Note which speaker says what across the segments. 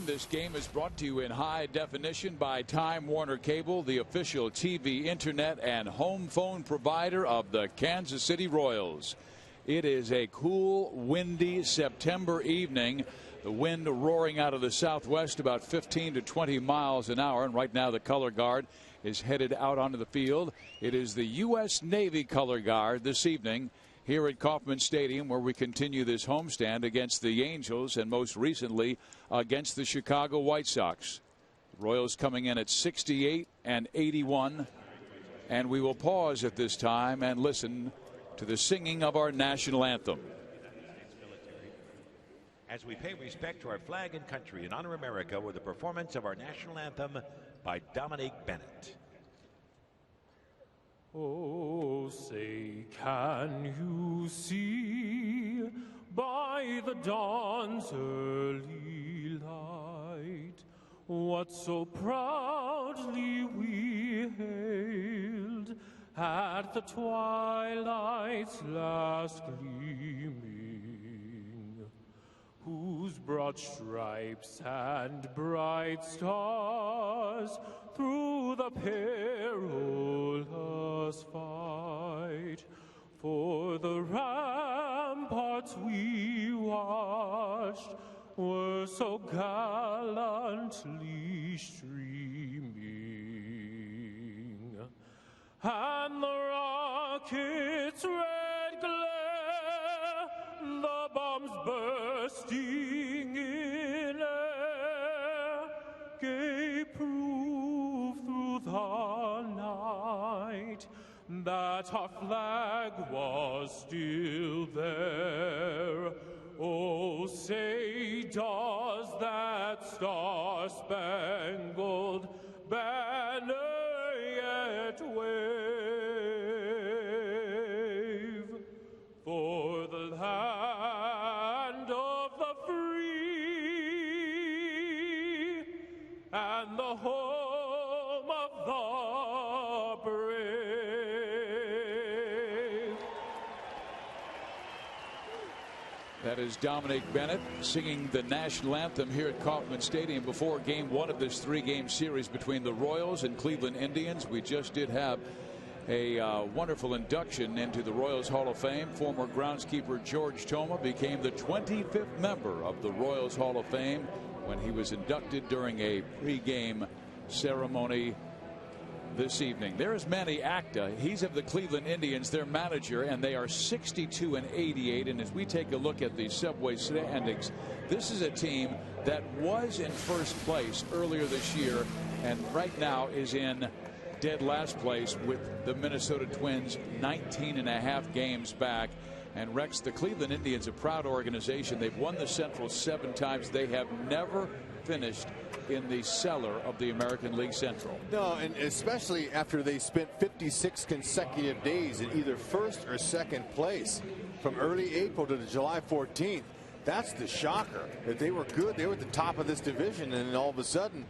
Speaker 1: This game is brought to you in high definition by Time Warner Cable, the official TV, internet, and home phone provider of the Kansas City Royals. It is a cool, windy September evening. The wind roaring out of the southwest about 15 to 20 miles an hour. And right now the color guard is headed out onto the field. It is the U.S. Navy color guard this evening here at Kauffman Stadium, where we continue this homestand against the Angels and most recently against the Chicago White Sox. The Royals coming in at 68 and 81. And we will pause at this time and listen to the singing of our national anthem.
Speaker 2: As we pay respect to our flag and country and honor America with the performance of our national anthem by Dominique Bennett.
Speaker 3: Oh, say, can you see by the dawn's early light what so proudly we hailed at the twilight's last gleaming, whose broad stripes and bright stars through the perilous fight for the ramparts we watched were so gallantly streaming, and the rocket's red glare, the bombs bursting in air, gave proof through the night that our flag was still there. Oh, say, does that star-spangled banner yet wave for the land of the free and the home of the brave?
Speaker 1: That is Dominique Bennett singing the national anthem here at Kauffman Stadium before game one of this three-game series between the Royals and Cleveland Indians. We just did have a wonderful induction into the Royals Hall of Fame. Former groundskeeper George Thoma became the 25th member of the Royals Hall of Fame when he was inducted during a pre-game ceremony this evening. There is Manny Acta. He's of the Cleveland Indians, their manager, and they are 62 and 88. And as we take a look at the Subway standings, this is a team that was in first place earlier this year and right now is in dead last place with the Minnesota Twins 19.5 games back. And Rex, the Cleveland Indians, a proud organization. They've won the Central 7 times. They have never finished in the cellar of the American League Central.
Speaker 4: No, and especially after they spent 56 consecutive days in either first or second place from early April to July 14th. That's the shocker, that they were good. They were at the top of this division, and then all of a sudden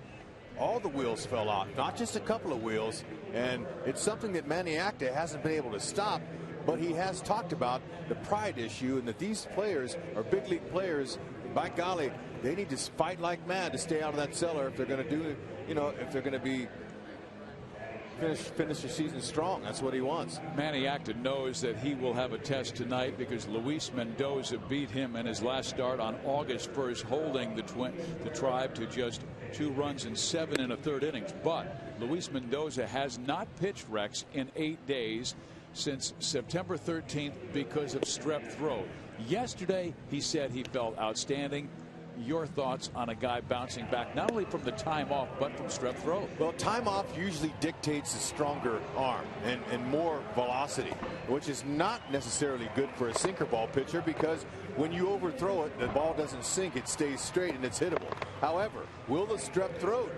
Speaker 4: all the wheels fell out, not just a couple of wheels. And it's something that Manny Acta hasn't been able to stop, but he has talked about the pride issue and that these players are big league players. By golly, they need to fight like mad to stay out of that cellar if they're going to do, if they're going to be finish the season strong. That's what he wants.
Speaker 1: Manny Acta knows that he will have a test tonight because Luis Mendoza beat him in his last start on August 1st, holding the Tribe to just 2 runs and 7 1/3 innings. But Luis Mendoza has not pitched, Rex, in 8 days since September 13th because of strep throat. Yesterday he said he felt outstanding. Your thoughts on a guy bouncing back not only from the time off but from strep throat?
Speaker 4: Well, time off usually dictates a stronger arm and more velocity, which is not necessarily good for a sinker ball pitcher, because when you overthrow it, the ball doesn't sink, it stays straight and it's hittable. However, will the strep throat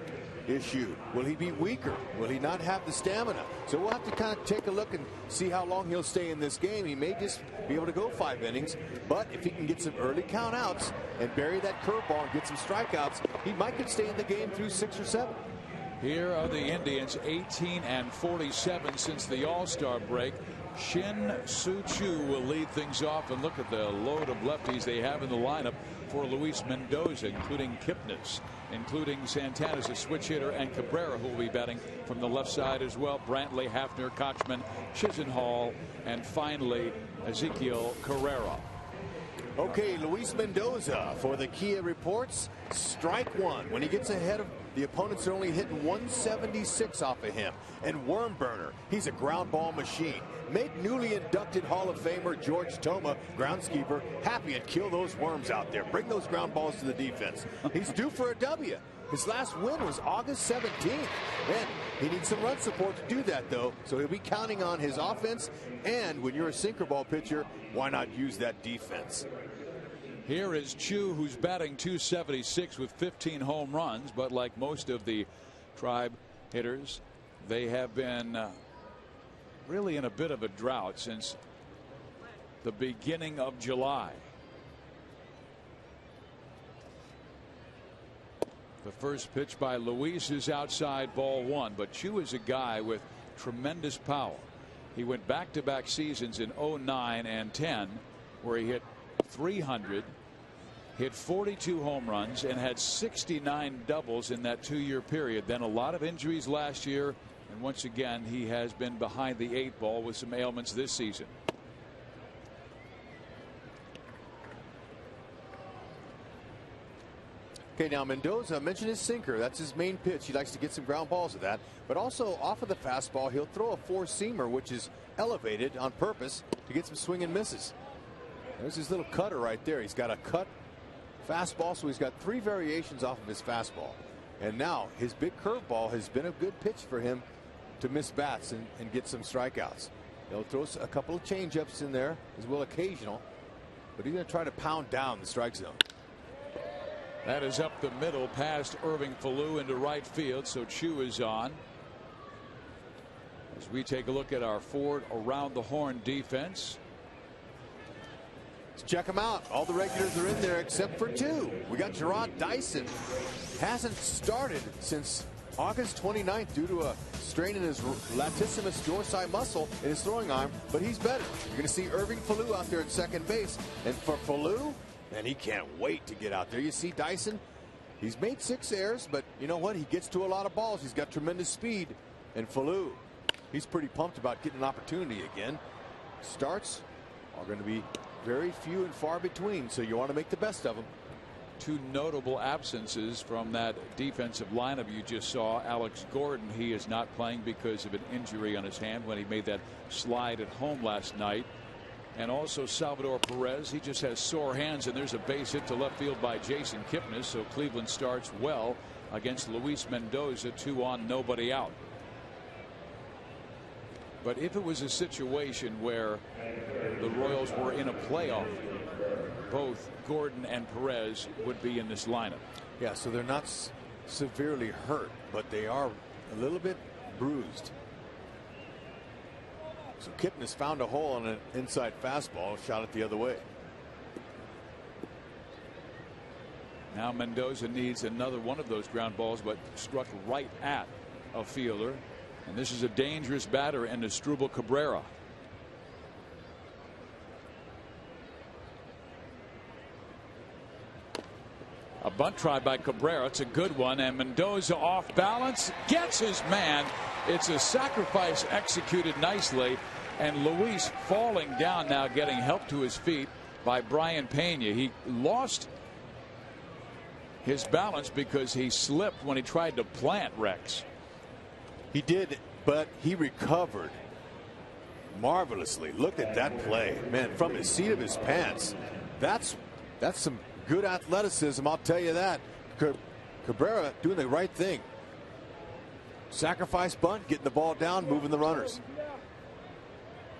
Speaker 4: issue, will he be weaker? Will he not have the stamina? So we'll have to kind of take a look and see how long he'll stay in this game. He may just be able to go 5 innings, but if he can get some early count outs and bury that curveball and get some strikeouts, he might could stay in the game through 6 or 7.
Speaker 1: Here are the Indians, 18 and 47 since the All-Star break. Shin Soo Choo will lead things off, and look at the load of lefties they have in the lineup. for Luis Mendoza, including Kipnis, including Santana's a switch hitter, and Cabrera, who will be batting from the left side as well. Brantley, Hafner, Kochman, Chisenhall, and finally Ezekiel Carrera.
Speaker 4: Okay, Luis Mendoza for the Kia reports. Strike one. When he gets ahead of the opponents, are only hitting 176 off of him. And worm burner, he's a ground ball machine. Make newly inducted Hall of Famer George Toma, groundskeeper, happy and kill those worms out there. Bring those ground balls to the defense. He's due for a W. His last win was August 17th. And he needs some run support to do that, though. So he'll be counting on his offense. And when you're a sinker ball pitcher, why not use that defense?
Speaker 1: Here is Chu, who's batting .276 with 15 home runs. But like most of the Tribe hitters, they have been really in a bit of a drought since the beginning of July. The first pitch by Luis is outside, ball one. But Chu is a guy with tremendous power. He went back-to-back seasons in 09 and 10 where he hit 300, hit 42 home runs, and had 69 doubles in that 2-year period. Then a lot of injuries last year, and once again he has been behind the 8 ball with some ailments this season.
Speaker 4: Okay, now Mendoza mentioned his sinker. That's his main pitch. He likes to get some ground balls with that. But also off of the fastball, he'll throw a four-seamer, which is elevated on purpose to get some swing and misses. There's his little cutter right there. He's got a cut fastball, so he's got 3 variations off of his fastball. And now his big curveball has been a good pitch for him to miss bats and get some strikeouts. He'll throw a couple of changeups in there as well, occasional, but he's going to try to pound down the strike zone.
Speaker 1: That is up the middle past Irving Falou into right field, so Chu is on. As we take a look at our Ford around the horn defense.
Speaker 4: Let's check them out. All the regulars are in there except for 2. We got Gerard Dyson. Hasn't started since August 29th due to a strain in his latissimus dorsi muscle in his throwing arm, but he's better. You're going to see Irving Falou out there at second base. And for Falou, and he can't wait to get out there. You see Dyson, he's made 6 errors, but you know what? He gets to a lot of balls. He's got tremendous speed. And Falou, he's pretty pumped about getting an opportunity again. Starts are going to be very few and far between, so you want to make the best of them.
Speaker 1: 2 notable absences from that defensive lineup you just saw. Alex Gordon, he is not playing because of an injury on his hand when he made that slide at home last night. And also Salvador Perez, he just has sore hands, and there's a base hit to left field by Jason Kipnis. So Cleveland starts well against Luis Mendoza, 2 on, nobody out. But if it was a situation where the Royals were in a playoff, both Gordon and Perez would be in this lineup.
Speaker 4: Yeah, so they're not severely hurt, but they are a little bit bruised. So Kipnis found a hole on an inside fastball, shot it the other way.
Speaker 1: Now Mendoza needs another one of those ground balls, but struck right at a fielder. And this is a dangerous batter in Asdrubal Cabrera. A bunt try by Cabrera. It's a good one, and Mendoza off balance, gets his man. It's a sacrifice executed nicely, and Luis falling down now, getting help to his feet by Brian Pena. He lost his balance because he slipped when he tried to plant Rex.
Speaker 4: He did, but he recovered marvelously. Look at that play, man, from the seat of his pants. That's some good athleticism, I'll tell you that. Cabrera doing the right thing. Sacrifice bunt, getting the ball down, moving the runners.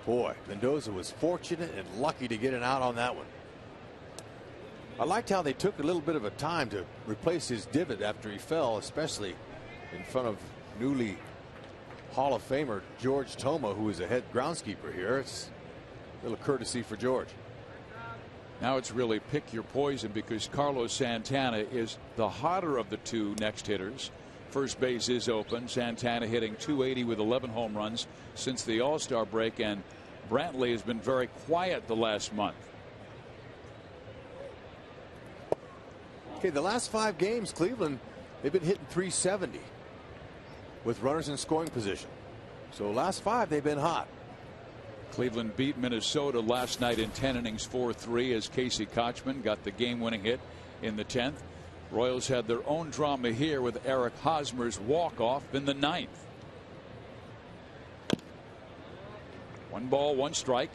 Speaker 4: Boy, Mendoza was fortunate and lucky to get an out on that one. I liked how they took a little bit of a time to replace his divot after he fell, especially in front of newly Hall of Famer George Toma, who is a head groundskeeper here. It's a little courtesy for George.
Speaker 1: Now it's really pick your poison, because Carlos Santana is the hotter of the 2 next hitters. First base is open. Santana hitting .280 with 11 home runs since the All-Star break, and Brantley has been very quiet the last month.
Speaker 4: Okay, the last 5 games, Cleveland, they've been hitting 370 with runners in scoring position. So last 5, they've been hot.
Speaker 1: Cleveland beat Minnesota last night in 10 innings 4-3 as Casey Kochman got the game-winning hit in the 10th. Royals had their own drama here with Eric Hosmer's walk-off in the 9th. 1 ball, 1 strike.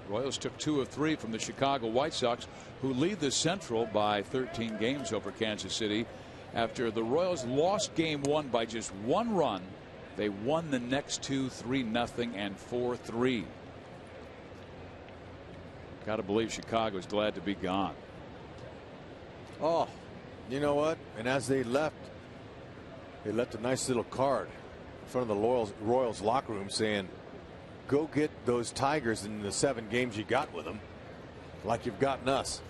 Speaker 1: Royals took 2 of 3 from the Chicago White Sox, who lead the Central by 13 games over Kansas City. After the Royals lost game 1 by just 1 run, they won the next 2 3-0 and 4-3. Got to believe Chicago's glad to be gone.
Speaker 4: Oh, you know what? And as they left a nice little card in front of the Royals locker room saying, go get those Tigers in the 7 games you got with them, like you've gotten us.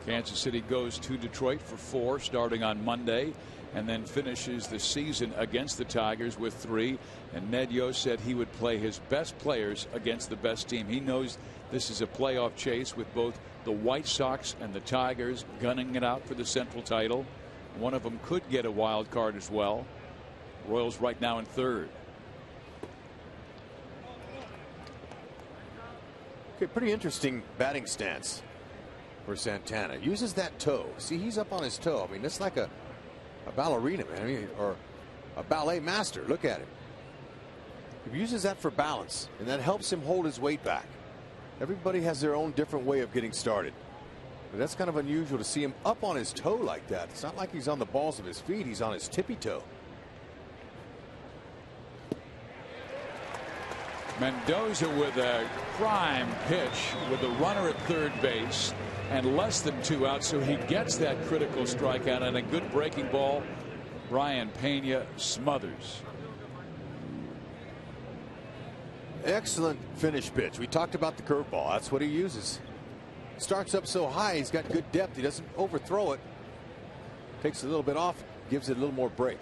Speaker 1: Kansas City goes to Detroit for 4 starting on Monday, and then finishes the season against the Tigers with 3. And Ned Yost said he would play his best players against the best team. He knows this is a playoff chase with both the White Sox and the Tigers gunning it out for the Central title. One of them could get a wild card as well. Royals right now in 3rd.
Speaker 4: Okay, pretty interesting batting stance for Santana. Uses that toe. See, he's up on his toe. I mean, it's like a ballerina, man. I mean, or a ballet master. Look at him. He uses that for balance, and that helps him hold his weight back. Everybody has their own different way of getting started. But that's kind of unusual to see him up on his toe like that. It's not like he's on the balls of his feet. He's on his tippy toe.
Speaker 1: Mendoza with a prime pitch with a runner at 3rd base and less than 2 outs, so he gets that critical strikeout, and a good breaking ball. Brian Pena smothers.
Speaker 4: Excellent finish pitch. We talked about the curveball. That's what he uses. Starts up so high, he's got good depth. He doesn't overthrow it. Takes a little bit off, gives it a little more break.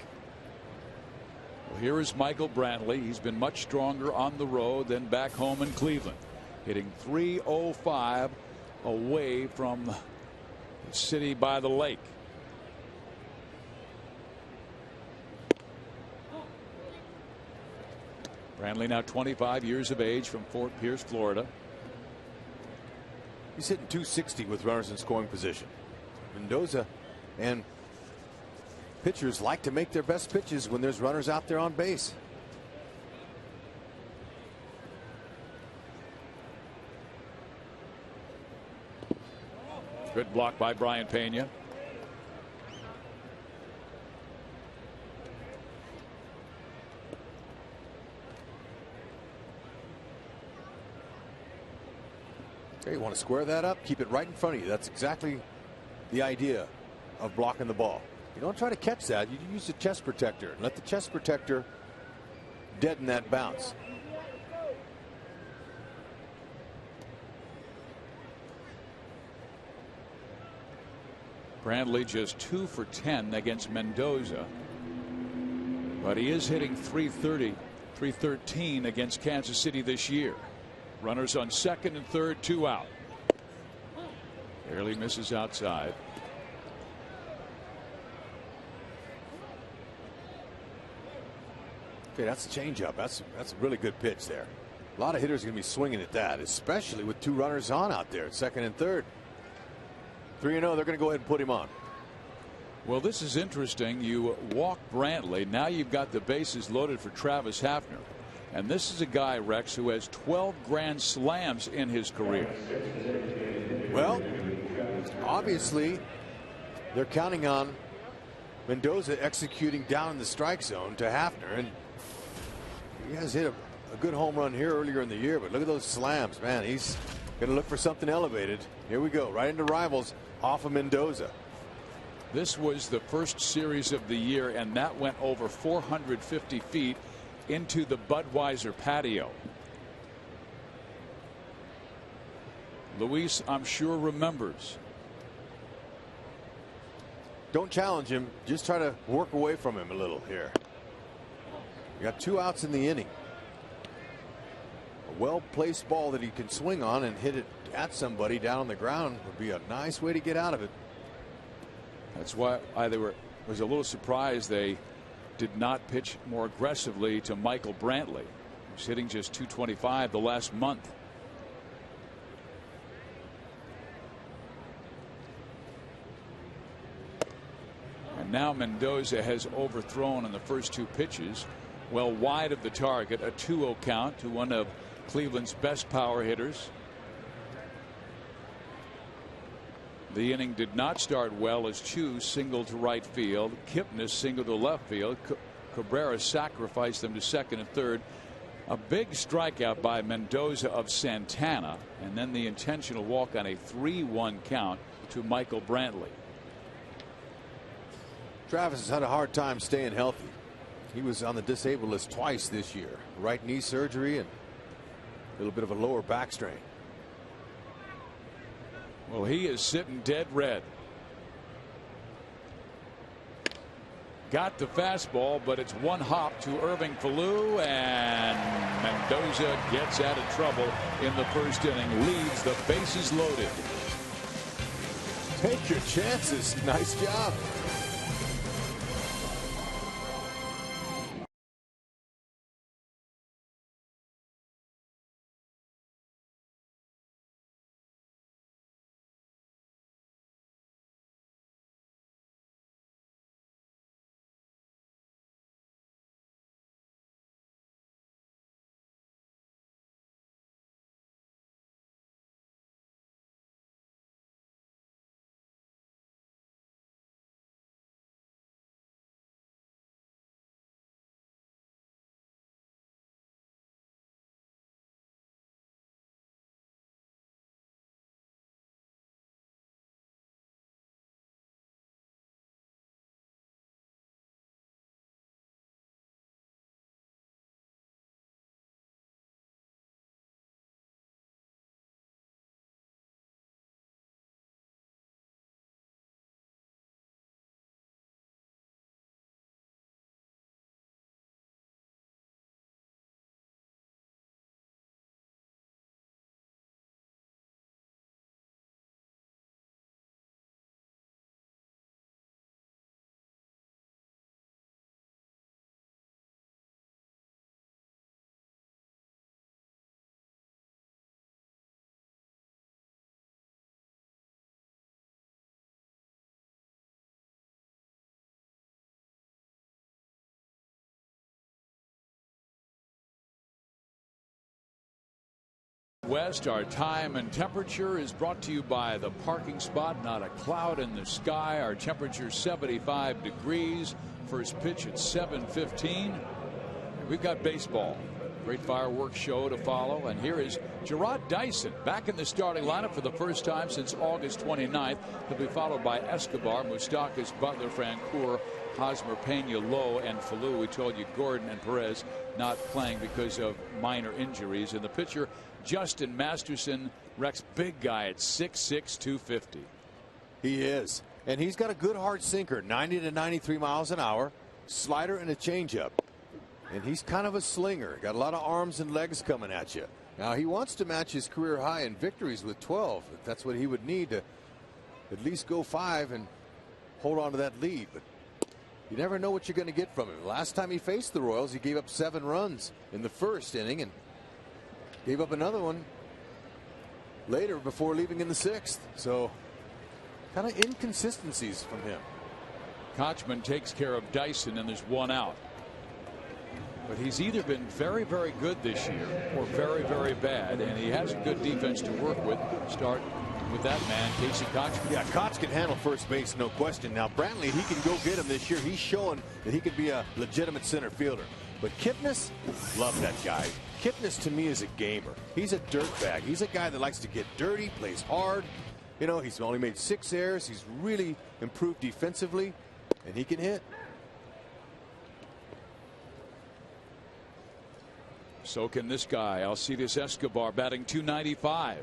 Speaker 1: Well, here is Michael Brantley. He's been much stronger on the road than back home in Cleveland, hitting .305 away from the city by the lake. Brantley now 25 years of age from Fort Pierce, Florida.
Speaker 4: He's hitting .260 with runners in scoring position. Mendoza and pitchers like to make their best pitches when there's runners out there on base.
Speaker 1: Good block by Brian Pena.
Speaker 4: Okay, you want to square that up, keep it right in front of you. That's exactly the idea of blocking the ball. You don't try to catch that. You use the chest protector and let the chest protector deaden that bounce.
Speaker 1: Brantley just 2 for 10 against Mendoza, but he is hitting .330, .313 against Kansas City this year. Runners on 2nd and 3rd, 2 out. Barely misses outside.
Speaker 4: Okay, that's a changeup. That's a really good pitch there. A lot of hitters are going to be swinging at that, especially with 2 runners on out there at 2nd and 3rd. 3-0, they're going to go ahead and put him on.
Speaker 1: Well, this is interesting. You walk Brantley. Now you've got the bases loaded for Travis Hafner. And this is a guy, Rex, who has 12 grand slams in his career.
Speaker 4: Well, obviously, they're counting on Mendoza executing down in the strike zone to Hafner. And he has hit a good home run here earlier in the year. But look at those slams, man. He's going to look for something elevated. Here we go, right into rivals off of Mendoza.
Speaker 1: This was the first series of the year, and that went over 450 feet into the Budweiser patio. Luis, I'm sure, remembers.
Speaker 4: Don't challenge him. Just try to work away from him a little here. You got 2 outs in the inning. A well-placed ball that he can swing on and hit it at somebody down on the ground would be a nice way to get out of it.
Speaker 1: That's why I was a little surprised they did not pitch more aggressively to Michael Brantley, who's hitting just .225 the last month. And now Mendoza has overthrown in the first 2 pitches, well wide of the target, a 2-0 count to one of Cleveland's best power hitters. The inning did not start well as Chu singled to right field. Kipnis singled to left field. Cabrera sacrificed them to second and third. A big strikeout by Mendoza of Santana, and then the intentional walk on a 3-1 count to Michael Brantley.
Speaker 4: Travis has had a hard time staying healthy. He was on the disabled list twice this year. Right knee surgery and a little bit of a lower back strain.
Speaker 1: Well, he is sitting dead red. Got the fastball, but it's one hop to Irving Falou, and Mendoza gets out of trouble in the first inning. Leads the bases loaded.
Speaker 4: Take your chances. Nice job.
Speaker 1: West, our time and temperature is brought to you by the parking spot. Not a cloud in the sky. Our temperature 75 degrees. First pitch at 7:15. We've got baseball. Great fireworks show to follow. And here is Gerard Dyson back in the starting lineup for the first time since August 29th. He'll be followed by Escobar, Moustakas, Butler, Francoeur, Hosmer, Pena, Lowe, and Falou. We told you Gordon and Perez not playing because of minor injuries. And the pitcher, Justin Masterson, Rex, big guy at 6'6", 250.
Speaker 4: He is. And he's got a good hard sinker, 90 to 93 miles an hour, slider and a changeup. And he's kind of a slinger. Got a lot of arms and legs coming at you. Now he wants to match his career high in victories with 12. That's what he would need to at least go 5 and hold on to that lead. But you never know what you're going to get from him. Last time he faced the Royals, he gave up 7 runs in the first inning and gave up another one later before leaving in the 6th. So kind of inconsistencies from him.
Speaker 1: Kochman takes care of Dyson, and there's one out. But he's either been very, very good this year or very, very bad, and he has a good defense to work with. Start with that man, Casey Kochman.
Speaker 4: Yeah, Koch can handle first base, no question. Now Brantley, he can go get him this year. He's showing that he could be a legitimate center fielder. But Kipnis, love that guy. Kipnis to me is a gamer. He's a dirtbag. He's a guy that likes to get dirty, plays hard. You know, he's only made 6 errors. He's really improved defensively, and he can hit.
Speaker 1: So can this guy, Alcides Escobar, batting .295.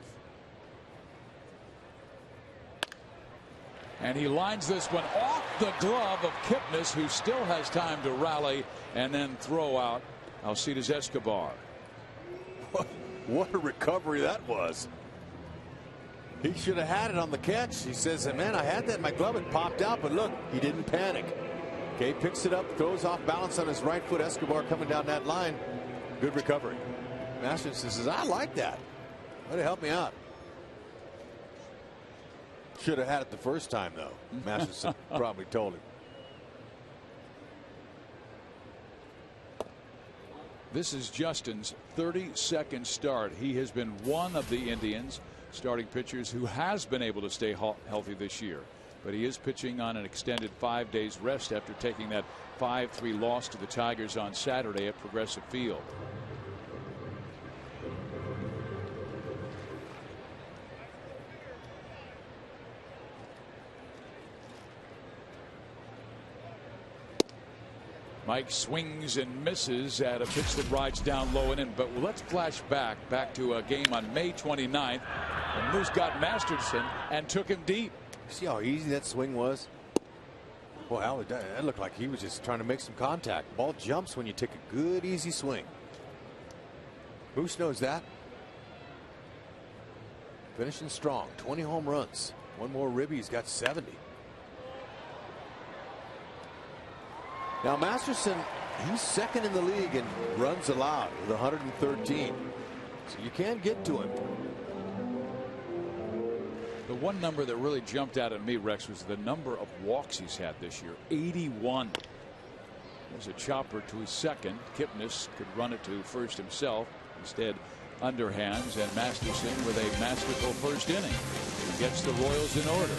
Speaker 1: And he lines this one off the glove of Kipnis, who still has time to rally and then throw out Alcides Escobar.
Speaker 4: What a recovery that was. He should have had it on the catch. He says, man, I had that in my glove. It popped out, but look, he didn't panic. Okay, picks it up, throws off balance on his right foot. Escobar coming down that line. Good recovery. Masterson says, I like that. Way to help me out. Should have had it the first time, though. Masterson probably told him.
Speaker 1: This is Justin's 32nd start. He has been one of the Indians' starting pitchers who has been able to stay healthy this year. But he is pitching on an extended 5 days rest after taking that 5-3 loss to the Tigers on Saturday at Progressive Field. Mike swings and misses at a pitch that rides down low and in. But let's flash back to a game on May 29th. And Moose got Masterson and took him deep.
Speaker 4: See how easy that swing was? Boy, that looked like he was just trying to make some contact. Ball jumps when you take a good, easy swing. Moose knows that. Finishing strong. 20 home runs. One more ribby. He's got 70. Now Masterson, he's second in the league in runs allowed with 113. So you can't get to him.
Speaker 1: The one number that really jumped out at me, Rex, was the number of walks he's had this year. 81. There's a chopper to his second. Kipnis could run it to first himself. Instead, underhands, and Masterson with a masterful first inning. He gets the Royals in order.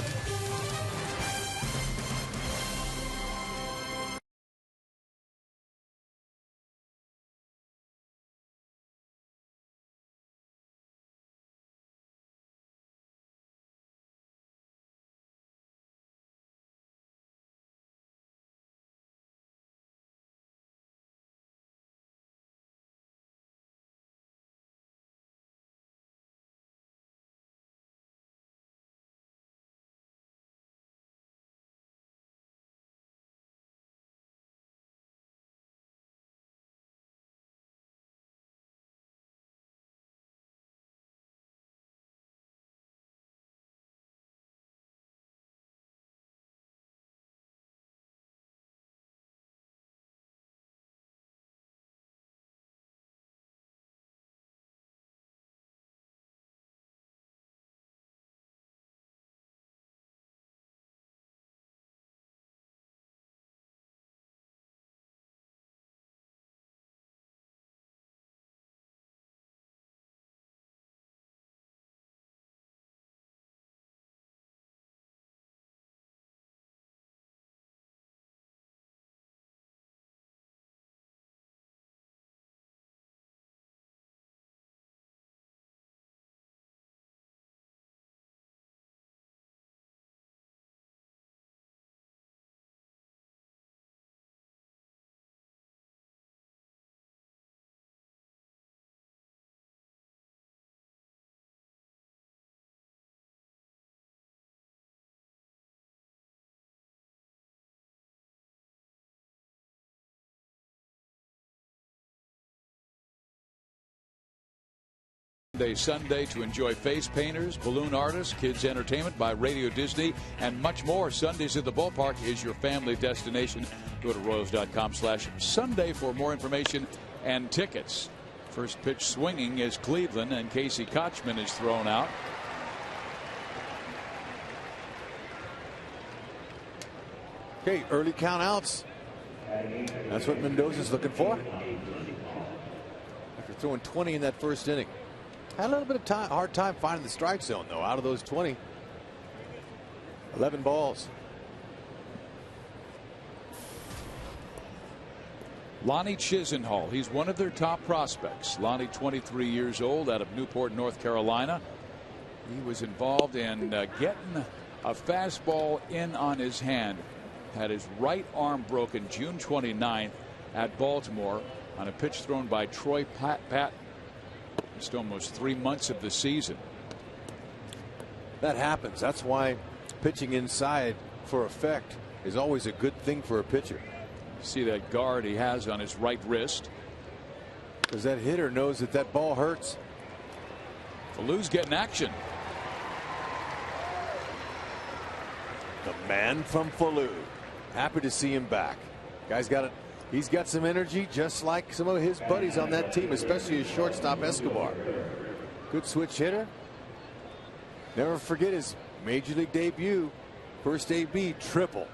Speaker 1: Sunday to enjoy face painters, balloon artists, kids entertainment by Radio Disney, and much more. Sundays at the ballpark is your family destination. Go to Royals.com/Sunday for more information and tickets. First pitch swinging is Cleveland, and Casey Kochman is thrown out.
Speaker 4: Okay, early count outs. That's what Mendoza's looking for. After throwing 20 in that first inning. Had a little bit of hard time finding the strike zone, though, out of those 20. 11 balls.
Speaker 1: Lonnie Chisenhall, he's one of their top prospects. Lonnie, 23 years old, out of Newport, North Carolina. He was involved in getting a fastball in on his hand. Had his right arm broken June 29th at Baltimore on a pitch thrown by Troy Patton. Just almost 3 months of the season.
Speaker 4: That happens. That's why pitching inside for effect is always a good thing for a pitcher.
Speaker 1: See that guard he has on his right wrist.
Speaker 4: Because that hitter knows that that ball hurts.
Speaker 1: Fallou's getting action.
Speaker 4: the man from Falou. Happy to see him back. Guy's got it. He's got some energy, just like some of his buddies on that team, especially his shortstop Escobar. Good switch hitter. Never forget his major league debut. First AB triple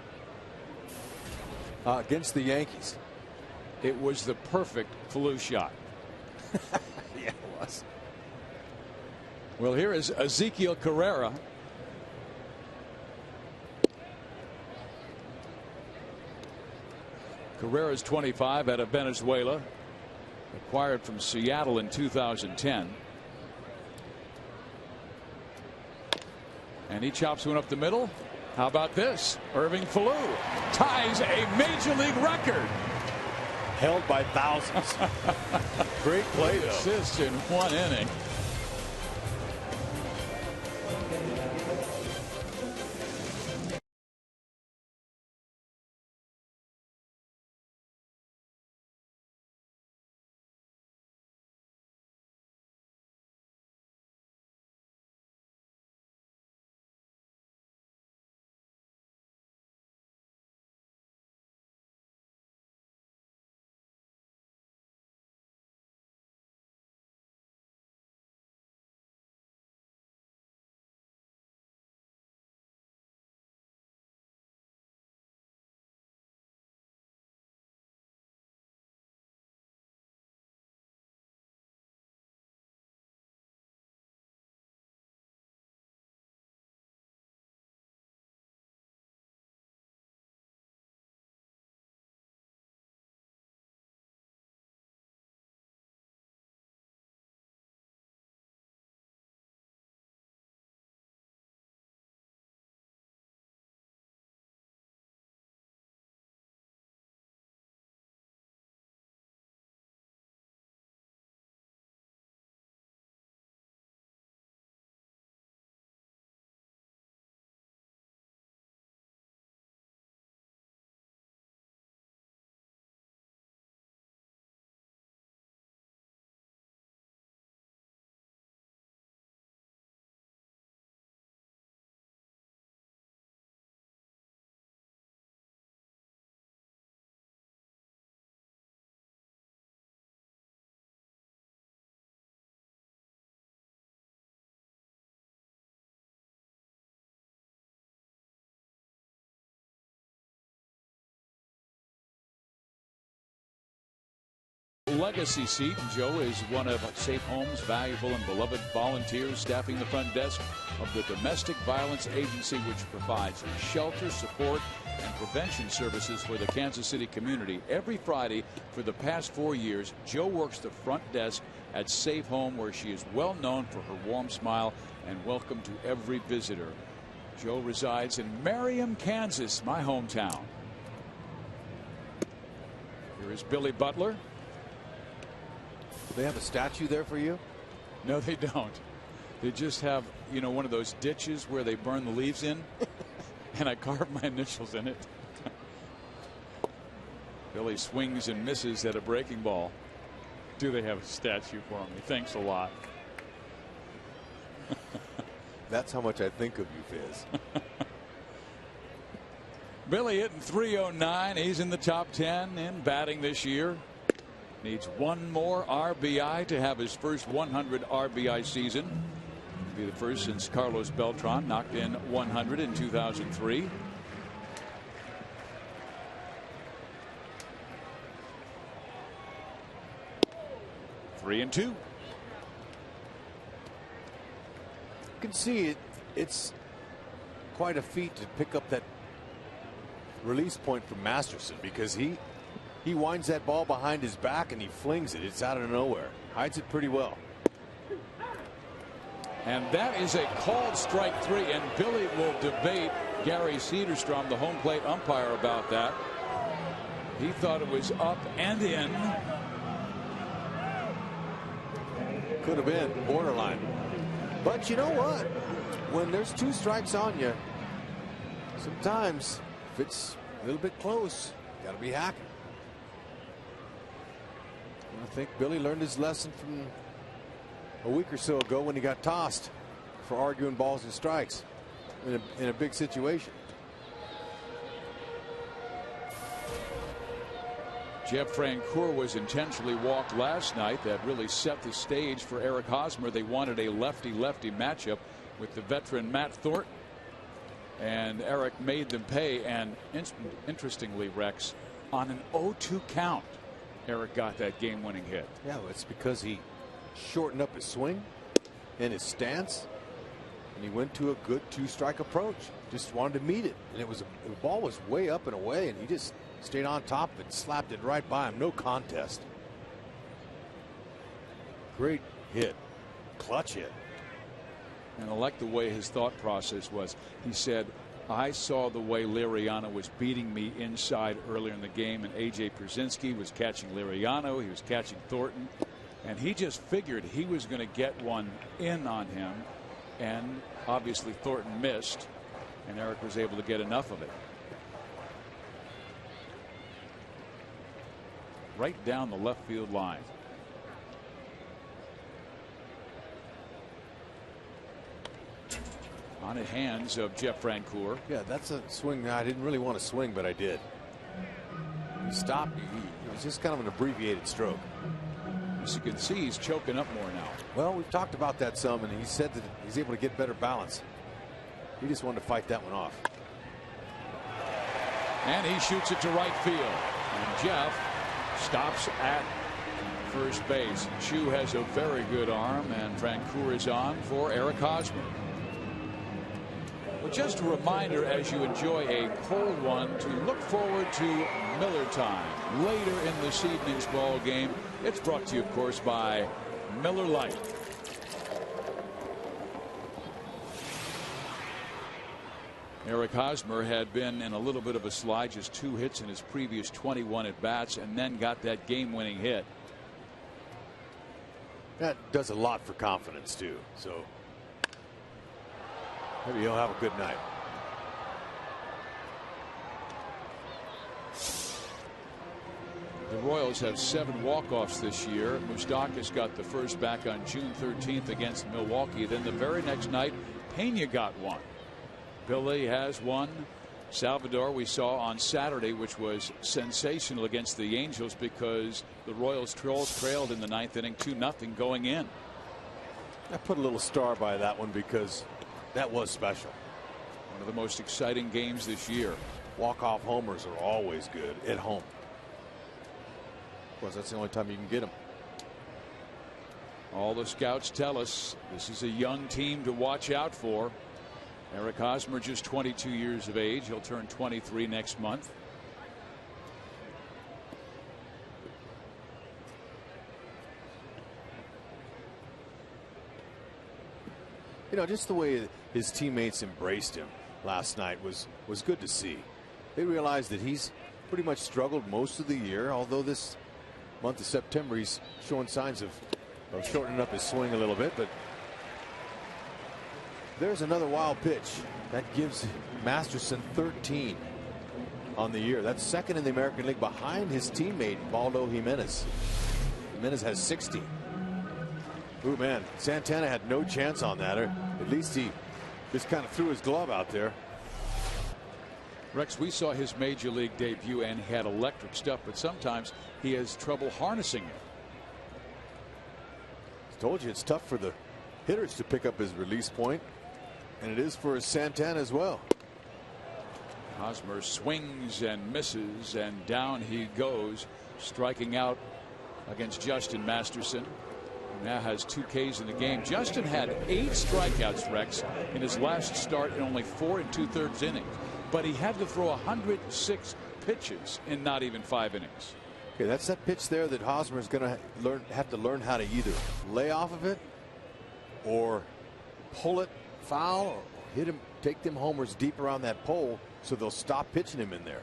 Speaker 4: against the Yankees.
Speaker 1: It was the perfect Falou shot.
Speaker 4: Yeah, it was.
Speaker 1: Well, here is Ezekiel Carrera. Carrera's 25, out of Venezuela, acquired from Seattle in 2010. And he chops one up the middle. How about this? Irving Falou ties a major league record.
Speaker 4: Held by thousands. Great play, though.
Speaker 1: Assists in one inning. Legacy seat. Joe is one of Safe Home's valuable and beloved volunteers staffing the front desk of the Domestic Violence Agency, which provides shelter, support, and prevention services for the Kansas City community. Every Friday for the past 4 years, Joe works the front desk at Safe Home, where she is well known for her warm smile and welcome to every visitor. Joe resides in Merriam, Kansas, my hometown. Here is Billy Butler.
Speaker 4: They have a statue there for you?
Speaker 1: No, they don't. They just have, you know, one of those ditches where they burn the leaves in, and I carved my initials in it. Billy swings and misses at a breaking ball. Do they have a statue for me? Thanks a lot.
Speaker 4: That's how much I think of you, Fizz.
Speaker 1: Billy hitting .309. He's in the top 10 in batting this year. Needs one more RBI to have his first 100 RBI season. Be the first since Carlos Beltran knocked in 100 in 2003. Three and two.
Speaker 4: You can see it's quite a feat to pick up that release point from Masterson, because he winds that ball behind his back and he flings it. It's out of nowhere. Hides it pretty well.
Speaker 1: And that is a called strike three, and Billy will debate Gary Cederstrom, the home plate umpire, about that. He thought it was up and in.
Speaker 4: Could have been borderline. But you know what? When there's two strikes on you, sometimes if it's a little bit close, got to be hacking. I think Billy learned his lesson from a week or so ago when he got tossed for arguing balls and strikes in a big situation.
Speaker 1: Jeff Francoeur was intentionally walked last night. That really set the stage for Eric Hosmer. They wanted a lefty-lefty matchup with the veteran Matt Thornton. And Eric made them pay. And interestingly, Rex, on an 0-2 count, Eric got that game-winning hit.
Speaker 4: Yeah, well, it's because he shortened up his swing and his stance, and he went to a good two-strike approach. Just wanted to meet it, and the ball was way up and away, and he just stayed on top and slapped it right by him. No contest. Great hit, clutch hit.
Speaker 1: And I like the way his thought process was. He said, I saw the way Liriano was beating me inside earlier in the game, and A.J. Pierzynski was catching Liriano. He was catching Thornton, and he just figured he was going to get one in on him, and obviously Thornton missed, and Eric was able to get enough of it. Right down the left field line. On the hands of Jeff Francoeur.
Speaker 4: Yeah, that's a swing I didn't really want to swing, but I did. He stopped. It was just kind of an abbreviated stroke.
Speaker 1: As you can see, he's choking up more now.
Speaker 4: Well, we've talked about that some, and he said that he's able to get better balance. He just wanted to fight that one off.
Speaker 1: And he shoots it to right field. And Jeff stops at first base. Chu has a very good arm, and Francoeur is on for Eric Hosmer. Well, just a reminder as you enjoy a cold one to look forward to Miller Time later in this evening's ball game. It's brought to you, of course, by Miller Lite. Eric Hosmer had been in a little bit of a slide, just 2 hits in his previous 21 at bats, and then got that game-winning hit.
Speaker 4: That does a lot for confidence too. So maybe he'll have a good night.
Speaker 1: The Royals have 7 walk-offs this year. Moustakas got the first back on June 13th against Milwaukee. Then the very next night, Pena got one. Billy has one. Salvador we saw on Saturday, which was sensational against the Angels because the Royals trailed in the 9th inning 2-0 going in.
Speaker 4: I put a little star by that one because that was special.
Speaker 1: One of the most exciting games this year.
Speaker 4: Walk-off homers are always good at home. Of course, that's the only time you can get them.
Speaker 1: All the scouts tell us this is a young team to watch out for. Eric Hosmer just 22 years of age. He'll turn 23 next month.
Speaker 4: You know, just the way his teammates embraced him last night was good to see. They realized that he's pretty much struggled most of the year, although this month of September he's showing signs of shortening up his swing a little bit. But there's another wild pitch that gives Masterson 13 on the year. That's second in the American League behind his teammate Baldo Jimenez. Jimenez has 60. Ooh, man, Santana had no chance on that, or at least he just kind of threw his glove out there.
Speaker 1: Rex, we saw his major league debut and he had electric stuff, but sometimes he has trouble harnessing it.
Speaker 4: I told you it's tough for the hitters to pick up his release point, and it is for Santana as well.
Speaker 1: Hosmer swings and misses, and down he goes, striking out against Justin Masterson. Now has 2 Ks in the game. Justin had 8 strikeouts, Rex, in his last start in only 4 2/3 innings. But he had to throw 106 pitches in not even 5 innings.
Speaker 4: Okay, that's that pitch there that Hosmer is going to have to learn how to either lay off of it or pull it foul or hit him, take them homers deep around that pole so they'll stop pitching him in there.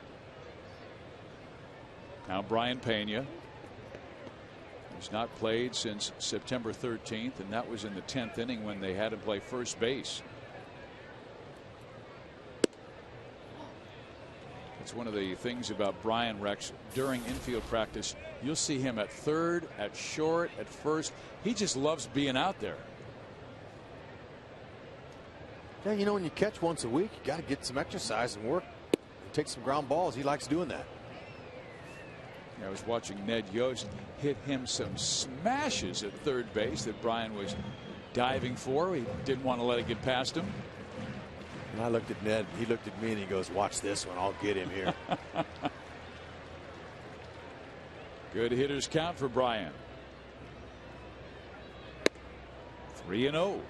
Speaker 1: Now Brian Pena. He's not played since September 13th, and that was in the 10th inning when they had him play first base. It's one of the things about Brian, Rex, during infield practice. You'll see him at third, at short, at first. He just loves being out there.
Speaker 4: Yeah, you know, when you catch once a week, you got to get some exercise and work and take some ground balls. He likes doing that.
Speaker 1: I was watching Ned Yost hit him some smashes at third base that Brian was diving for. He didn't want to let it get past him.
Speaker 4: And I looked at Ned. He looked at me and he goes, "Watch this one. I'll get him here."
Speaker 1: Good hitters count for Brian. 3-0.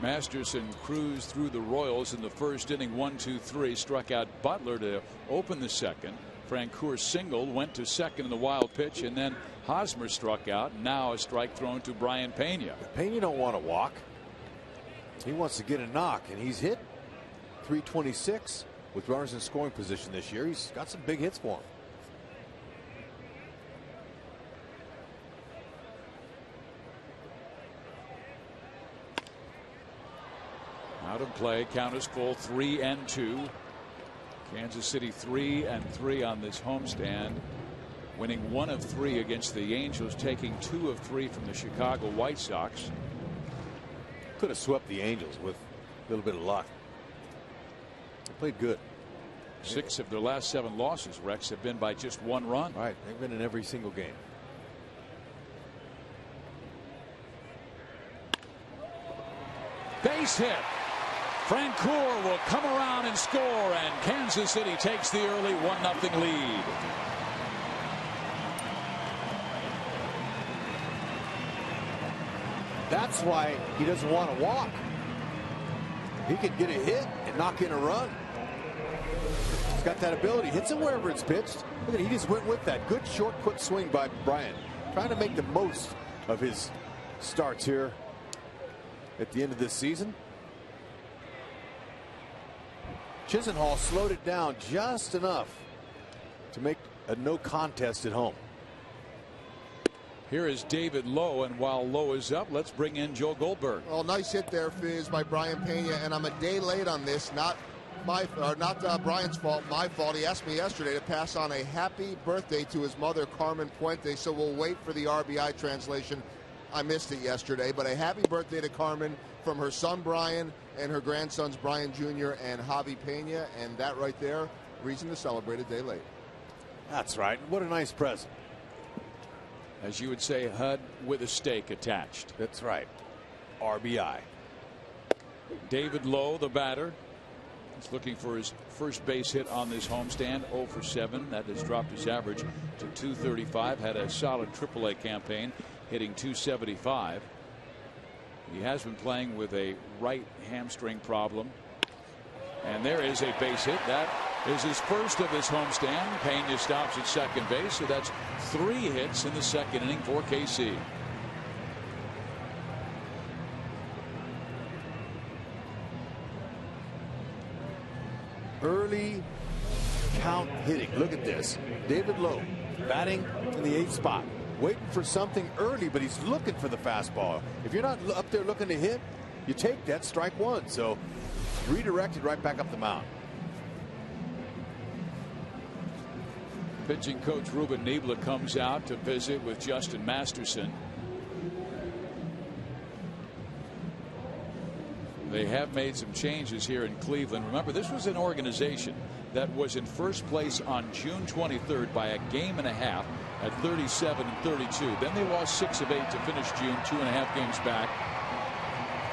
Speaker 1: Masterson cruised through the Royals in the first inning, 1-2-3, struck out Butler to open the second. Francoeur singled, went to second in the wild pitch, and then Hosmer struck out. Now a strike thrown to Brian Pena.
Speaker 4: Pena don't want to walk. He wants to get a knock, and he's hit .326 with runners in scoring position this year. He's got some big hits for him.
Speaker 1: Out of play, count is full, 3-2. Kansas City 3-3 on this homestand, winning 1 of 3 against the Angels, taking 2 of 3 from the Chicago White Sox.
Speaker 4: Could have swept the Angels with a little bit of luck. They played good.
Speaker 1: 6 of their last 7 losses, Rex, have been by just 1 run.
Speaker 4: Right, they've been in every single game.
Speaker 1: Base hit. Francoeur will come around and score, and Kansas City takes the early 1-0 lead.
Speaker 4: That's why he doesn't want to walk. He can get a hit and knock in a run. He's got that ability. Hits it wherever it's pitched. Look at it, he just went with that. Good short, quick swing by Brian. Trying to make the most of his starts here at the end of this season. Chisenhall slowed it down just enough to make a no contest at home.
Speaker 1: Here is David Lowe, and while Lowe is up, let's bring in Joe Goldberg.
Speaker 5: Well, nice hit there, Fizz, by Brian Pena, and I'm a day late on this. Not Brian's fault, my fault. He asked me yesterday to pass on a happy birthday to his mother, Carmen Puente, so we'll wait for the RBI translation. I missed it yesterday, but a happy birthday to Carmen from her son Brian and her grandsons Brian Jr. and Javi Pena, and that right there, reason to celebrate a day late.
Speaker 4: That's right. What a nice present.
Speaker 1: As you would say, HUD with a stake attached.
Speaker 4: That's right. RBI.
Speaker 1: David Lowe, the batter, is looking for his first base hit on this homestand. 0 for 7. That has dropped his average to .235. Had a solid AAA campaign, hitting .275. He has been playing with a right hamstring problem. And there is a base hit. That is his first of this homestand. Pena stops at second base, so that's 3 hits in the second inning for KC.
Speaker 4: Early count hitting. Look at this. David Lowe batting in the 8th spot. Waiting for something early, but he's looking for the fastball. If you're not up there looking to hit, you take that, strike 1. So redirected right back up the mound.
Speaker 1: Pitching coach Ruben Niebla comes out to visit with Justin Masterson. They have made some changes here in Cleveland. Remember, this was an organization that was in first place on June 23rd by a game and a half at 37-32. Then they lost 6 of 8 to finish June, 2.5 games back.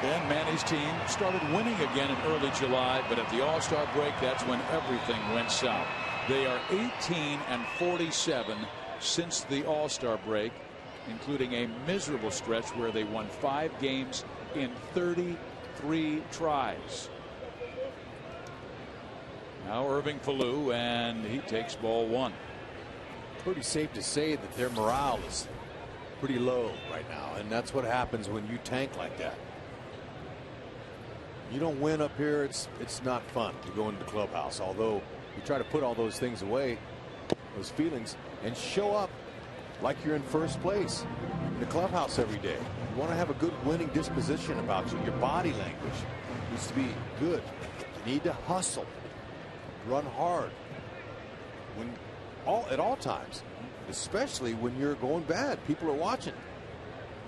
Speaker 1: Then Manny's team started winning again in early July, but at the All-Star break, that's when everything went south. They are 18-47 since the All-Star break, including a miserable stretch where they won 5 games in 33 tries. Now Irving Falou, and he takes ball 1.
Speaker 4: Pretty safe to say that their morale is pretty low right now, and that's what happens when you tank like that. You don't win up here, it's not fun to go into the clubhouse, although you try to put all those things away, those feelings, and show up like you're in first place in the clubhouse every day. You want to have a good winning disposition about you. Your body language needs to be good. You need to hustle, run hard at all times, especially when you're going bad. People are watching.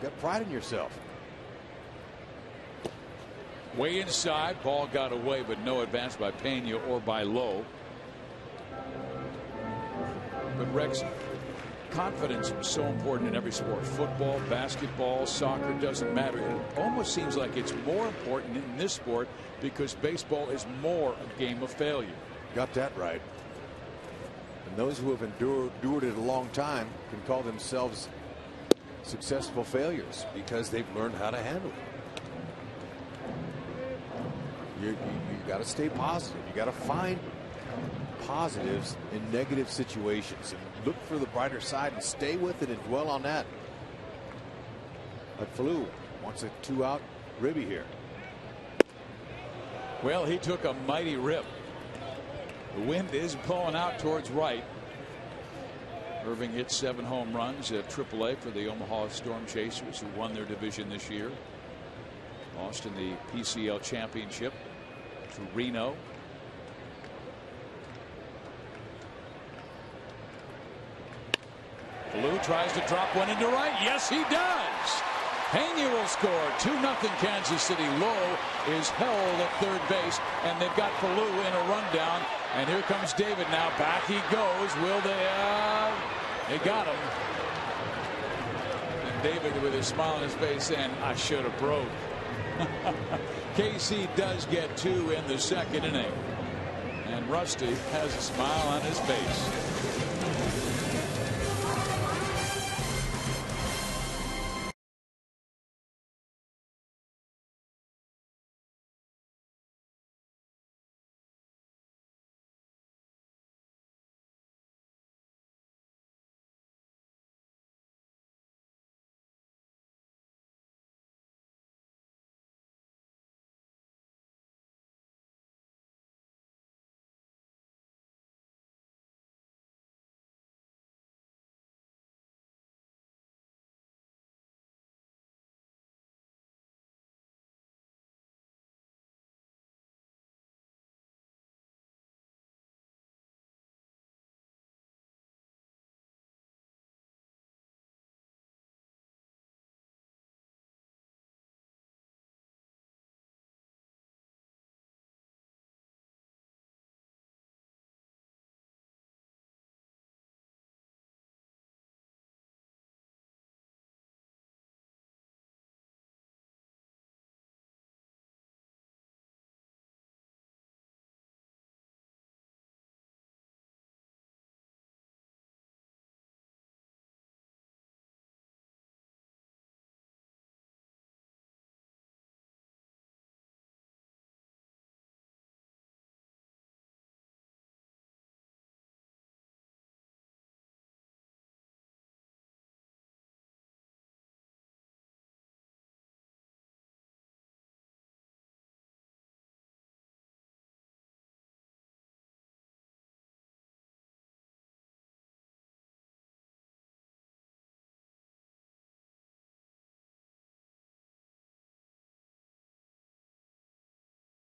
Speaker 4: Got pride in yourself.
Speaker 1: Way inside, ball got away, but no advance by Pena or by Lowe. But Rex, confidence is so important in every sport. Football, basketball, soccer, doesn't matter. It almost seems like it's more important in this sport because baseball is more a game of failure.
Speaker 4: Got that right. And those who have endured it a long time can call themselves successful failures because they've learned how to handle it. You got to stay positive. You got to find positives in negative situations and look for the brighter side and stay with it and dwell on that. But Falou wants a 2-out ribby here.
Speaker 1: Well, he took a mighty rip. The wind is blowing out towards right. Irving hit 7 home runs at AAA for the Omaha Storm Chasers, who won their division this year. Lost in the PCL championship to Reno. Falou tries to drop one into right. Yes, he does. Pena will score. 2-0 Kansas City. Lowe is held at third base, and they've got Falou in a rundown. And here comes David now. Back he goes. Will they? They got him. And David with a smile on his face saying, I should have broke. KC does get 2 in the second inning. And Rusty has a smile on his face.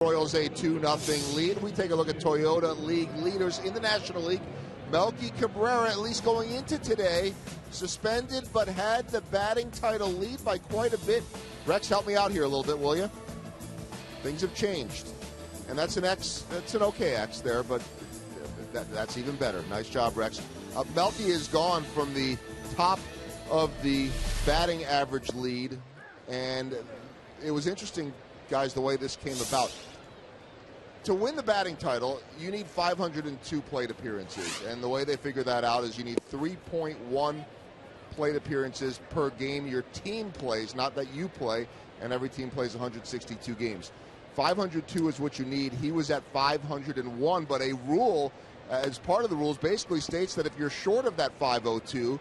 Speaker 5: Royals a 2-0 lead. We take a look at Toyota League leaders in the National League. Melky Cabrera, at least going into today, suspended but had the batting title lead by quite a bit. Rex, help me out here a little bit, will you? Things have changed. And that's an X, that's an okay X there, but that's even better. Nice job, Rex. Melky is gone from the top of the batting average lead, and it was interesting, guys, the way this came about. To win the batting title, you need 502 plate appearances, and the way they figure that out is you need 3.1 plate appearances per game your team plays, not that you play, and every team plays 162 games. 502 is what you need. He was at 501, but a rule, as part of the rules, basically states that if you're short of that 502,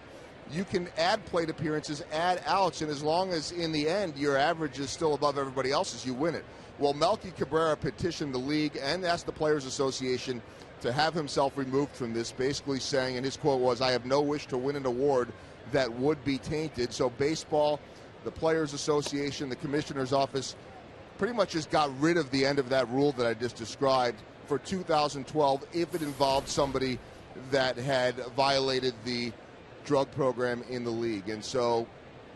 Speaker 5: you can add plate appearances, add outs, and as long as in the end your average is still above everybody else's, you win it. Well, Melky Cabrera petitioned the league and asked the Players Association to have himself removed from this, basically saying, and his quote was, "I have no wish to win an award that would be tainted." So baseball, the Players Association, the Commissioner's Office pretty much just got rid of the end of that rule that I just described for 2012 if it involved somebody that had violated the drug program in the league. And so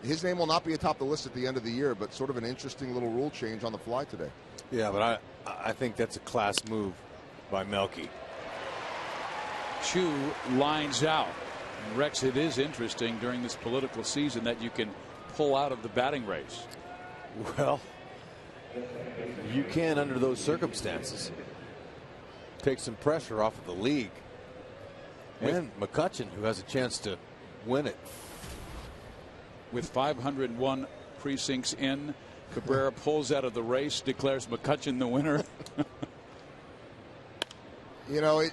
Speaker 5: his name will not be atop the list at the end of the year, but sort of an interesting little rule change on the fly today.
Speaker 4: Yeah, but I think that's a class move by Melky.
Speaker 1: Chu lines out. And Rex, it is interesting during this political season that you can pull out of the batting race.
Speaker 4: Well, you can under those circumstances. Take some pressure off of the league. And McCutchen, who has a chance to win it.
Speaker 1: With 501 precincts in, Cabrera pulls out of the race, declares McCutchen the winner.
Speaker 5: You know,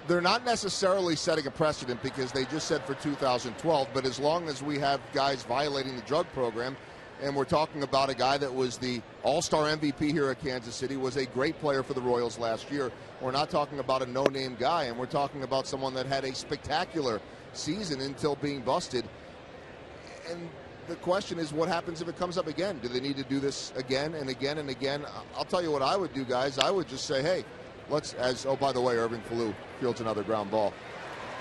Speaker 5: they're not necessarily setting a precedent because they just said for 2012, but as long as we have guys violating the drug program, and we're talking about a guy that was the all-star MVP here at Kansas City, was a great player for the Royals last year. We're not talking about a no-name guy, and we're talking about someone that had a spectacular season until being busted. And the question is, what happens if it comes up again? Do they need to do this again and again and again? I'll tell you what I would do, guys. I would just say, hey, oh, by the way, Irving Falou fields another ground ball.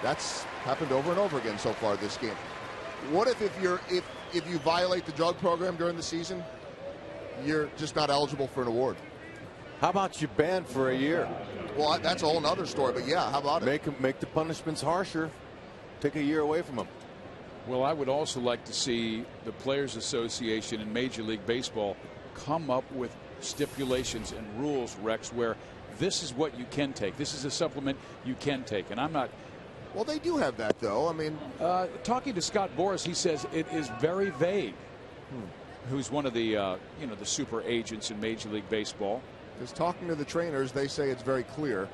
Speaker 5: That's happened over and over again so far this game. What if you violate the drug program during the season, you're just not eligible for an award?
Speaker 4: How about you ban for a year?
Speaker 5: Well, that's a whole other story, but yeah, how about it?
Speaker 4: Make the punishments harsher. Take a year away from them.
Speaker 1: Well, I would also like to see the Players Association in Major League Baseball come up with stipulations and rules, Rex, where this is what you can take. This is a supplement you can take. And I'm not.
Speaker 5: Well, they do have that, though. I mean,
Speaker 1: talking to Scott Boras, he says it is very vague. Who's one of the the super agents in Major League Baseball?
Speaker 5: Because talking to the trainers, they say it's very clear.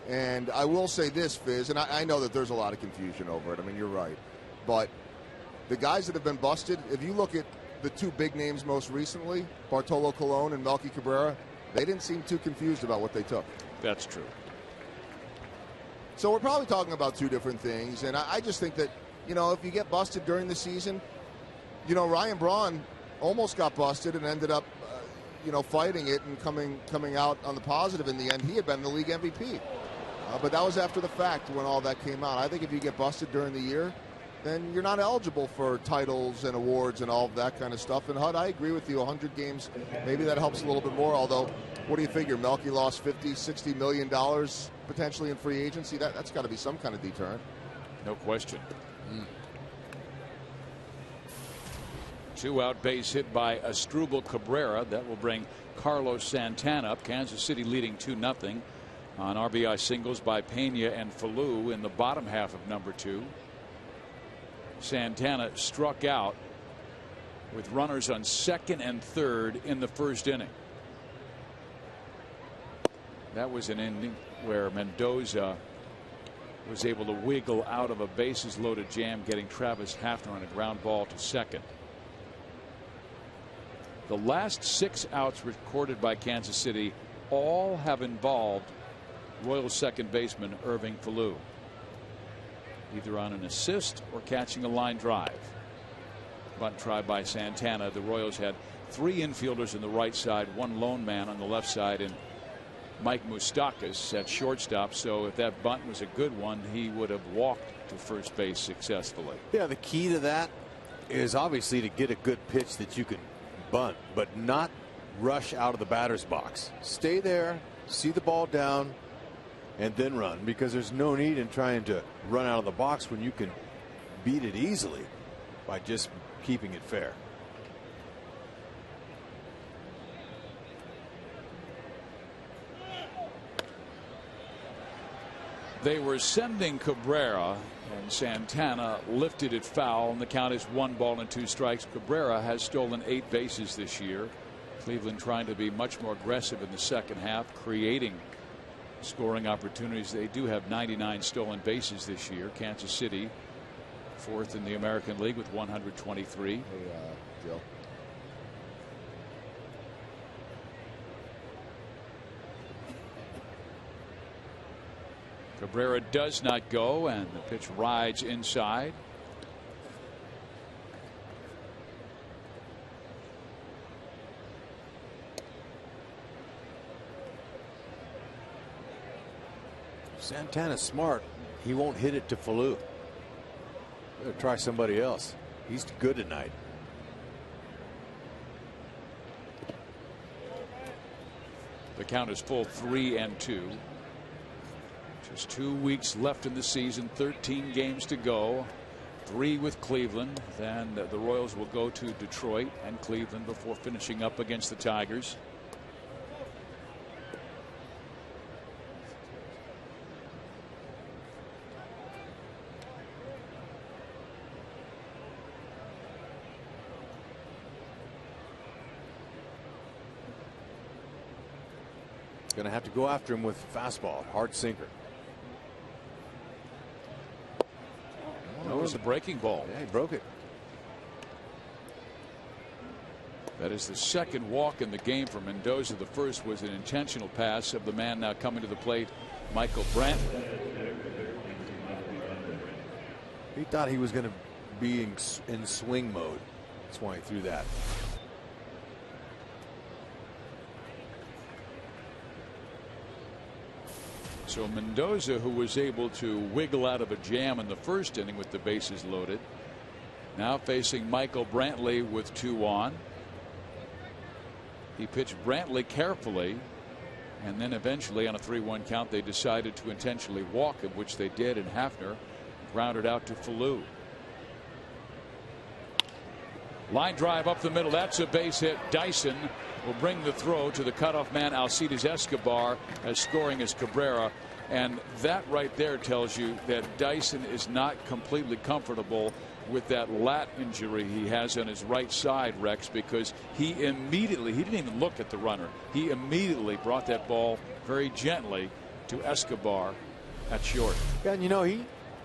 Speaker 5: And I will say this, Fizz, and I know that there's a lot of confusion over it. I mean, you're right. But the guys that have been busted, if you look at the two big names most recently, Bartolo Colon and Melky Cabrera, they didn't seem too confused about what they took.
Speaker 1: That's true.
Speaker 5: So we're probably talking about two different things. And I just think that, if you get busted during the season, Ryan Braun almost got busted and ended up, fighting it and coming out on the positive in the end. He had been the league MVP. But that was after the fact when all that came out. I think if you get busted during the year, then you're not eligible for titles and awards and all of that kind of stuff. And Hud, I agree with you, 100 games, maybe that helps a little bit more. Although, what do you figure? Melky lost $50-60 million potentially in free agency. That's got to be some kind of deterrent.
Speaker 1: No question. 2-out base hit by Asdrubal Cabrera. That will bring Carlos Santana up. Kansas City leading 2-0 on RBI singles by Pena and Falou in the bottom half of number 2. Santana struck out with runners on second and third in the first inning. That was an inning where Mendoza was able to wiggle out of a bases loaded jam, getting Travis Hafner on a ground ball to second. The last 6 outs recorded by Kansas City all have involved Royals second baseman Irving Falou, either on an assist or catching a line drive. Bunt try by Santana. The Royals had 3 infielders on the right side, 1 lone man on the left side, and Mike Moustakas at shortstop. So if that bunt was a good one, he would have walked to first base successfully.
Speaker 4: Yeah, the key to that is obviously to get a good pitch that you can bunt, but not rush out of the batter's box. Stay there, see the ball down, and then run, because there's no need in trying to run out of the box when you can beat it easily by just keeping it fair.
Speaker 1: They were sending Cabrera, and Santana lifted it foul, and the count is 1 ball and 2 strikes. Cabrera has stolen 8 bases this year. Cleveland trying to be much more aggressive in the second half, creating scoring opportunities. They do have 99 stolen bases this year. Kansas City 4th in the American League with 123.
Speaker 5: Hey, Joe.
Speaker 1: Cabrera does not go, and the pitch rides inside.
Speaker 4: Santana's smart. He won't hit it to Falou. Better try somebody else. He's good tonight.
Speaker 1: The count is full 3-2. Just 2 weeks left in the season, 13 games to go. 3 with Cleveland. Then the Royals will go to Detroit and Cleveland before finishing up against the Tigers.
Speaker 4: Going to have to go after him with fastball, hard sinker.
Speaker 1: That was a breaking ball.
Speaker 4: Yeah, he broke it.
Speaker 1: That is the second walk in the game for Mendoza. The first was an intentional pass of the man now coming to the plate, Michael Brandt.
Speaker 4: He thought he was going to be in swing mode. That's why he threw that.
Speaker 1: So Mendoza, who was able to wiggle out of a jam in the first inning with the bases loaded, now facing Michael Brantley with 2 on. He pitched Brantley carefully, and then eventually on a 3-1 count they decided to intentionally walk him, which they did, and Hafner grounded out to Falou. Line drive up the middle. That's a base hit. Dyson will bring the throw to the cutoff man Alcides Escobar, as scoring is Cabrera. And that right there tells you that Dyson is not completely comfortable with that lat injury he has on his right side, Rex, because he didn't even look at the runner. He immediately brought that ball very gently to Escobar at short.
Speaker 4: Yeah, and you know,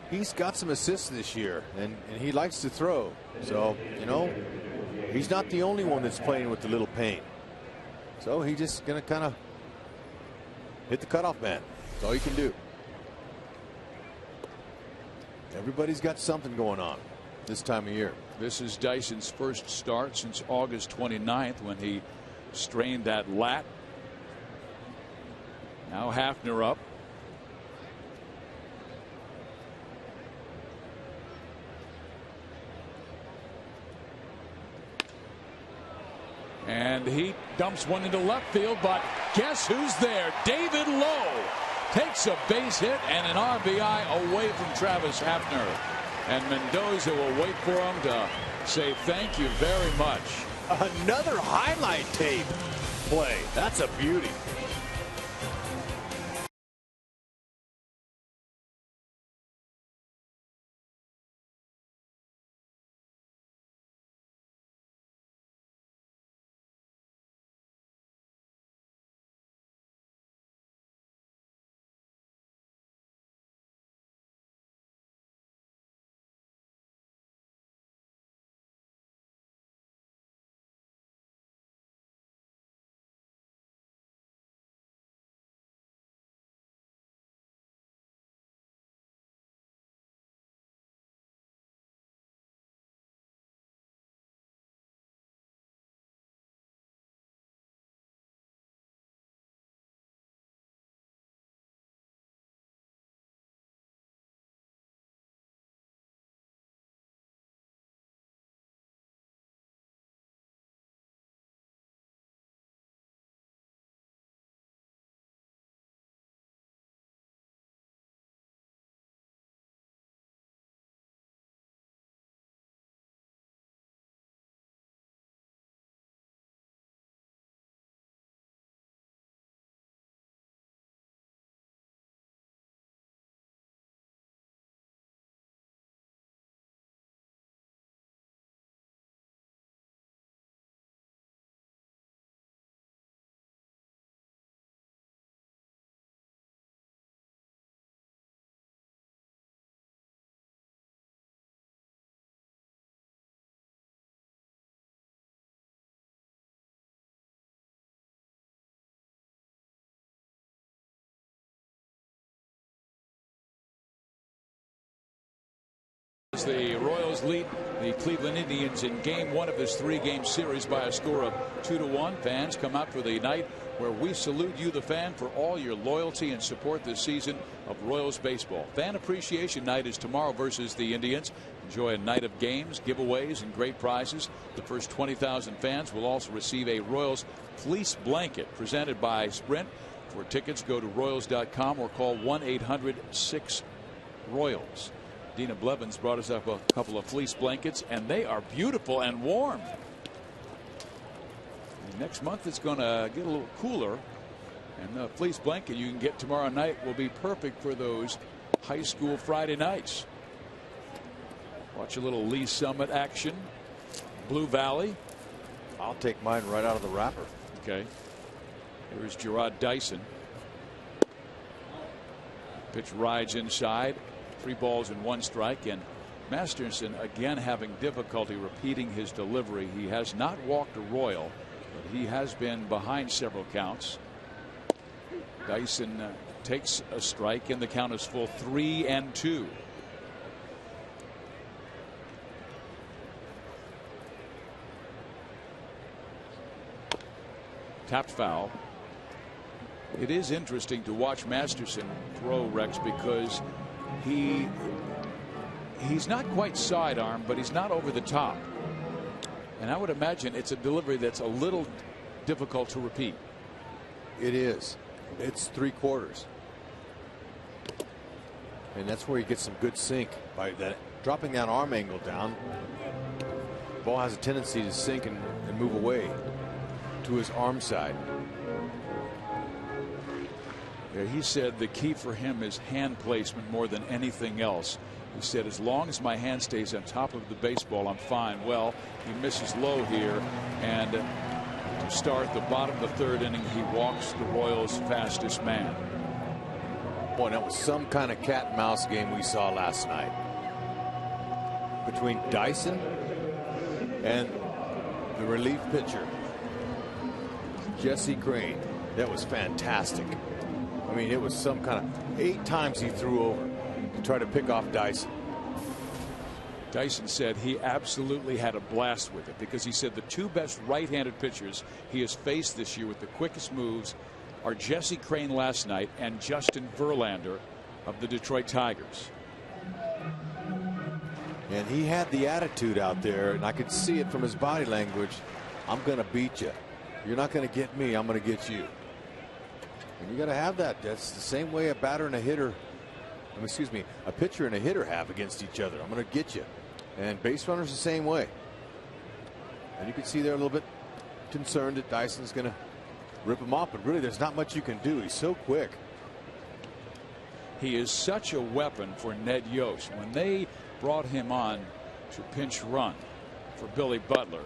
Speaker 4: he's got some assists this year, and he likes to throw. So, you know, he's not the only one that's playing with the little pain. So he's just going to kind of hit the cutoff man. That's all you can do. Everybody's got something going on this time of year.
Speaker 1: This is Dyson's first start since August 29th, when he strained that lat. Now Hafner up. And he dumps one into left field, but guess who's there? David Lowe takes a base hit and an RBI away from Travis Hafner. And Mendoza will wait for him to say thank you very much.
Speaker 4: Another highlight tape play. That's a beauty.
Speaker 1: The Royals lead the Cleveland Indians in game 1 of this 3-game series by a score of 2-1. Fans, come out for the night where we salute you, the fan, for all your loyalty and support this season of Royals baseball. Fan Appreciation Night is tomorrow versus the Indians. Enjoy a night of games, giveaways, and great prizes. The first 20,000 fans will also receive a Royals fleece blanket presented by Sprint. For tickets, go to Royals.com or call 1-800-6-ROYALS. Dina Blevins brought us up a couple of fleece blankets, and they are beautiful and warm. Next month it's going to get a little cooler, and the fleece blanket you can get tomorrow night will be perfect for those high school Friday nights. Watch a little Lee Summit action. Blue Valley.
Speaker 4: I'll take mine right out of the wrapper.
Speaker 1: Okay. Here's Gerard Dyson. Pitch rides inside. 3 balls and 1 strike, and Masterson again having difficulty repeating his delivery. He has not walked a Royal, but he has been behind several counts. Dyson takes a strike, and the count is full, 3-2. Tapped foul. It is interesting to watch Masterson throw, Rex, because he's not quite sidearm, but he's not over the top. And I would imagine it's a delivery that's a little difficult to repeat.
Speaker 4: It is. It's 3/4. And that's where you get some good sink by that, dropping that arm angle down. The ball has a tendency to sink and move away to his arm side.
Speaker 1: Yeah, he said the key for him is hand placement more than anything else. He said, as long as my hand stays on top of the baseball, I'm fine. Well, he misses low here, and to start the bottom of the 3rd inning, he walks the Royals' fastest man.
Speaker 4: Boy, that was some kind of cat and mouse game we saw last night between Dyson and the relief pitcher, Jesse Crane. That was fantastic. I mean, it was some kind of 8 times he threw over to try to pick off Dyson.
Speaker 1: Dyson said he absolutely had a blast with it, because he said the 2 best right-handed pitchers he has faced this year with the quickest moves are Jesse Crane last night and Justin Verlander of the Detroit Tigers.
Speaker 4: And he had the attitude out there, and I could see it from his body language. I'm going to beat you. You're not going to get me. I'm going to get you. And you got to have that. That's the same way a batter and a hitter, excuse me, a pitcher and a hitter have against each other. I'm going to get you. And base runners the same way. And you can see they're a little bit concerned that Dyson's going to rip him off, but really there's not much you can do. He's so quick.
Speaker 1: He is such a weapon for Ned Yost. When they brought him on to pinch run for Billy Butler,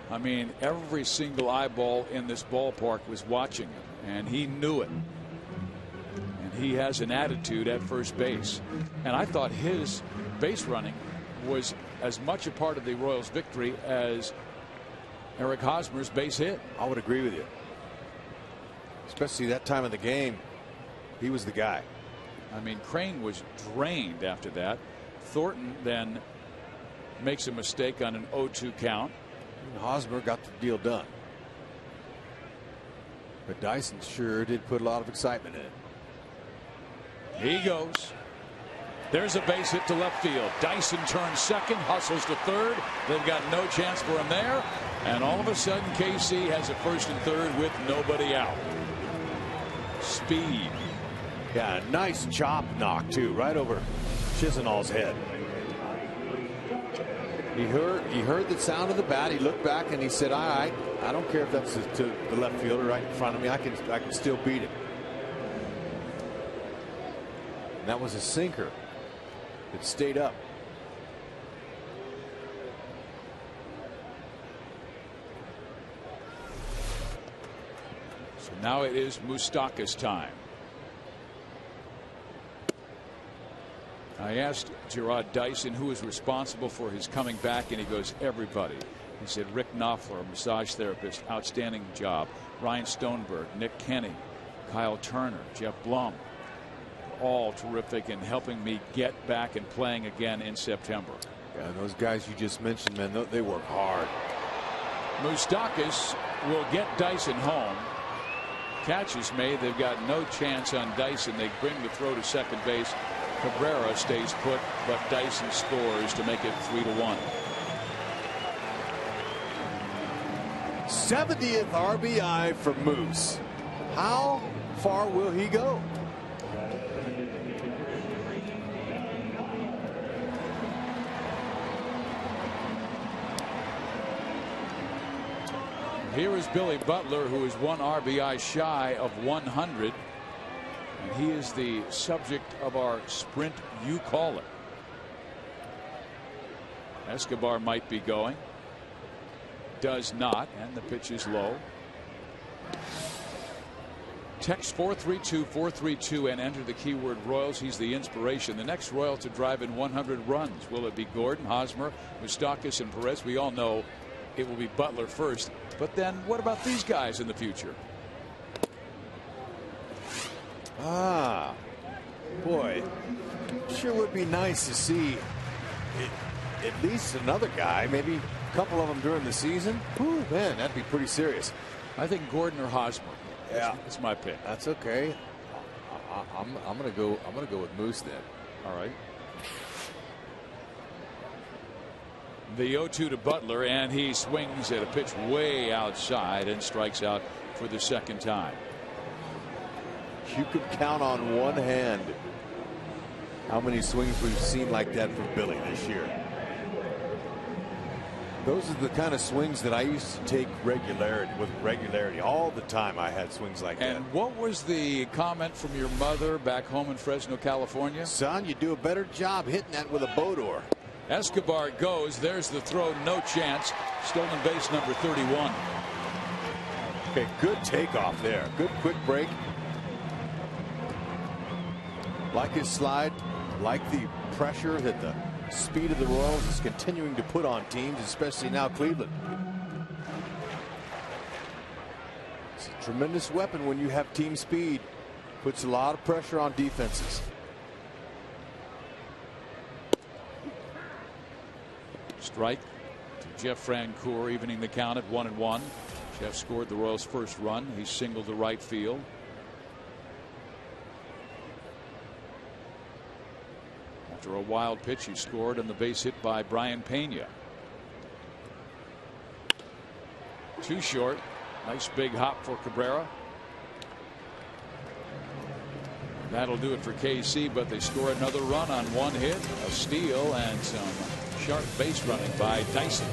Speaker 1: I mean, every single eyeball in this ballpark was watching him, and he knew it. And he has an attitude at first base. And I thought his base running was as much a part of the Royals' victory as Eric Hosmer's base hit.
Speaker 4: I would agree with you. Especially that time of the game, he was the guy.
Speaker 1: I mean, Crane was drained after that. Thornton then makes a mistake on an 0-2 count.
Speaker 4: And Hosmer got the deal done. But Dyson sure did put a lot of excitement in it.
Speaker 1: He goes. There's a base hit to left field. Dyson turns second, hustles to third. They've got no chance for him there. And all of a sudden, KC has a first and third with nobody out. Speed.
Speaker 4: Yeah, nice chop knock, too, right over Chisenhall's head. He heard the sound of the bat. He looked back and he said, all right, I don't care if that's to the left fielder right in front of me. I can still beat him. And that was a sinker. It stayed up.
Speaker 1: So now it is Moustakas' time. I asked Gerard Dyson who is responsible for his coming back, and he goes, everybody. He said Rick Knopfler, a massage therapist, outstanding job. Ryan Stoneberg, Nick Kenny, Kyle Turner, Jeff Blum, all terrific in helping me get back and playing again in September.
Speaker 4: Yeah, those guys you just mentioned, man, they work hard.
Speaker 1: Moustakas will get Dyson home. Catch is made. They've got no chance on Dyson. They bring the throw to second base. Cabrera stays put, but Dyson scores to make it 3-1.
Speaker 4: 70th RBI for Moose. How far will he go?
Speaker 1: Here is Billy Butler, who is 1 RBI shy of 100. And he is the subject of our sprint you call it. Escobar might be going. Does not, and the pitch is low. Text 432-432 and enter the keyword Royals. He's the inspiration. The next Royal to drive in 100 runs. Will it be Gordon, Hosmer, Moustakas, and Perez? We all know it will be Butler first. But then what about these guys in the future?
Speaker 4: Ah, boy, sure would be nice to see at least another guy, maybe a couple of them during the season. Whew, man, that'd be pretty serious.
Speaker 1: I think Gordon or Hosmer.
Speaker 4: Yeah,
Speaker 1: that's my pick.
Speaker 4: That's okay. I'm gonna go with Moose then.
Speaker 1: All right. The 0-2 to Butler, and he swings at a pitch way outside and strikes out for the second time.
Speaker 4: You could count on one hand how many swings we've seen like that from Billy this year. Those are the kind of swings that I used to take with regularity all the time. I had swings like that.
Speaker 1: And what was the comment from your mother back home in Fresno, California?
Speaker 4: Son, you do a better job hitting that with a bow door.
Speaker 1: Escobar goes. There's the throw. No chance. Stolen base number 31.
Speaker 4: Okay, good takeoff there. Good quick break. Like his slide, like the pressure that the speed of the Royals is continuing to put on teams, especially now Cleveland. It's a tremendous weapon when you have team speed. Puts a lot of pressure on defenses.
Speaker 1: Strike to Jeff Francoeur, evening the count at 1-1. Jeff scored the Royals' first run. He singled to right field. After a wild pitch, he scored on the base hit by Brian Pena. Too short. Nice big hop for Cabrera. That'll do it for KC, but they score another run on one hit, a steal, and some sharp base running by Dyson.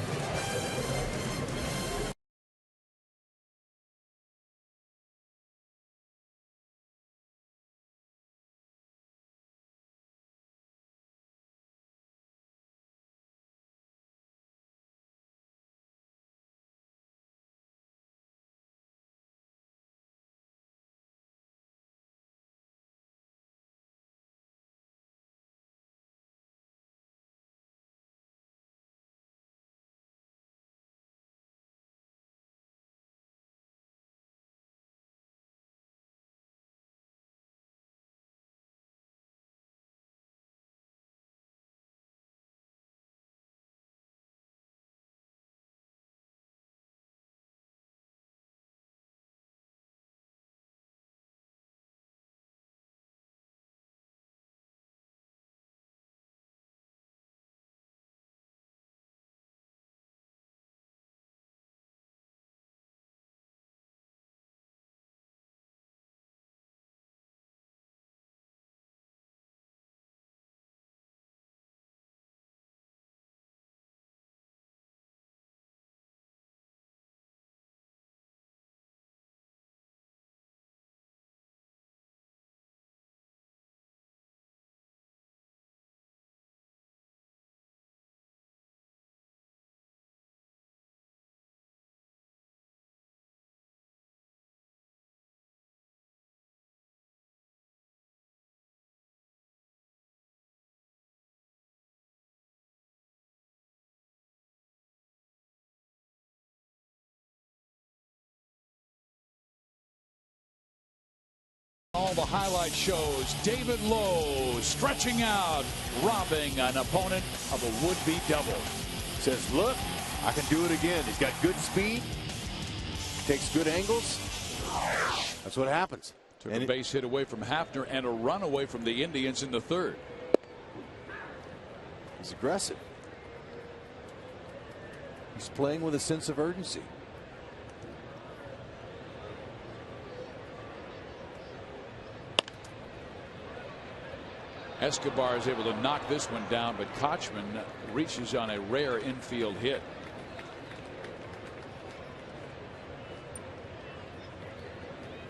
Speaker 1: All the highlight shows David Lowe stretching out, robbing an opponent of a would-be double.
Speaker 4: Says, look, I can do it again. He's got good speed, takes good angles. That's what happens.
Speaker 1: Took a base hit away from Hafner and a run away from the Indians in the third.
Speaker 4: He's aggressive. He's playing with a sense of urgency.
Speaker 1: Escobar is able to knock this one down, but Kochman reaches on a rare infield hit.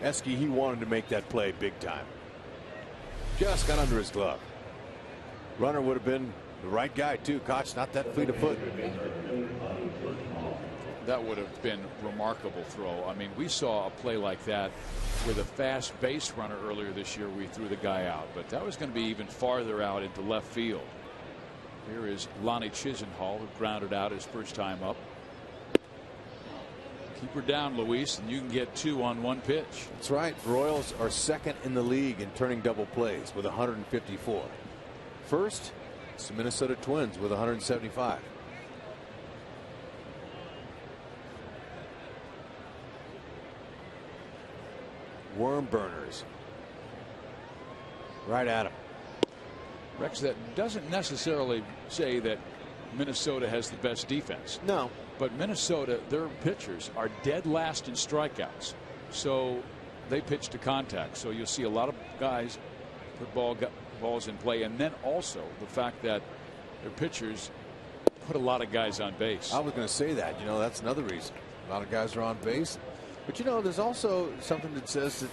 Speaker 4: Esky, he wanted to make that play big time. Just got under his glove. Runner would have been the right guy too. Koch not that fleet of foot.
Speaker 1: That would have been remarkable throw. I mean, we saw a play like that with a fast base runner earlier this year. We threw the guy out, but that was going to be even farther out into left field. Here is Lonnie Chisenhall, who grounded out his first time up. Keep her down, Luis, and you can get 2 on 1 pitch.
Speaker 4: That's right. Royals are second in the league in turning double plays with 154. First, it's the Minnesota Twins with 175. Worm burners. Right at him.
Speaker 1: Rex, that doesn't necessarily say that Minnesota has the best defense.
Speaker 4: No.
Speaker 1: But Minnesota, their pitchers are dead last in strikeouts. So they pitch to contact. So you'll see a lot of guys put balls in play. And then also the fact that their pitchers put a lot of guys on base.
Speaker 4: I was going to say that. You know, that's another reason. A lot of guys are on base. But, you know, there's also something that says that,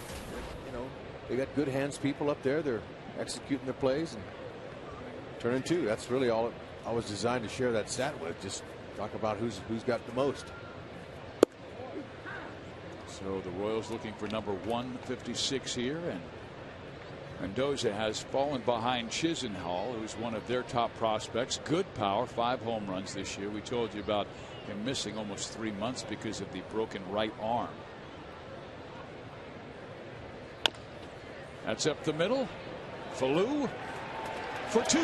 Speaker 4: you know, they got good hands people up there. They're executing their plays and turning 2. That's really all I was designed to share that stat with. Just talk about who's got the most.
Speaker 1: So the Royals looking for number 156 here, and Mendoza has fallen behind Chisenhall, who's one of their top prospects. Good power, 5 home runs this year. We told you about him missing almost 3 months because of the broken right arm. That's up the middle. Falou for 2.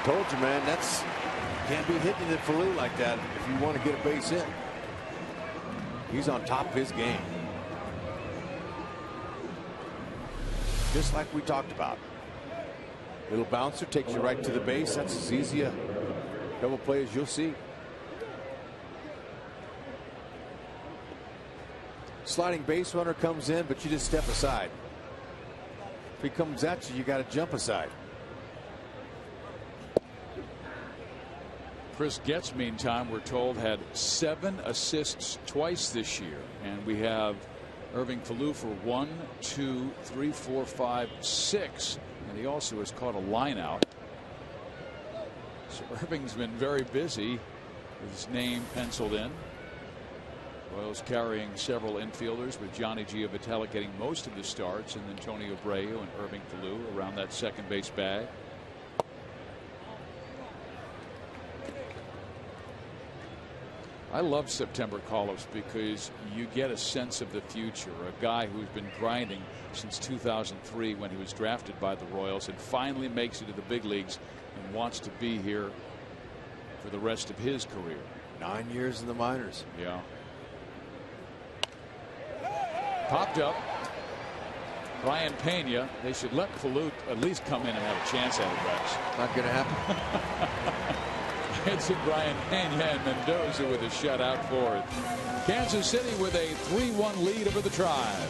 Speaker 4: Told you, man, that's can't be hitting it for Falou like that if you want to get a base hit. He's on top of his game. Just like we talked about. Little bouncer takes you right to the base. That's as easy a double play as you'll see. Sliding base runner comes in, but you just step aside. If he comes at you, you got to jump aside.
Speaker 1: Chris Getz, meantime, we're told, had 7 assists twice this year, and we have Irving Falou for 1, 2, 3, 4, 5, 6, and he also has caught a line out. So Irving's been very busy with his name penciled in. Royals carrying several infielders, with Johnny Giovitelli getting most of the starts, and then Tony Abreu and Irving Falou around that second base bag. I love September call-ups because you get a sense of the future. A guy who's been grinding since 2003 when he was drafted by the Royals and finally makes it to the big leagues and wants to be here for the rest of his career.
Speaker 4: 9 years in the minors.
Speaker 1: Yeah. Popped up. Brian Pena. They should let Falou at least come in and have a chance at it, Rex.
Speaker 4: Not going to happen.
Speaker 1: It's Brian Pena and Mendoza with a shutout for it. Kansas City with a 3-1 lead over the Tribe.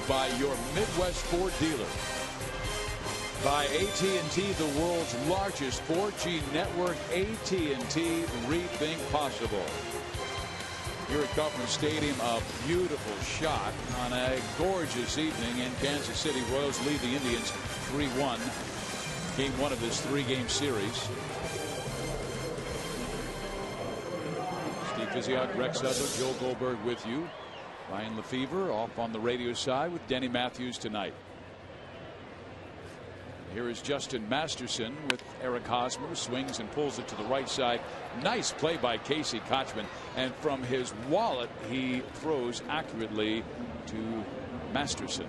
Speaker 1: by your Midwest Ford dealer. By AT&T, the world's largest 4G network. AT&T, rethink possible. Here at Kauffman Stadium, a beautiful shot on a gorgeous evening in Kansas City. Royals lead the Indians 3-1. Game 1 of this 3-game series. Steve Physiok, Rex Hudler, Joel Goldberg with you. Ryan Lefevre off on the radio side with Denny Matthews tonight. Here is Justin Masterson with Eric Hosmer. Swings and pulls it to the right side. Nice play by Casey Kochman. And from his wallet, he throws accurately to Masterson.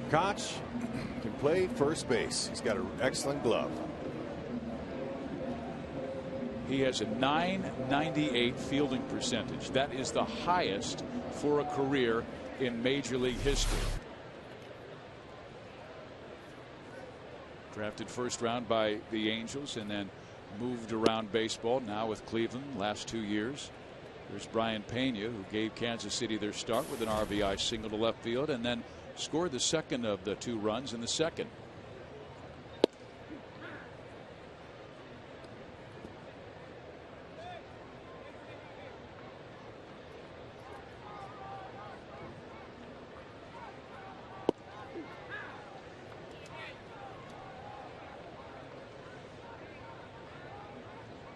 Speaker 4: Koch can play first base. He's got an excellent glove.
Speaker 1: He has a .998 fielding percentage. That is the highest for a career in Major League history. Drafted first round by the Angels and then moved around baseball, now with Cleveland last 2 years. There's Brian Pena, who gave Kansas City their start with an RBI single to left field and then scored the second of the 2 runs in the second.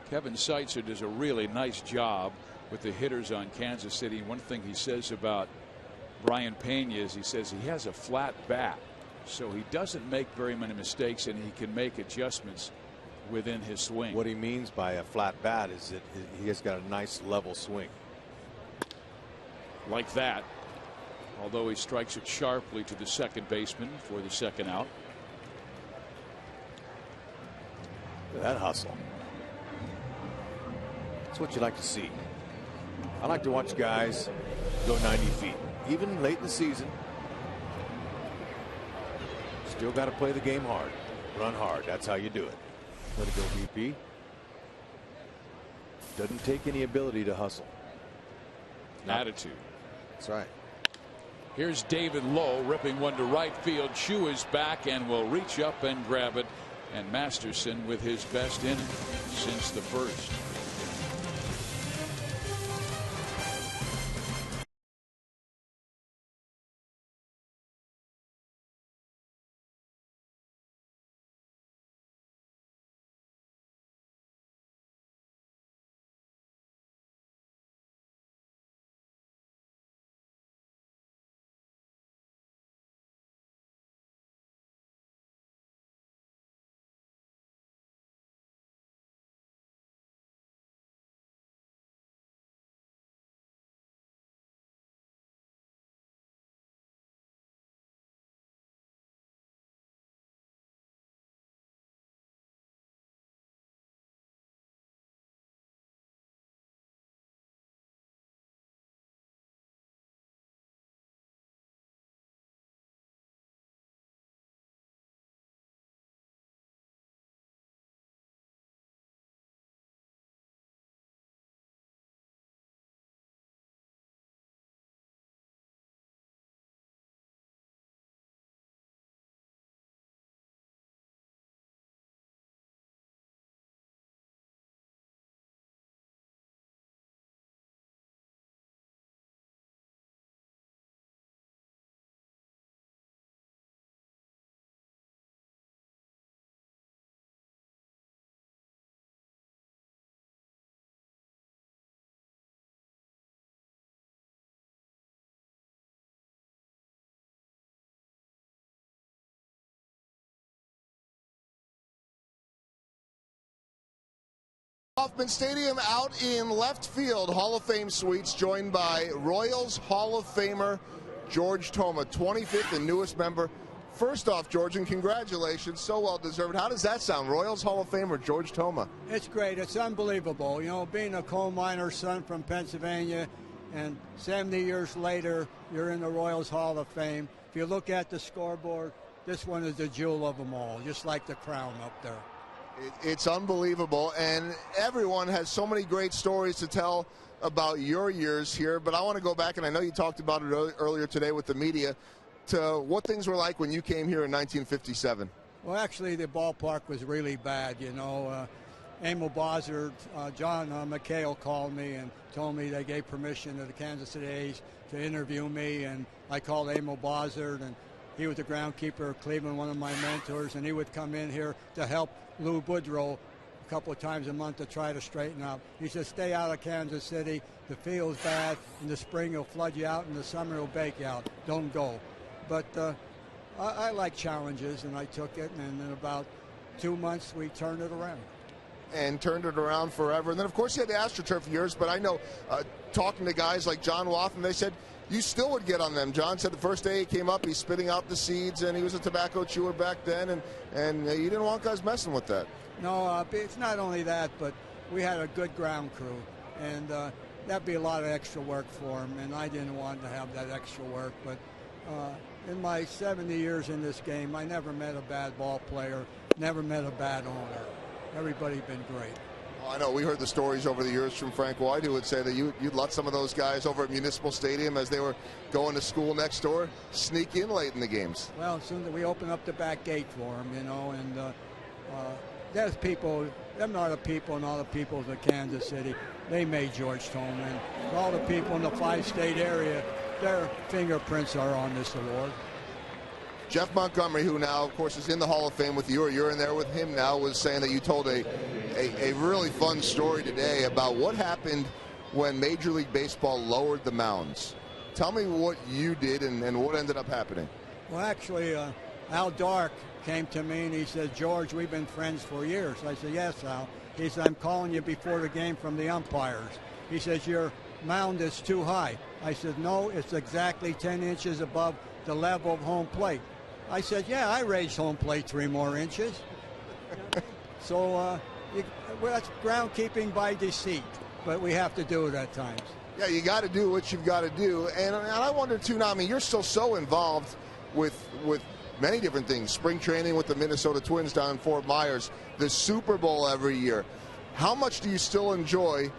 Speaker 1: Kevin Seitzer does a really nice job with the hitters on Kansas City. One thing he says about Brian Pena is he says he has a flat bat, so he doesn't make very many mistakes and he can make adjustments within his swing.
Speaker 4: What he means by a flat bat is that he has got a nice level swing.
Speaker 1: Like that, although he strikes it sharply to the second baseman for the second out.
Speaker 4: That hustle. That's what you like to see. I like to watch guys go 90 feet, even late in the season. Still got to play the game hard, run hard. That's how you do it. Let it go, BP. Doesn't take any ability to hustle.
Speaker 1: Attitude.
Speaker 4: That's right.
Speaker 1: Here's David Lowe ripping one to right field. Chu is back and will reach up and grab it. And Masterson with his best inning since the first.
Speaker 5: Kauffman Stadium out in left field, Hall of Fame suites, joined by Royals Hall of Famer George Toma, 25th and newest member. First off, George, and congratulations, so well deserved. How does that sound? Royals Hall of Famer George Toma.
Speaker 6: It's great. It's unbelievable. You know, being a coal miner's son from Pennsylvania, and 70 years later, you're in the Royals Hall of Fame. If you look at the scoreboard, this one is the jewel of them all, just like the crown up there.
Speaker 5: It's unbelievable, and everyone has so many great stories to tell about your years here, but I want to go back, and I know you talked about it earlier today with the media, to what things were like when you came here in 1957.
Speaker 6: Well, actually, the ballpark was really bad, you know. Emil Bozzard, John McHale called me and told me they gave permission to the Kansas City A's to interview me, and I called Emil Bozzard, and he was the groundskeeper of Cleveland, one of my mentors, and he would come in here to help Lou Boudreau a couple of times a month to try to straighten up. He said, stay out of Kansas City. The field's bad. In the spring, it'll flood you out. In the summer, it'll bake you out. Don't go. But I like challenges, and I took it. And in about 2 months, we turned it around.
Speaker 5: And turned it around forever. And then, of course, you had the AstroTurf years. But I know talking to guys like John Wathan, they said you still would get on them. John said the first day he came up, he's spitting out the seeds, and he was a tobacco chewer back then, and you didn't want guys messing with that.
Speaker 6: No, it's not only that, but we had a good ground crew, and that'd be a lot of extra work for him, and I didn't want to have that extra work. But in my 70 years in this game, I never met a bad ball player, never met a bad owner. Everybody's been great.
Speaker 5: I know we heard the stories over the years from Frank White, who would say that you'd let some of those guys over at Municipal Stadium as they were going to school next door sneak in late in the games.
Speaker 6: Well, as soon as we open up the back gate for them, you know, and there's people, them are the people and all the people of Kansas City. They made George Tolman. All the people in the 5-state area, their fingerprints are on this award.
Speaker 5: Jeff Montgomery, who now, of course, is in the Hall of Fame with you, or you're in there with him now, was saying that you told a really fun story today about what happened when Major League Baseball lowered the mounds. Tell me what you did and what ended up happening.
Speaker 6: Well, actually, Al Dark came to me and he said, George, we've been friends for years. I said, yes, Al. He said, I'm calling you before the game from the umpires. He says, your mound is too high. I said, no, it's exactly 10 inches above the level of home plate. I said, yeah, I raised home plate 3 more inches. So that's groundkeeping by deceit, but we have to do it at times.
Speaker 5: Yeah, you got to do what you've got to do. And I wonder, too, now, I mean, you're still so involved with many different things. Spring training with the Minnesota Twins down in Fort Myers, the Super Bowl every year. How much do you still enjoy,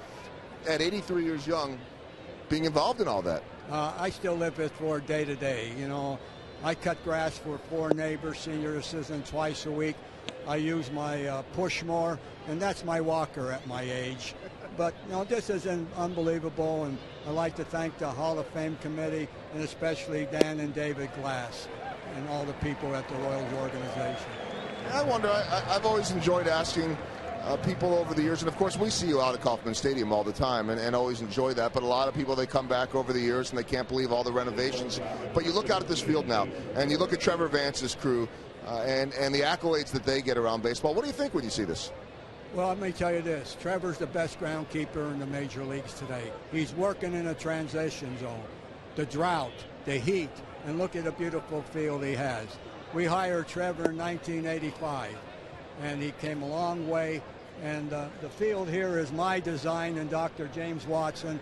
Speaker 5: at 83 years young, being involved in all that?
Speaker 6: I still live it for day to day, you know. I cut grass for 4 neighbors, senior assistant, twice a week. I use my push mower, and that's my walker at my age. But, you know, this is unbelievable, and I'd like to thank the Hall of Fame committee, and especially Dan and David Glass and all the people at the Royals organization.
Speaker 5: I wonder, I've always enjoyed asking people over the years, and of course we see you out at Kauffman Stadium all the time and always enjoy that, but a lot of people, they come back over the years and they can't believe all the renovations. But you look out at this field now and you look at Trevor Vance's crew and the accolades that they get around baseball. What do you think when you see this?
Speaker 6: Well, let me tell you this. Trevor's the best groundkeeper in the major leagues today. He's working in a transition zone. The drought, the heat, and look at the beautiful field he has. We hired Trevor in 1985. And he came a long way. And the field here is my design and Dr. James Watson.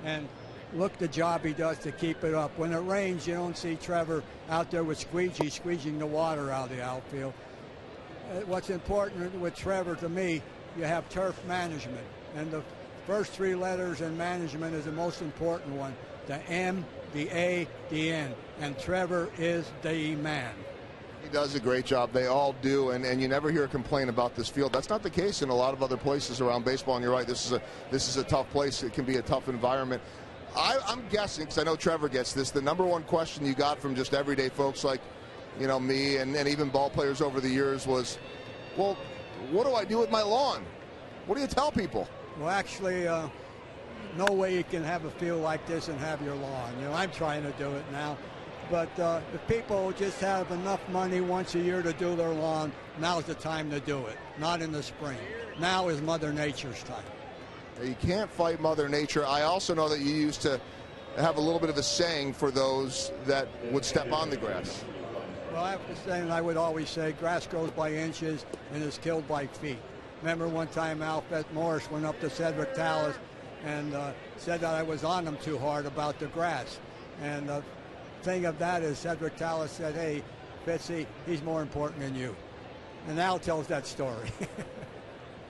Speaker 6: And look the job he does to keep it up. When it rains, you don't see Trevor out there with squeegeeing the water out of the outfield. What's important with Trevor to me, you have turf management. And the first 3 letters in management is the most important one. The M, the A, the N. And Trevor is the man.
Speaker 5: He does a great job. They all do, and you never hear a complaint about this field. That's not the case in a lot of other places around baseball, and you're right, this is a tough place. It can be a tough environment. I'm guessing, because I know Trevor gets this, the number one question you got from just everyday folks like, you know, me and even ball players over the years was, well, what do I do with my lawn? What do you tell people?
Speaker 6: Well, actually, no way you can have a field like this and have your lawn. You know, I'm trying to do it now. But if people just have enough money once a year to do their lawn, now's the time to do it, not in the spring. Now is Mother Nature's time.
Speaker 5: You can't fight Mother Nature. I also know that you used to have a little bit of a saying for those that would step on the grass.
Speaker 6: Well, I have to say, and I would always say, grass grows by inches and is killed by feet. Remember one time Alfred Morris went up to Cedric Tallis and said that I was on him too hard about the grass. And thing of that is Cedric Tallis said, hey, Fitzy, he's more important than you. And Al tells that story.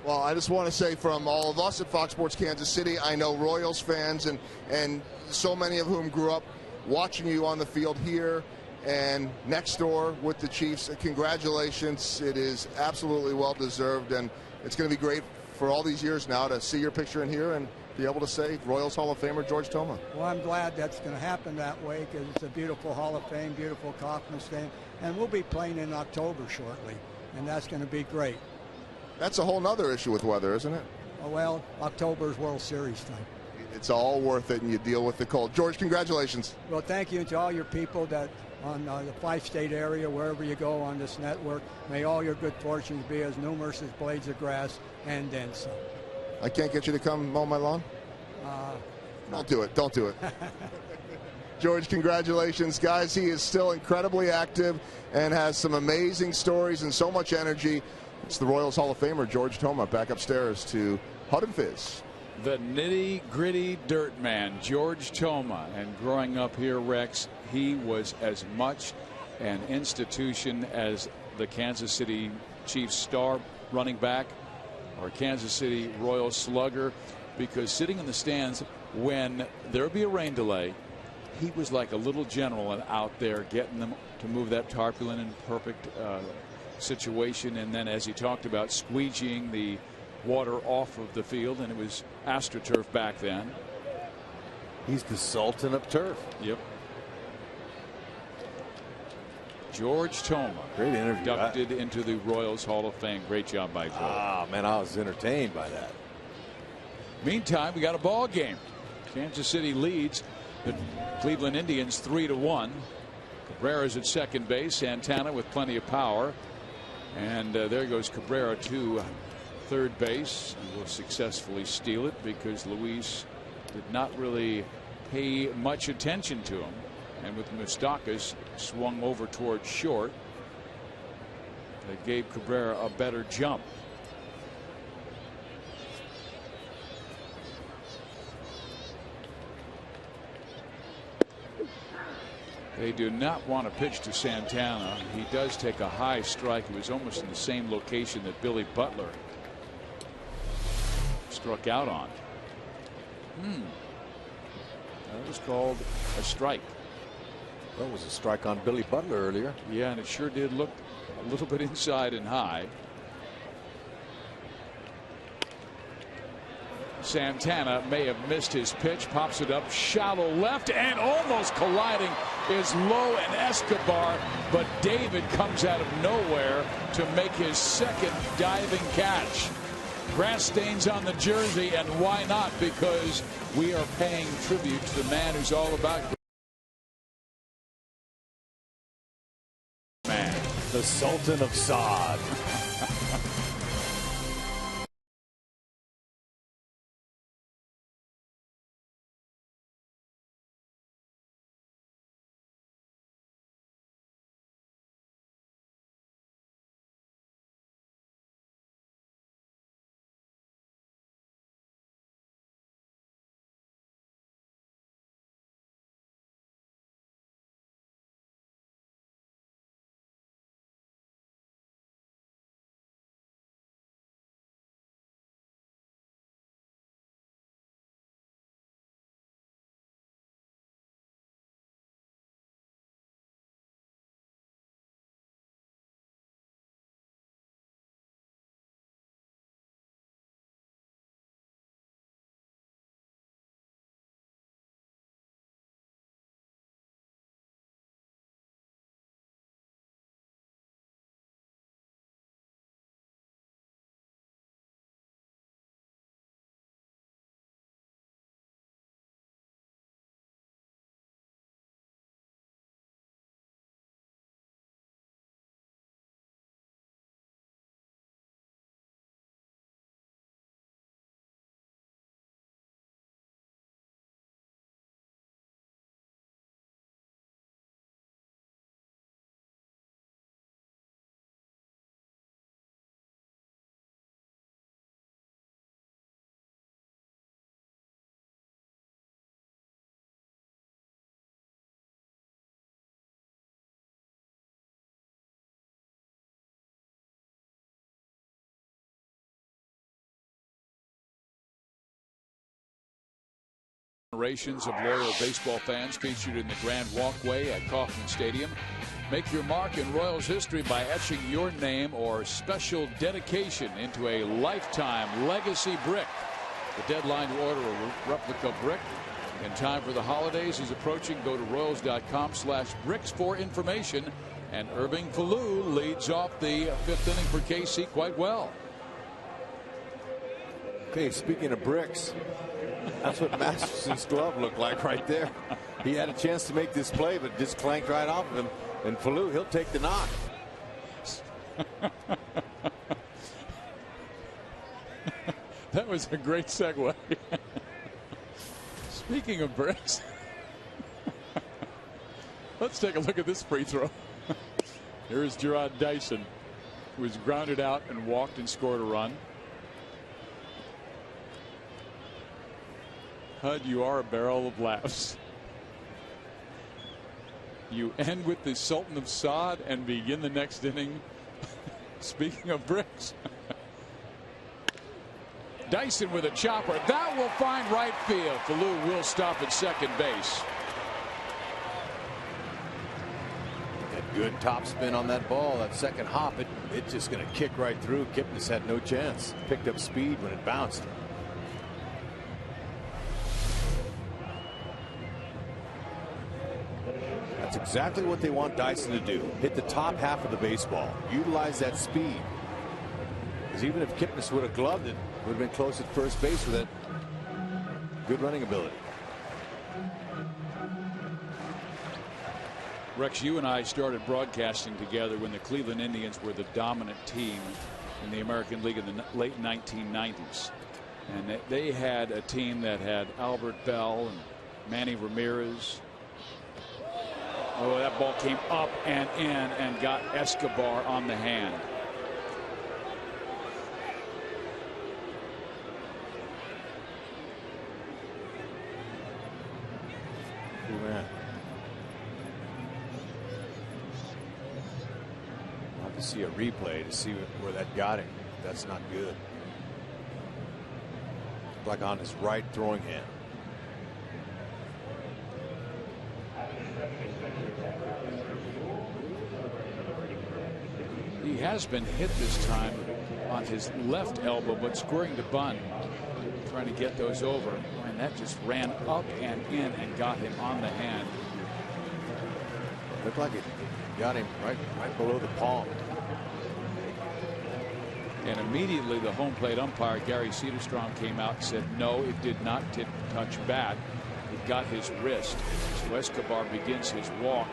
Speaker 5: Well, I just want to say from all of us at Fox Sports Kansas City, I know Royals fans and so many of whom grew up watching you on the field here and next door with the Chiefs. Congratulations. It is absolutely well-deserved, and it's going to be great for all these years now to see your picture in here and be able to say Royals Hall of Famer George Toma.
Speaker 6: Well, I'm glad that's going to happen that way because it's a beautiful Hall of Fame, beautiful Kauffman Stadium, and we'll be playing in October shortly, and that's going to be great.
Speaker 5: That's a whole nother issue with weather, isn't it?
Speaker 6: Oh, well, October's World Series time.
Speaker 5: It's all worth it, and you deal with the cold. George, congratulations.
Speaker 6: Well, thank you to all your people that on the 5-state area, wherever you go on this network. May all your good fortunes be as numerous as blades of grass and then some.
Speaker 5: I can't get you to come mow my lawn? Don't do it. Don't do it. George, congratulations. Guys, he is still incredibly active and has some amazing stories and so much energy. It's the Royals Hall of Famer, George Toma, back upstairs to Hud and Fizz.
Speaker 1: The nitty-gritty dirt man, George Toma. And growing up here, Rex, he was as much an institution as the Kansas City Chiefs star running back or Kansas City Royals slugger, because sitting in the stands when there would be a rain delay, he was like a little general and out there getting them to move that tarpaulin in perfect situation. And then, as he talked about, squeegeeing the water off of the field, and it was AstroTurf back then.
Speaker 4: He's the Sultan of turf.
Speaker 1: Yep. George Toma,
Speaker 4: great interview,
Speaker 1: inducted into the Royals Hall of Fame. Great job by George.
Speaker 4: Ah, man, I was entertained by that.
Speaker 1: Meantime, we got a ball game. Kansas City leads the Cleveland Indians 3-1. Cabrera's at second base. Santana with plenty of power, and there goes Cabrera to third base, and will successfully steal it because Luis did not really pay much attention to him. And with Moustakas swung over towards short, that gave Cabrera a better jump. They do not want to pitch to Santana. He does take a high strike. It was almost in the same location that Billy Butler struck out on. That was called a strike.
Speaker 4: That was a strike on Billy Butler earlier.
Speaker 1: Yeah, and it sure did look a little bit inside and high. Santana may have missed his pitch, pops it up shallow left, and almost colliding is Lowe and Escobar, but David comes out of nowhere to make his second diving catch. Grass stains on the jersey, and why not? Because we are paying tribute to the man who's all about man,
Speaker 4: the Sultan of Sod.
Speaker 1: Generations of loyal baseball fans featured in the grand walkway at Kauffman Stadium. Make your mark in Royals history by etching your name or special dedication into a lifetime legacy brick. The deadline to order a replica brick in time for the holidays is approaching. Go to Royals.com/bricks for information. And Irving Falou leads off the 5th inning for KC quite well.
Speaker 4: Okay, speaking of bricks, that's what Masterson's glove looked like right there. He had a chance to make this play, but just clanked right off of him. And Falou, he'll take the knock.
Speaker 1: That was a great segue. Speaking of bricks, let's take a look at this free throw. Here's Gerard Dyson, who was grounded out and walked and scored a run. Hud, you are a barrel of laughs. You end with the Sultan of Saud and begin the next inning. Speaking of bricks. Dyson with a chopper. That will find right field. Falou will stop at second base.
Speaker 4: That good top spin on that ball. That second hop, it's just going to kick right through. Kipnis had no chance. Picked up speed when it bounced. That's exactly what they want Dyson to do. Hit the top half of the baseball. Utilize that speed. Because even if Kipnis would have gloved it, would have been close at first base with it. Good running ability.
Speaker 1: Rex, you and I started broadcasting together when the Cleveland Indians were the dominant team in the American League in the late 1990s. And they had a team that had Albert Bell and Manny Ramirez. Oh, that ball came up and in and got Escobar on the hand.
Speaker 4: Ooh, man. I'll have to see a replay to see where that got him. That's not good. Like on his right throwing hand.
Speaker 1: He has been hit this time on his left elbow, but scoring to bunt, trying to get those over. And that just ran up and in and got him on the hand.
Speaker 4: Looked like it got him right below the palm.
Speaker 1: And immediately the home plate umpire, Gary Cederstrom, came out and said, no, it did not touch bat. It got his wrist. So Escobar begins his walk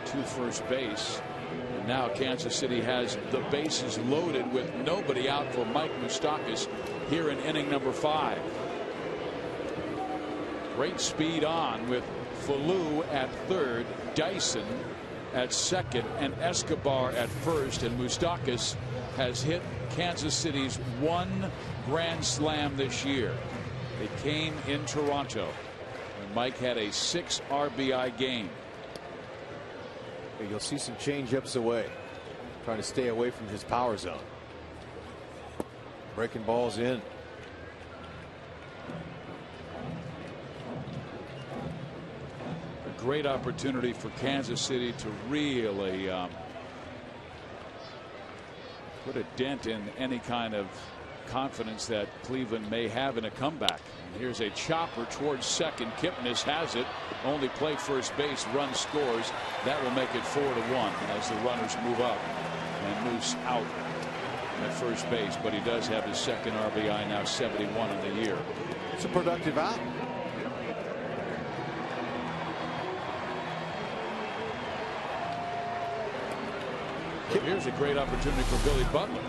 Speaker 1: to first base. And now Kansas City has the bases loaded with nobody out for Mike Moustakas here in inning number 5. Great speed on with Falou at third, Dyson at second, and Escobar at first. And Moustakas has hit Kansas City's one grand slam this year. It came in Toronto when Mike had a 6 RBI game.
Speaker 4: You'll see some change-ups away, trying to stay away from his power zone. Breaking balls in.
Speaker 1: A great opportunity for Kansas City to really put a dent in any kind of confidence that Cleveland may have in a comeback. And here's a chopper towards second. Kipnis has it. Only play first base. Run scores. That will make it 4-1 as the runners move up and Moose out at first base. But he does have his second RBI, now 71 on the year.
Speaker 4: It's a productive out.
Speaker 1: Here's a great opportunity for Billy Butler.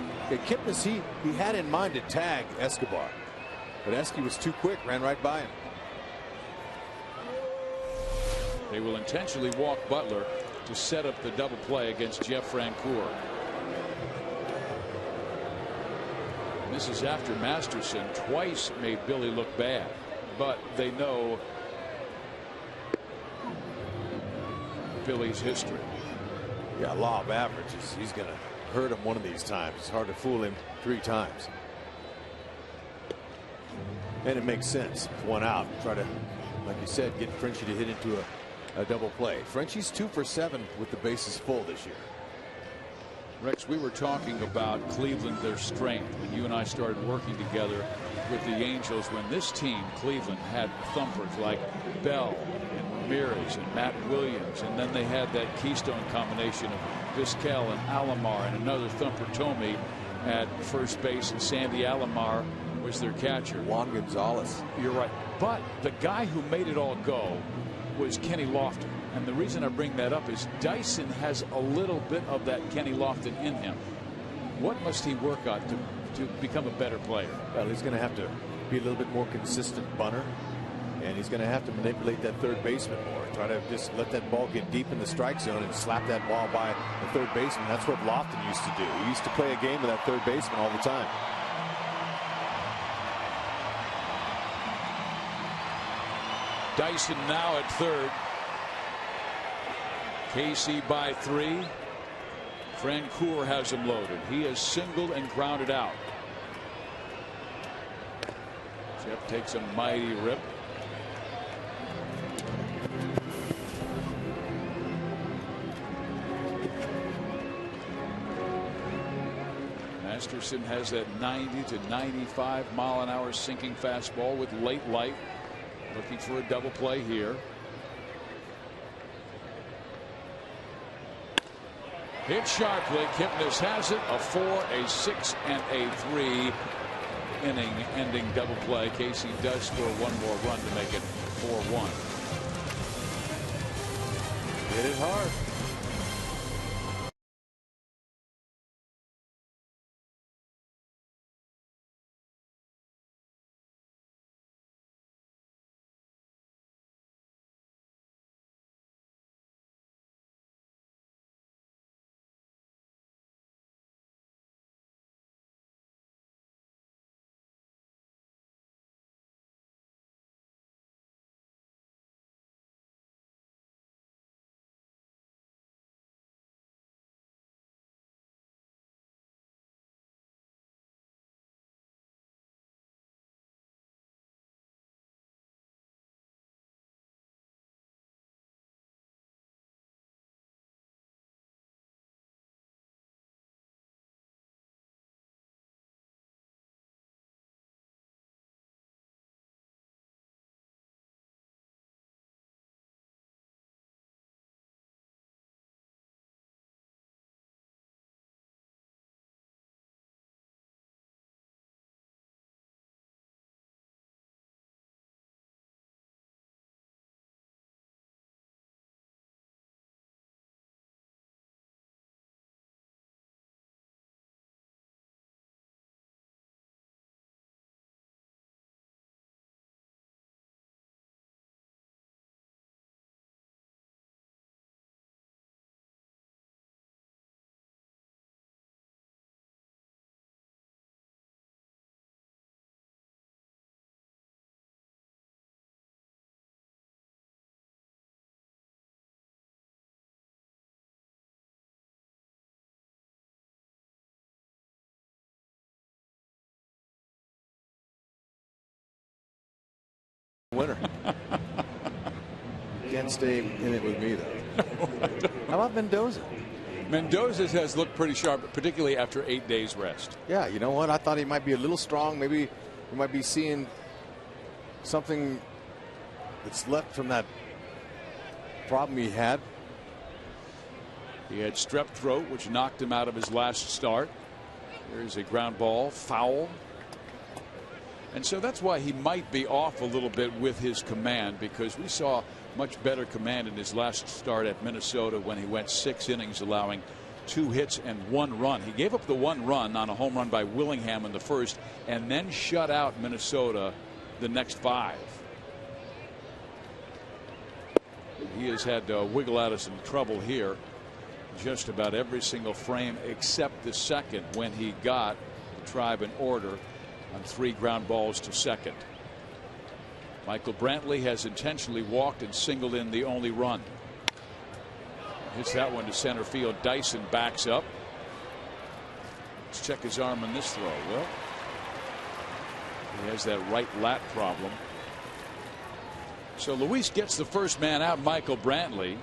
Speaker 4: Kipnis, he had in mind to tag Escobar, but Esky was too quick, ran right by him.
Speaker 1: They will intentionally walk Butler to set up the double play against Jeff Francoeur. And this is after Masterson twice made Billy look bad, but they know Billy's history.
Speaker 4: Yeah, law of averages. He's going to hurt him one of these times. It's hard to fool him 3 times. And it makes sense. One out. Try to like you said, get Frenchie to hit into a double play. Frenchie's 2 for 7 with the bases full this year.
Speaker 1: Rex, we were talking about Cleveland, their strength, when you and I started working together with the Angels, when this team, Cleveland, had thumpers like Bell and Ramirez and Matt Williams, and then they had that keystone combination of Vizquel and Alomar and another thumper, Tomey, at first base, and Sandy Alomar was their catcher.
Speaker 4: Juan Gonzalez.
Speaker 1: You're right. But the guy who made it all go was Kenny Lofton. And the reason I bring that up is Dyson has a little bit of that Kenny Lofton in him. What must he work on to become a better player?
Speaker 4: Well, he's going to have to be a little bit more consistent bunter, and he's going to have to manipulate that third baseman more. Try to just let that ball get deep in the strike zone and slap that ball by the third baseman. That's what Lofton used to do. He used to play a game with that third baseman all the time.
Speaker 1: Dyson now at third. KC by 3. Francoeur has him loaded. He is singled and grounded out. Jeff takes a mighty rip. Masterson has that 90 to 95 mile an hour sinking fastball with late light. Looking for a double play here. Hit sharply. Kipnis has it. A 4, a 6, and a 3 inning ending double play. KC does score one more run to make it 4-1.
Speaker 4: Hit it hard. Winner. Can't stay in it with me, though. How about Mendoza?
Speaker 1: Mendoza has looked pretty sharp, particularly after 8 days rest.
Speaker 4: Yeah, you know what? I thought he might be a little strong. Maybe we might be seeing something that's left from that problem he had.
Speaker 1: He had strep throat, which knocked him out of his last start. Here's a ground ball, foul. And so that's why he might be off a little bit with his command, because we saw much better command in his last start at Minnesota when he went 6 innings, allowing 2 hits and 1 run. He gave up the 1 run on a home run by Willingham in the first, and then shut out Minnesota the next 5. He has had to wiggle out of some trouble here just about every single frame except the second, when he got the Tribe in order on 3 ground balls to second. Michael Brantley has intentionally walked and singled in the only run. Hits that one to center field. Dyson backs up. Let's check his arm on this throw. Well, he has that right lat problem. So Luis gets the first man out, Michael Brantley.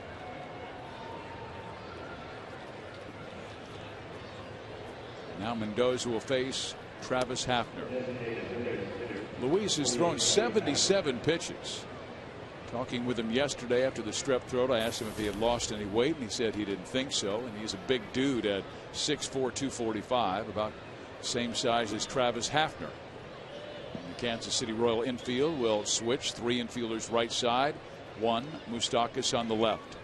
Speaker 1: Now Mendoza will face Travis Hafner. Luis has thrown 77 pitches. Talking with him yesterday after the strep throat, I asked him if he had lost any weight, and he said he didn't think so. And he's a big dude at 6'4", 245, about the same size as Travis Hafner. And the Kansas City Royal infield will switch. 3 infielders right side, 1 Moustakas on the left.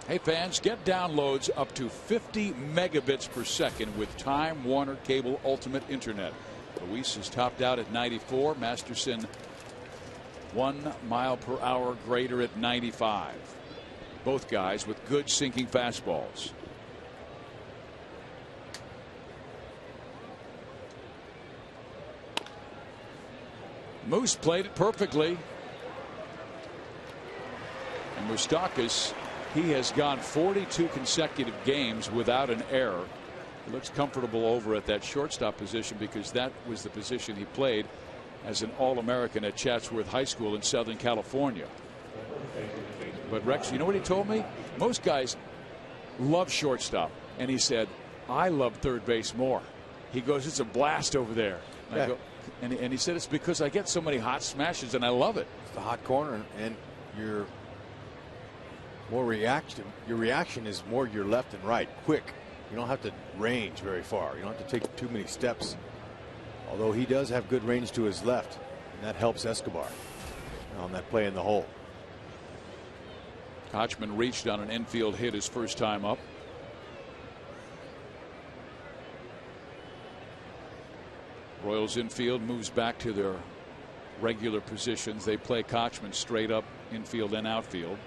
Speaker 1: Hey fans, get downloads up to 50 megabits per second with Time Warner Cable Ultimate Internet. Luis is topped out at 94. Masterson 1 mile per hour greater at 95. Both guys with good sinking fastballs. Moose played it perfectly. And Moustakas, he has gone 42 consecutive games without an error. He looks comfortable over at that shortstop position because that was the position he played as an All-American at Chatsworth High School in Southern California. But Rex, you know what he told me? Most guys love shortstop, and he said, I love third base more. He goes, it's a blast over there. And, I go, and he said, it's because I get so many hot smashes and I love it.
Speaker 4: It's the hot corner, and your reaction is more your left and right, quick. You don't have to range very far. You don't have to take too many steps. Although he does have good range to his left, and that helps Escobar on that play in the hole.
Speaker 1: Kochman reached on an infield hit his first time up. Royals infield moves back to their regular positions. They play Kochman straight up infield and outfield.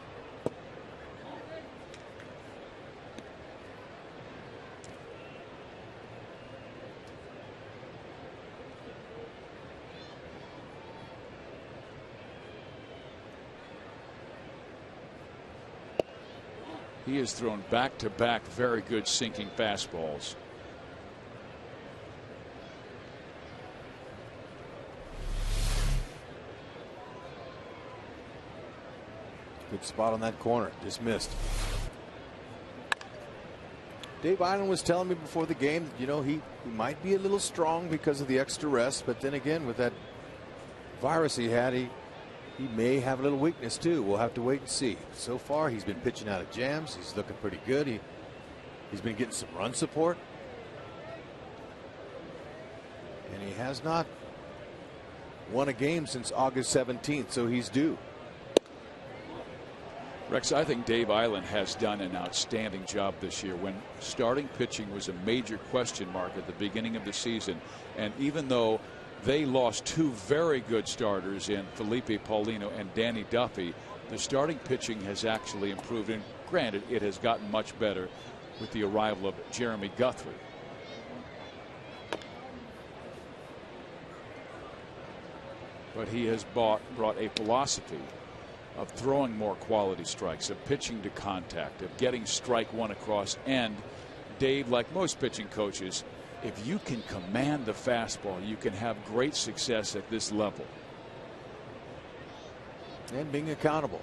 Speaker 1: He has thrown back-to-back very good sinking fastballs.
Speaker 4: Good spot on that corner. Just missed. Dave Island was telling me before the game that, you know, he might be a little strong because of the extra rest, but then again, with that virus he had, he may have a little weakness too. We'll have to wait and see. So far, he's been pitching out of jams. He's looking pretty good. He's been getting some run support, and he has not won a game since August 17th, so he's due.
Speaker 1: Rex, I think Dave Island has done an outstanding job this year. When starting pitching was a major question mark at the beginning of the season, and even though they lost 2 very good starters in Felipe Paulino and Danny Duffy, the starting pitching has actually improved, and granted, it has gotten much better with the arrival of Jeremy Guthrie. But he has brought a philosophy of throwing more quality strikes, of pitching to contact, of getting strike one across. And Dave, like most pitching coaches, if you can command the fastball, you can have great success at this level.
Speaker 4: And being accountable.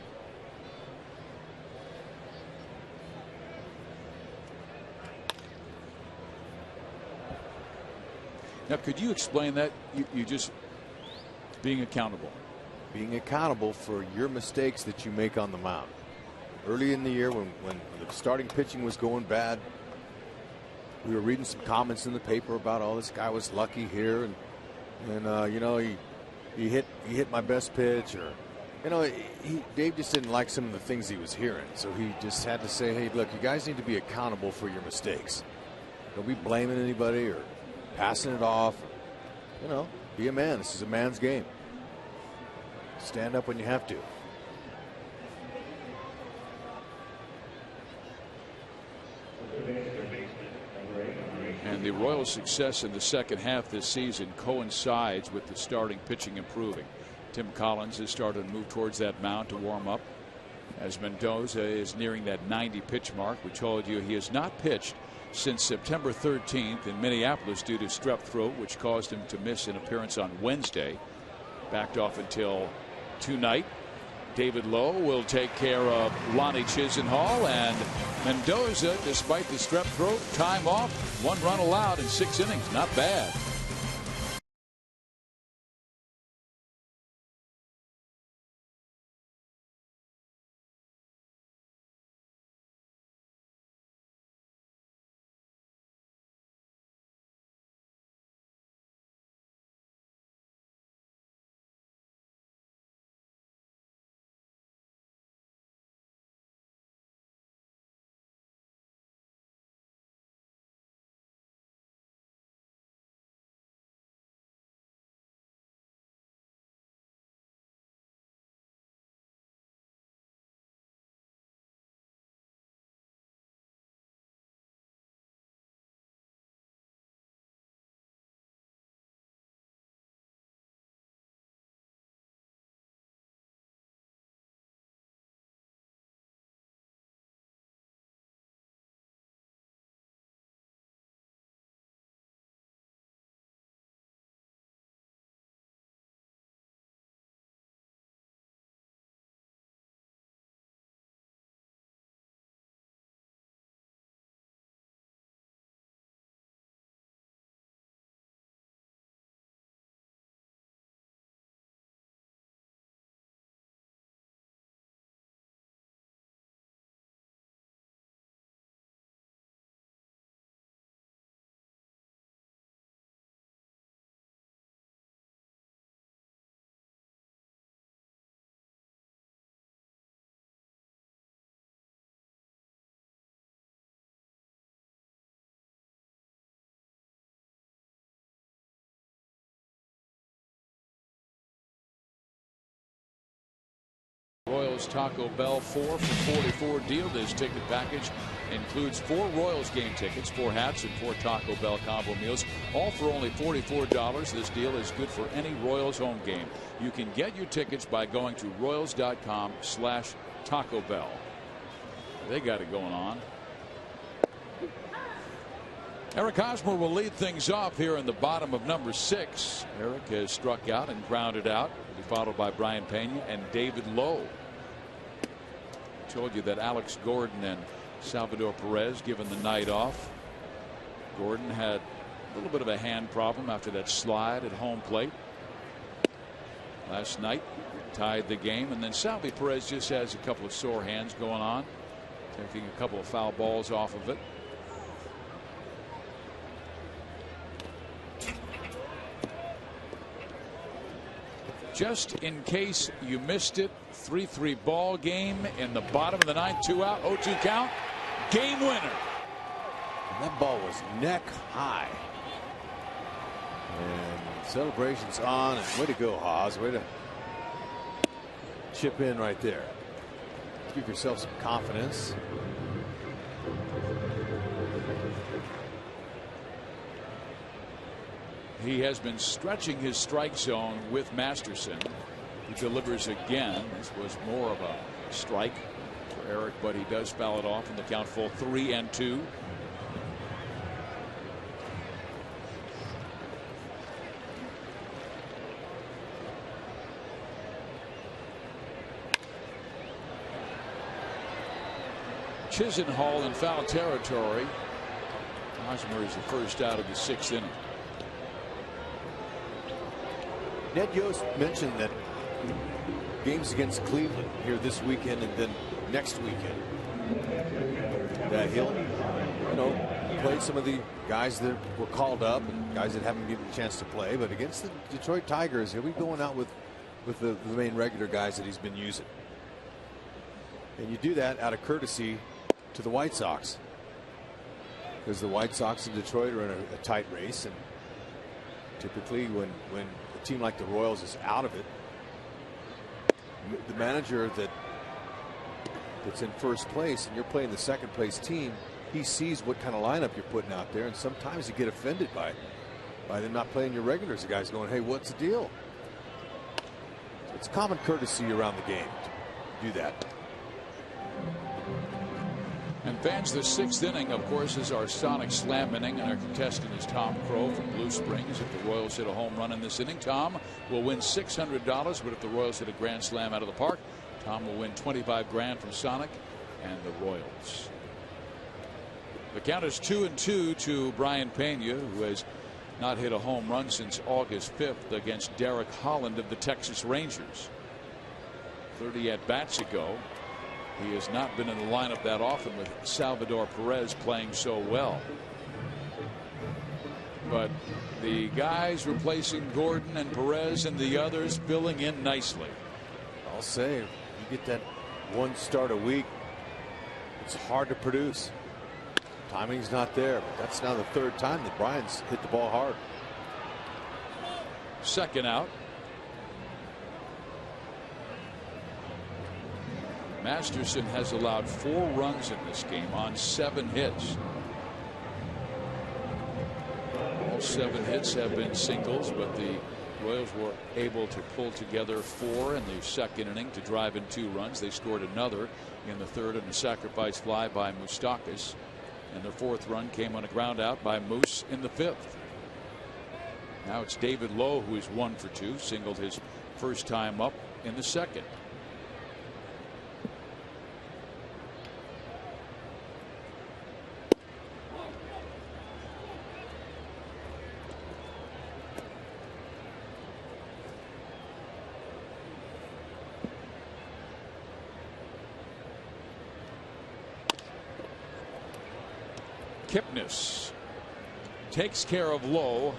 Speaker 1: Now, could you explain that? You just being accountable.
Speaker 4: Being accountable for your mistakes that you make on the mound. Early in the year, when the starting pitching was going bad, we were reading some comments in the paper about, oh, this guy was lucky here, and you know, he hit my best pitch, or you know, Dave just didn't like some of the things he was hearing, so he just had to say, hey, look, you guys need to be accountable for your mistakes. Don't be blaming anybody or passing it off. You know, be a man. This is a man's game. Stand up when you have to.
Speaker 1: And the Royals' success in the second half this season coincides with the starting pitching improving. Tim Collins has started to move towards that mound to warm up, as Mendoza is nearing that 90 pitch mark. We told you he has not pitched since September 13th in Minneapolis due to strep throat, which caused him to miss an appearance on Wednesday. Backed off until tonight. David Lowe will take care of Lonnie Chisenhall, and Mendoza, despite the strep throat, time off, 1 run allowed in 6 innings. Not bad. Royals Taco Bell 4 for $44 deal. This ticket package includes 4 Royals game tickets, 4 hats, and 4 Taco Bell combo meals, all for only $44. This deal is good for any Royals home game. You can get your tickets by going to royals.com/Taco Bell. They got it going on. Eric Hosmer will lead things off here in the bottom of number 6. Eric has struck out and grounded out. He'll be followed by Brian Pena and David Lowe. I told you that Alex Gordon and Salvador Perez given the night off. Gordon had a little bit of a hand problem after that slide at home plate last night. Tied the game, and then Salvi Perez just has a couple of sore hands going on, taking a couple of foul balls off of it. Just in case you missed it, 3-3 ball game in the bottom of the 9th, 2 out, 0-2 count, game winner.
Speaker 4: And that ball was neck high. And celebrations on, and way to go, Haas. Way to chip in right there. Give yourself some confidence.
Speaker 1: He has been stretching his strike zone with Masterson. He delivers again. This was more of a strike for Eric, but he does foul it off in the count, full 3-2. Chisenhall in foul territory. Hosmer is the first out of the 6th inning.
Speaker 4: Ned Yost mentioned that games against Cleveland here this weekend and then next weekend, that he'll, play some of the guys that were called up and guys that haven't given a chance to play. But against the Detroit Tigers, he'll be going out with the main regular guys that he's been using. And you do that out of courtesy to the White Sox, because the White Sox in Detroit are in a tight race, and typically when a team like the Royals is out of it, the manager that's in first place and you're playing the second place team, he sees what kind of lineup you're putting out there, and sometimes you get offended by them not playing your regulars. The guy's going, hey, what's the deal? So it's common courtesy around the game to do that.
Speaker 1: And Fans, the 6th inning, of course, is our Sonic Slam inning, and our contestant is Tom Crow from Blue Springs. If the Royals hit a home run in this inning, Tom will win $600, but if the Royals hit a grand slam out of the park, Tom will win $25 grand from Sonic and the Royals. The count is 2-2 to Brian Pena, who has not hit a home run since August 5th against Derek Holland of the Texas Rangers. 30 at-bats ago. He has not been in the lineup that often with Salvador Perez playing so well. But the guys replacing Gordon and Perez and the others filling in nicely.
Speaker 4: I'll say, you get that one start a week, it's hard to produce. Timing's not there, but that's now the 3rd time that Brian's hit the ball hard.
Speaker 1: 2nd out. Masterson has allowed 4 runs in this game on 7 hits. All 7 hits have been singles, but the Royals were able to pull together 4 in the 2nd inning to drive in 2 runs. They scored another in the 3rd on a sacrifice fly by Moustakas, and their 4th run came on a ground out by Moose in the 5th. Now it's David Lowe, who is 1 for 2, singled his first time up in the 2nd. Kipnis takes care of Lowe.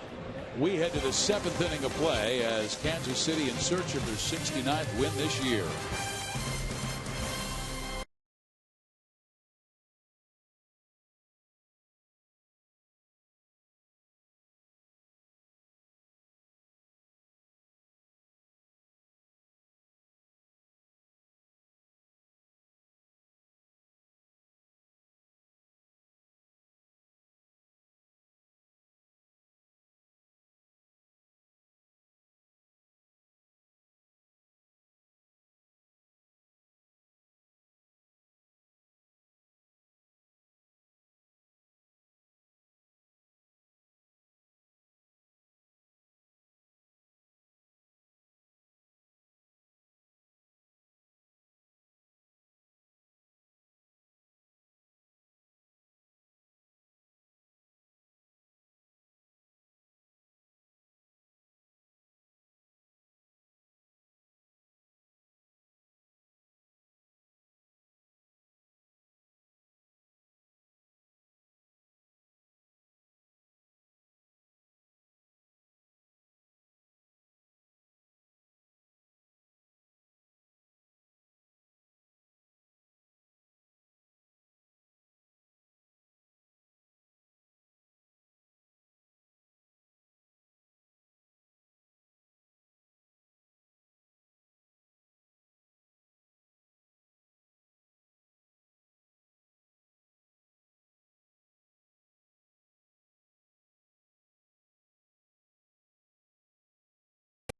Speaker 1: We head to the 7th inning of play as Kansas City in search of their 69th win this year.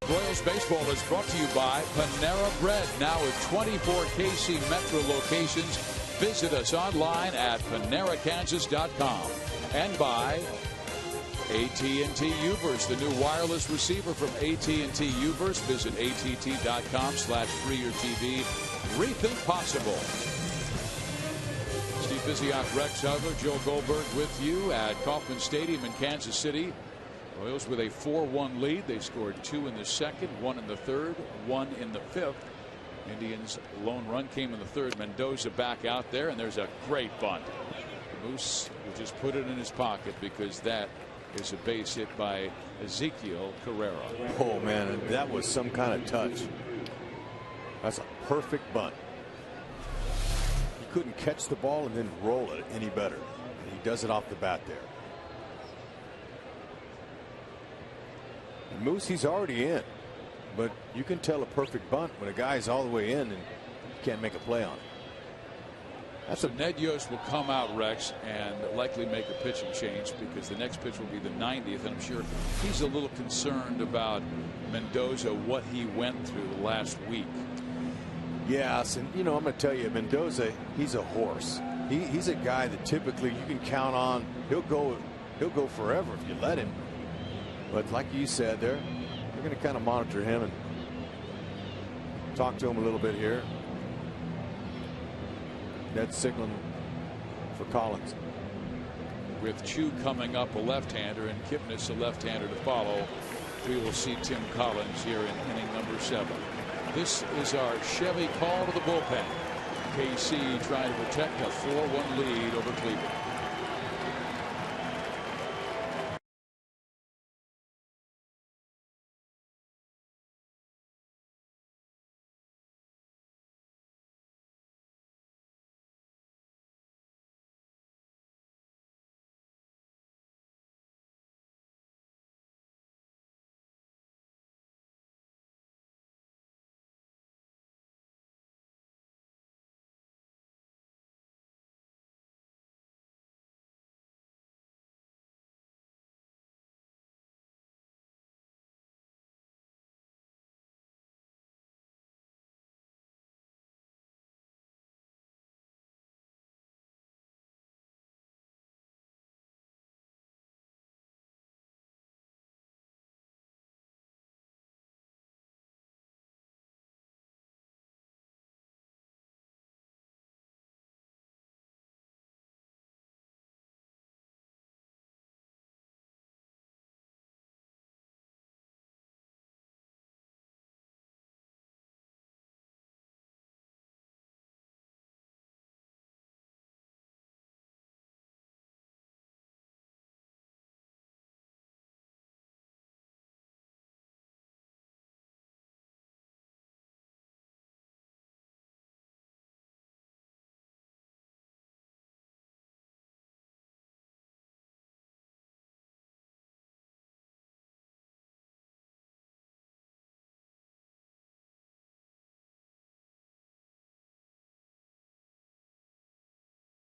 Speaker 1: Royals baseball is brought to you by Panera Bread, now with 24 KC Metro locations. Visit us online at PaneraKansas.com. And by AT&T Uverse, the new wireless receiver from AT&T Uverse. Visit att.com/freeyourtv. Rethink possible. Steve Physiak, Rex Hudler, Joe Goldberg with you at Kauffman Stadium in Kansas City. Royals with a 4-1 lead. They scored 2 in the 2nd, 1 in the 3rd, 1 in the 5th. Indians' lone run came in the 3rd. Mendoza back out there, and there's a great bunt. Moose will just put it in his pocket because that is a base hit by Ezekiel Carrera.
Speaker 4: Oh man, that was some kind of touch. That's a perfect bunt. He couldn't catch the ball and then roll it any better. And he does it off the bat there. Moose, he's already in, but you can tell a perfect bunt when a guy's all the way in and you can't make a play on it.
Speaker 1: So Ned Yost will come out, Rex, and likely make a pitching change because the next pitch will be the 90th, and I'm sure he's a little concerned about Mendoza, what he went through the last week.
Speaker 4: Yes, and I'm going to tell you, Mendoza, he's a horse. He's a guy that typically you can count on. He'll go forever if you let him. But like you said, they're going to kind of monitor him and talk to him a little bit here. That's signaling for Collins.
Speaker 1: With Chu coming up, a left-hander, and Kipnis, a left-hander to follow, we will see Tim Collins here in inning number 7. This is our Chevy call to the bullpen. KC trying to protect a 4-1 lead over Cleveland.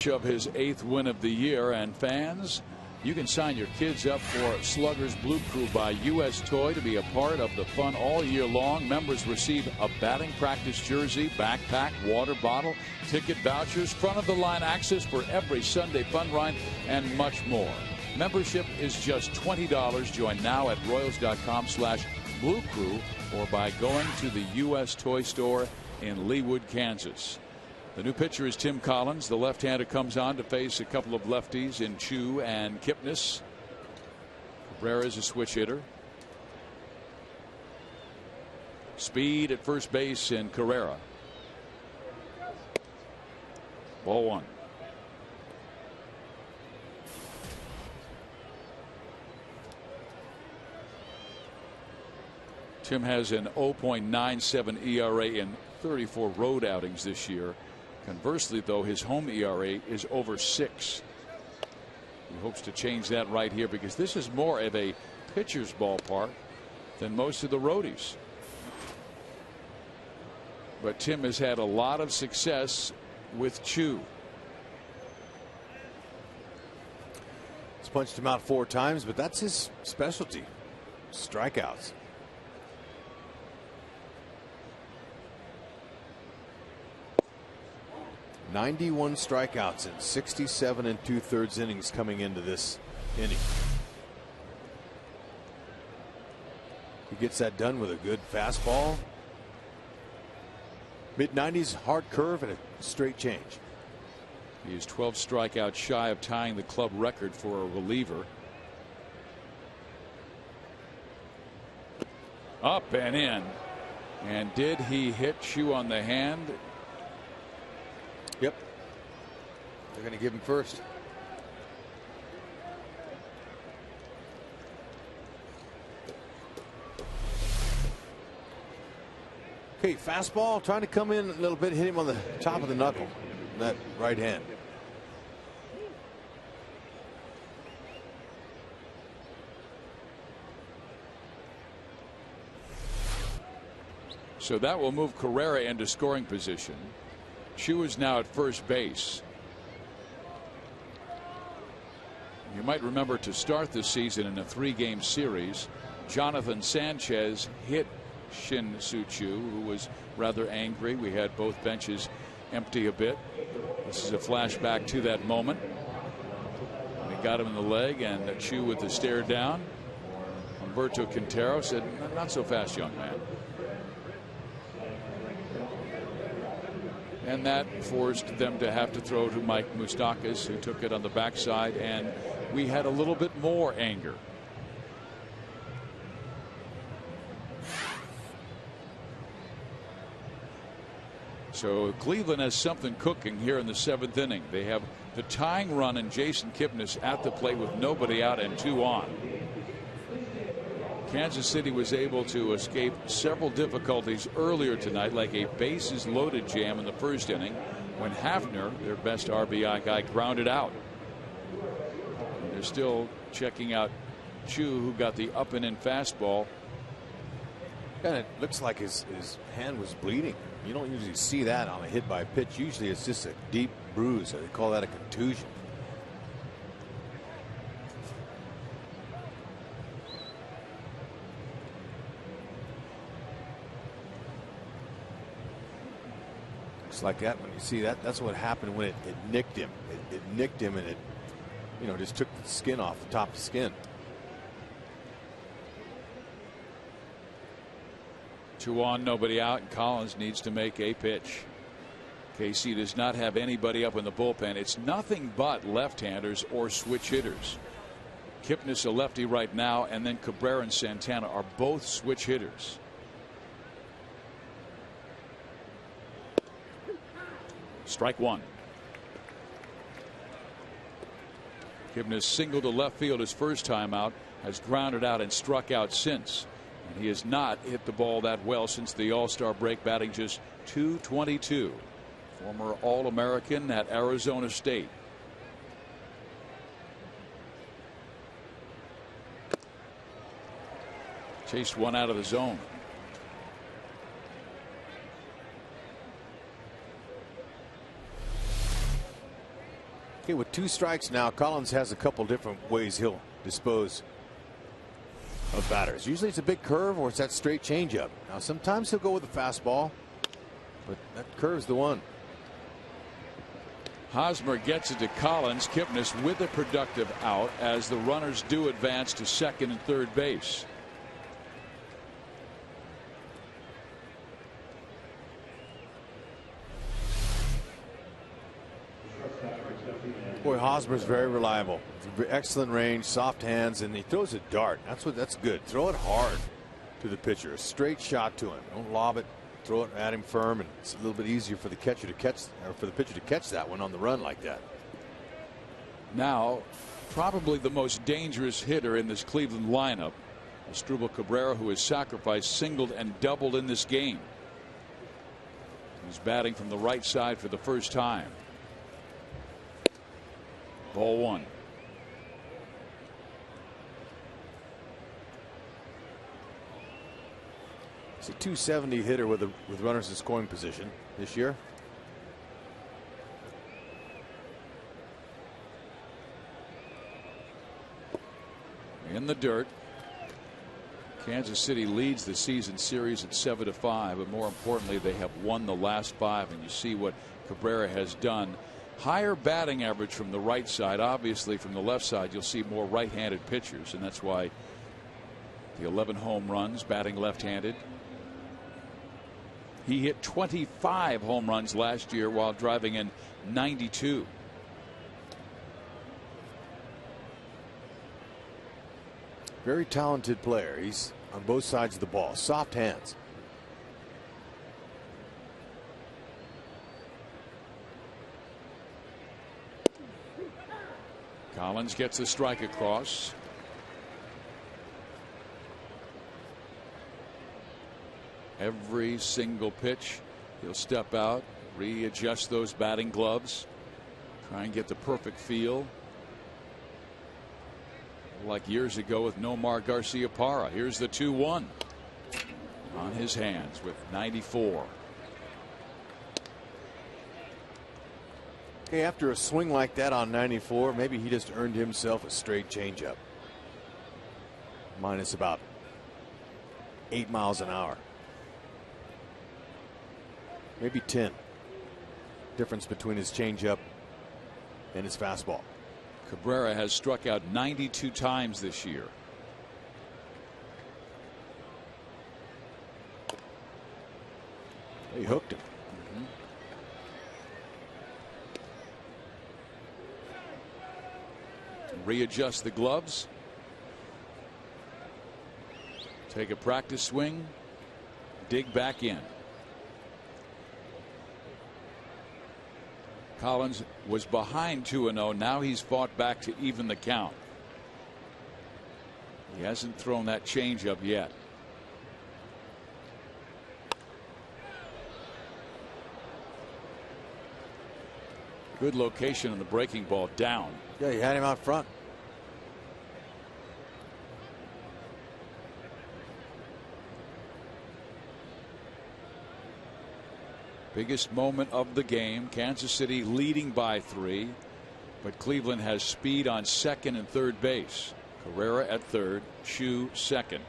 Speaker 1: Of his 8th win of the year, and fans, you can sign your kids up for Slugger's Blue Crew by U.S. Toy to be a part of the fun all year long. Members receive a batting practice jersey, backpack, water bottle, ticket vouchers, front of the line access for every Sunday fun ride, and much more. Membership is just $20. Join now at Royals.com/Blue Crew or by going to the U.S. Toy Store in Leawood, Kansas. The new pitcher is Tim Collins. The left-hander comes on to face a couple of lefties in Chu and Kipnis. Cabrera is a switch hitter. Speed at first base in Carrera. Ball 1. Tim has an 0.97 ERA in 34 road outings this year. Conversely, though, his home ERA is over 6. He hopes to change that right here because this is more of a pitcher's ballpark than most of the roadies. But Tim has had a lot of success with Chu.
Speaker 4: He's punched him out 4 times, but that's his specialty. Strikeouts. '91 strikeouts in 67 2/3 innings coming into this inning. He gets that done with a good fastball. Mid-90s hard curve and a straight change.
Speaker 1: He is 12 strikeouts shy of tying the club record for a reliever. Up and in. And did he hit Chu on the hand?
Speaker 4: Yep. They're going to give him first. Okay, fastball trying to come in a little bit, hit him on the top of the knuckle, that right hand.
Speaker 1: So that will move Carrera into scoring position. Chu is now at first base. You might remember to start this season in a 3-game series, Jonathan Sanchez hit Shin Soo Choo, who was rather angry. We had both benches empty a bit. This is a flashback to that moment. They got him in the leg, and Chu with the stare down. Humberto Quintero said, "Not so fast, young man." And that forced them to have to throw to Mike Moustakas, who took it on the backside, and we had a little bit more anger. So Cleveland has something cooking here in the 7th inning. They have the tying run and Jason Kipnis at the plate with nobody out and 2 on. Kansas City was able to escape several difficulties earlier tonight, like a bases loaded jam in the 1st inning when Hafner, their best RBI guy, grounded out. And they're still checking out Chu, who got the up and in fastball.
Speaker 4: And it looks like his hand was bleeding. You don't usually see that on a hit by pitch. Usually it's just a deep bruise. They call that a contusion. Looks like that when you see that. That's what happened when it nicked him. It nicked him, and it, just took the skin off the top of the skin.
Speaker 1: 2 on, nobody out, and Collins needs to make a pitch. KC does not have anybody up in the bullpen. It's nothing but left-handers or switch hitters. Kipnis a lefty right now, and then Cabrera and Santana are both switch hitters. Strike 1. Kipnis singled to left field his first time out, has grounded out and struck out since. And he has not hit the ball that well since the All-Star break, batting just .222. Former All-American at Arizona State. Chased one out of the zone.
Speaker 4: Okay, with 2 strikes now, Collins has a couple different ways he'll dispose of batters. Usually it's a big curve or it's that straight changeup. Now sometimes he'll go with a fastball, but that curve's the one.
Speaker 1: Hosmer gets it to Collins. Kipnis with a productive out as the runners do advance to second and third base.
Speaker 4: Boy, Hosmer's very reliable. Excellent range, soft hands, and he throws a dart. That's good. Throw it hard to the pitcher. A straight shot to him. Don't lob it. Throw it at him firm, and it's a little bit easier for the catcher to catch, or for the pitcher to catch that one on the run like that.
Speaker 1: Now, probably the most dangerous hitter in this Cleveland lineup, Asdrubal Cabrera, who has sacrificed, singled, and doubled in this game. He's batting from the right side for the first time. Ball 1.
Speaker 4: He's a .270 hitter with runners in scoring position this year.
Speaker 1: In the dirt. Kansas City leads the season series at 7-5, but more importantly, they have won the last 5, and you see what Cabrera has done. Higher batting average from the right side. Obviously from the left side you'll see more right-handed pitchers, and that's why the 11 home runs, batting left-handed. He hit 25 home runs last year while driving in 92.
Speaker 4: Very talented player. He's on both sides of the ball. Soft hands.
Speaker 1: Collins gets the strike across. Every single pitch he'll step out, readjust those batting gloves, try and get the perfect feel, like years ago with Nomar Garciaparra. Here's the 2-1 on his hands with 94.
Speaker 4: Okay, after a swing like that on 94, maybe he just earned himself a straight changeup. Minus about 8 miles an hour. maybe 10. Difference between his changeup and his fastball.
Speaker 1: Cabrera has struck out 92 times this year.
Speaker 4: He hooked him.
Speaker 1: Readjust the gloves. Take a practice swing. Dig back in. Collins was behind 2-0. Now he's fought back to even the count. He hasn't thrown that changeup yet. Good location on the breaking ball down.
Speaker 4: Yeah, you had him out front.
Speaker 1: Biggest moment of the game. Kansas City leading by 3, but Cleveland has speed on second and third base. Carrera at third, Chu second.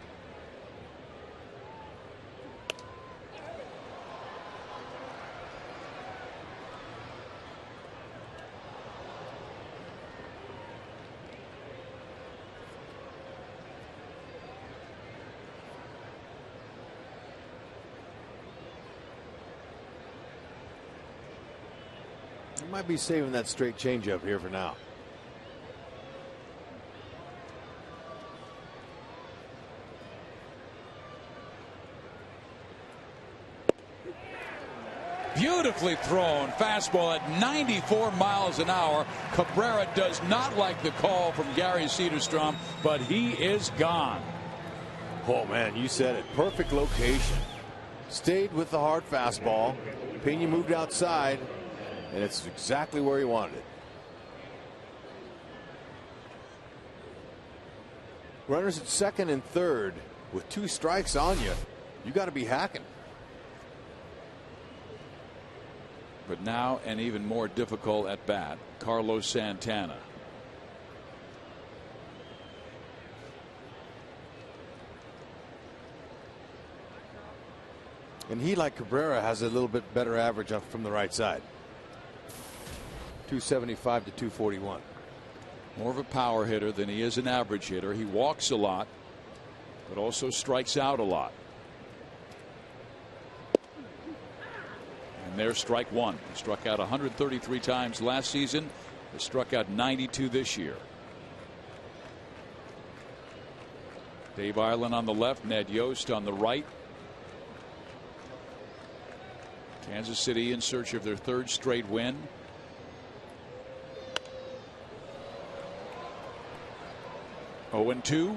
Speaker 4: Might be saving that straight changeup here for now.
Speaker 1: Beautifully thrown fastball at 94 miles an hour. Cabrera does not like the call from Gary Cederstrom, but he is gone.
Speaker 4: Oh man, you said it. Perfect location. Stayed with the hard fastball. Pena moved outside. And it's exactly where he wanted it. Runners at second and third with 2 strikes on you. You got to be hacking.
Speaker 1: But now an even more difficult at bat. Carlos Santana.
Speaker 4: And he, like Cabrera, has a little bit better average up from the right side. 275 to 241.
Speaker 1: More of a power hitter than he is an average hitter. He walks a lot, but also strikes out a lot. And there's strike one. He struck out 133 times last season. He struck out 92 this year. Dave Ireland on the left, Ned Yost on the right. Kansas City in search of their 3rd straight win. Oh, 0-2.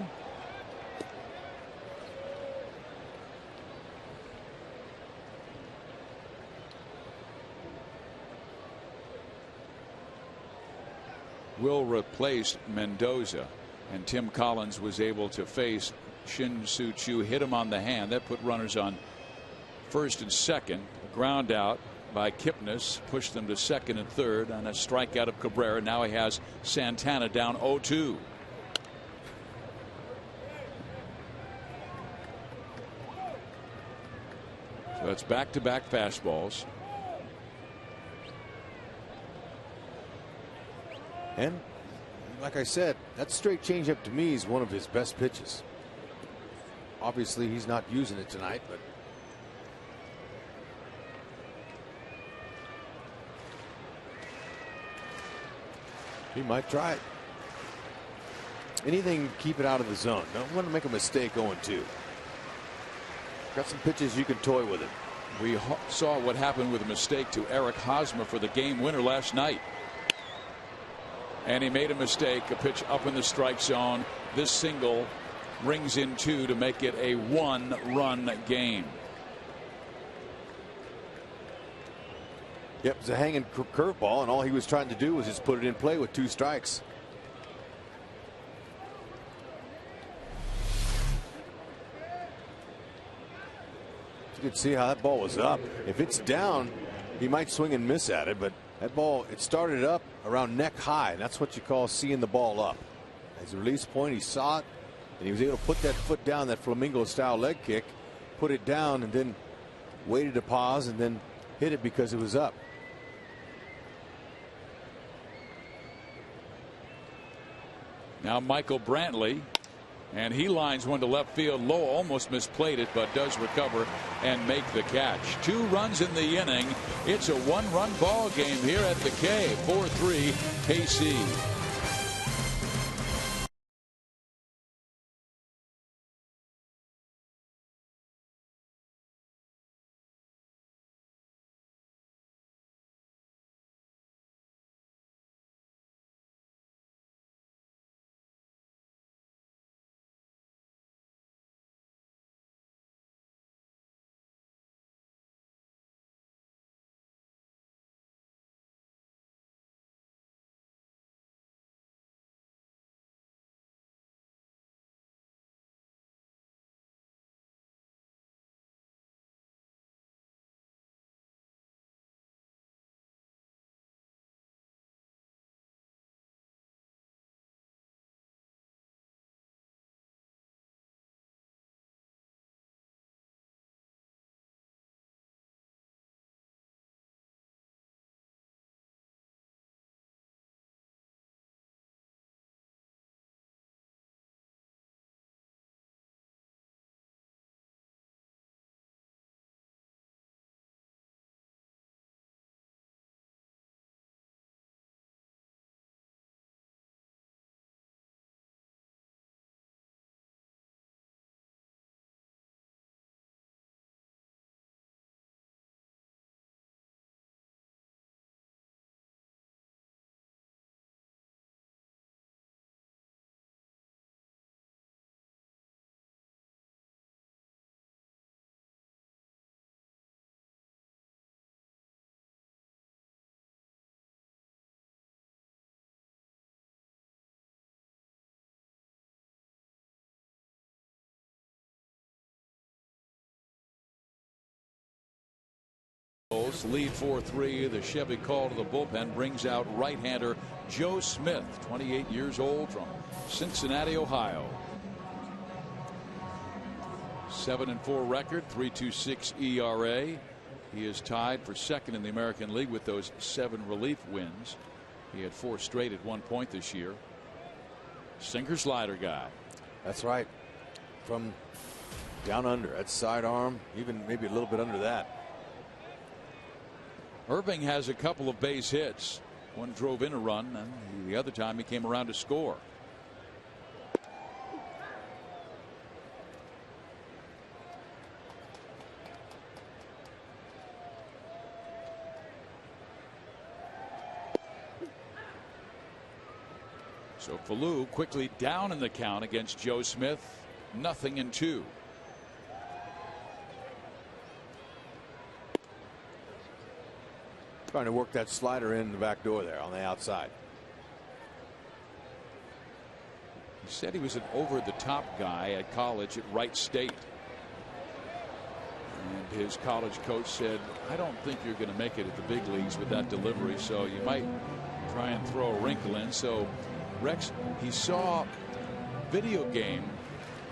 Speaker 1: Will replace Mendoza, and Tim Collins was able to face Shin-Soo Choo, hit him on the hand. That put runners on first and second. A ground out by Kipnis pushed them to second and third, and a strikeout of Cabrera. Now he has Santana down 0-2. So that's back-to-back fastballs.
Speaker 4: And like I said, that straight changeup to me is one of his best pitches. Obviously, he's not using it tonight, but he might try it. Anything, keep it out of the zone. Don't want to make a mistake 0-2. Got some pitches you can toy with it.
Speaker 1: We saw what happened with a mistake to Eric Hosmer for the game winner last night. And he made a mistake, a pitch up in the strike zone. This single rings in 2 to make it a 1-run game.
Speaker 4: Yep, it's a hanging curveball, and all he was trying to do was just put it in play with 2 strikes. You can see how that ball was up. If it's down, he might swing and miss at it, but that ball, it started up around neck high, and that's what you call seeing the ball up. As a release point, he saw it, and he was able to put that foot down, that flamingo style leg kick, put it down, and then waited to pause and then hit it because it was up.
Speaker 1: Now Michael Brantley, and he lines one to left field low, almost misplayed it, but does recover and make the catch. 2 runs in the inning. It's a 1-run ball game here at the K. 4-3 KC. Lead 4-3. The Chevy call to the bullpen brings out right-hander Joe Smith, 28 years old, from Cincinnati, Ohio. 7-4 record, 3.26 ERA. He is tied for second in the American League with those 7 relief wins. He had 4 straight at one point this year. Sinker slider guy.
Speaker 4: That's right. From down under. That's sidearm, even maybe a little bit under that.
Speaker 1: Irving has a couple of base hits. One drove in a run, and the other time he came around to score. So Falou quickly down in the count against Joe Smith. 0-2.
Speaker 4: Trying to work that slider in the back door there on the outside.
Speaker 1: He said he was an over-the-top guy at college at Wright State. And his college coach said, I don't think you're going to make it at the big leagues with that delivery, so you might try and throw a wrinkle in. So Rex, he saw video game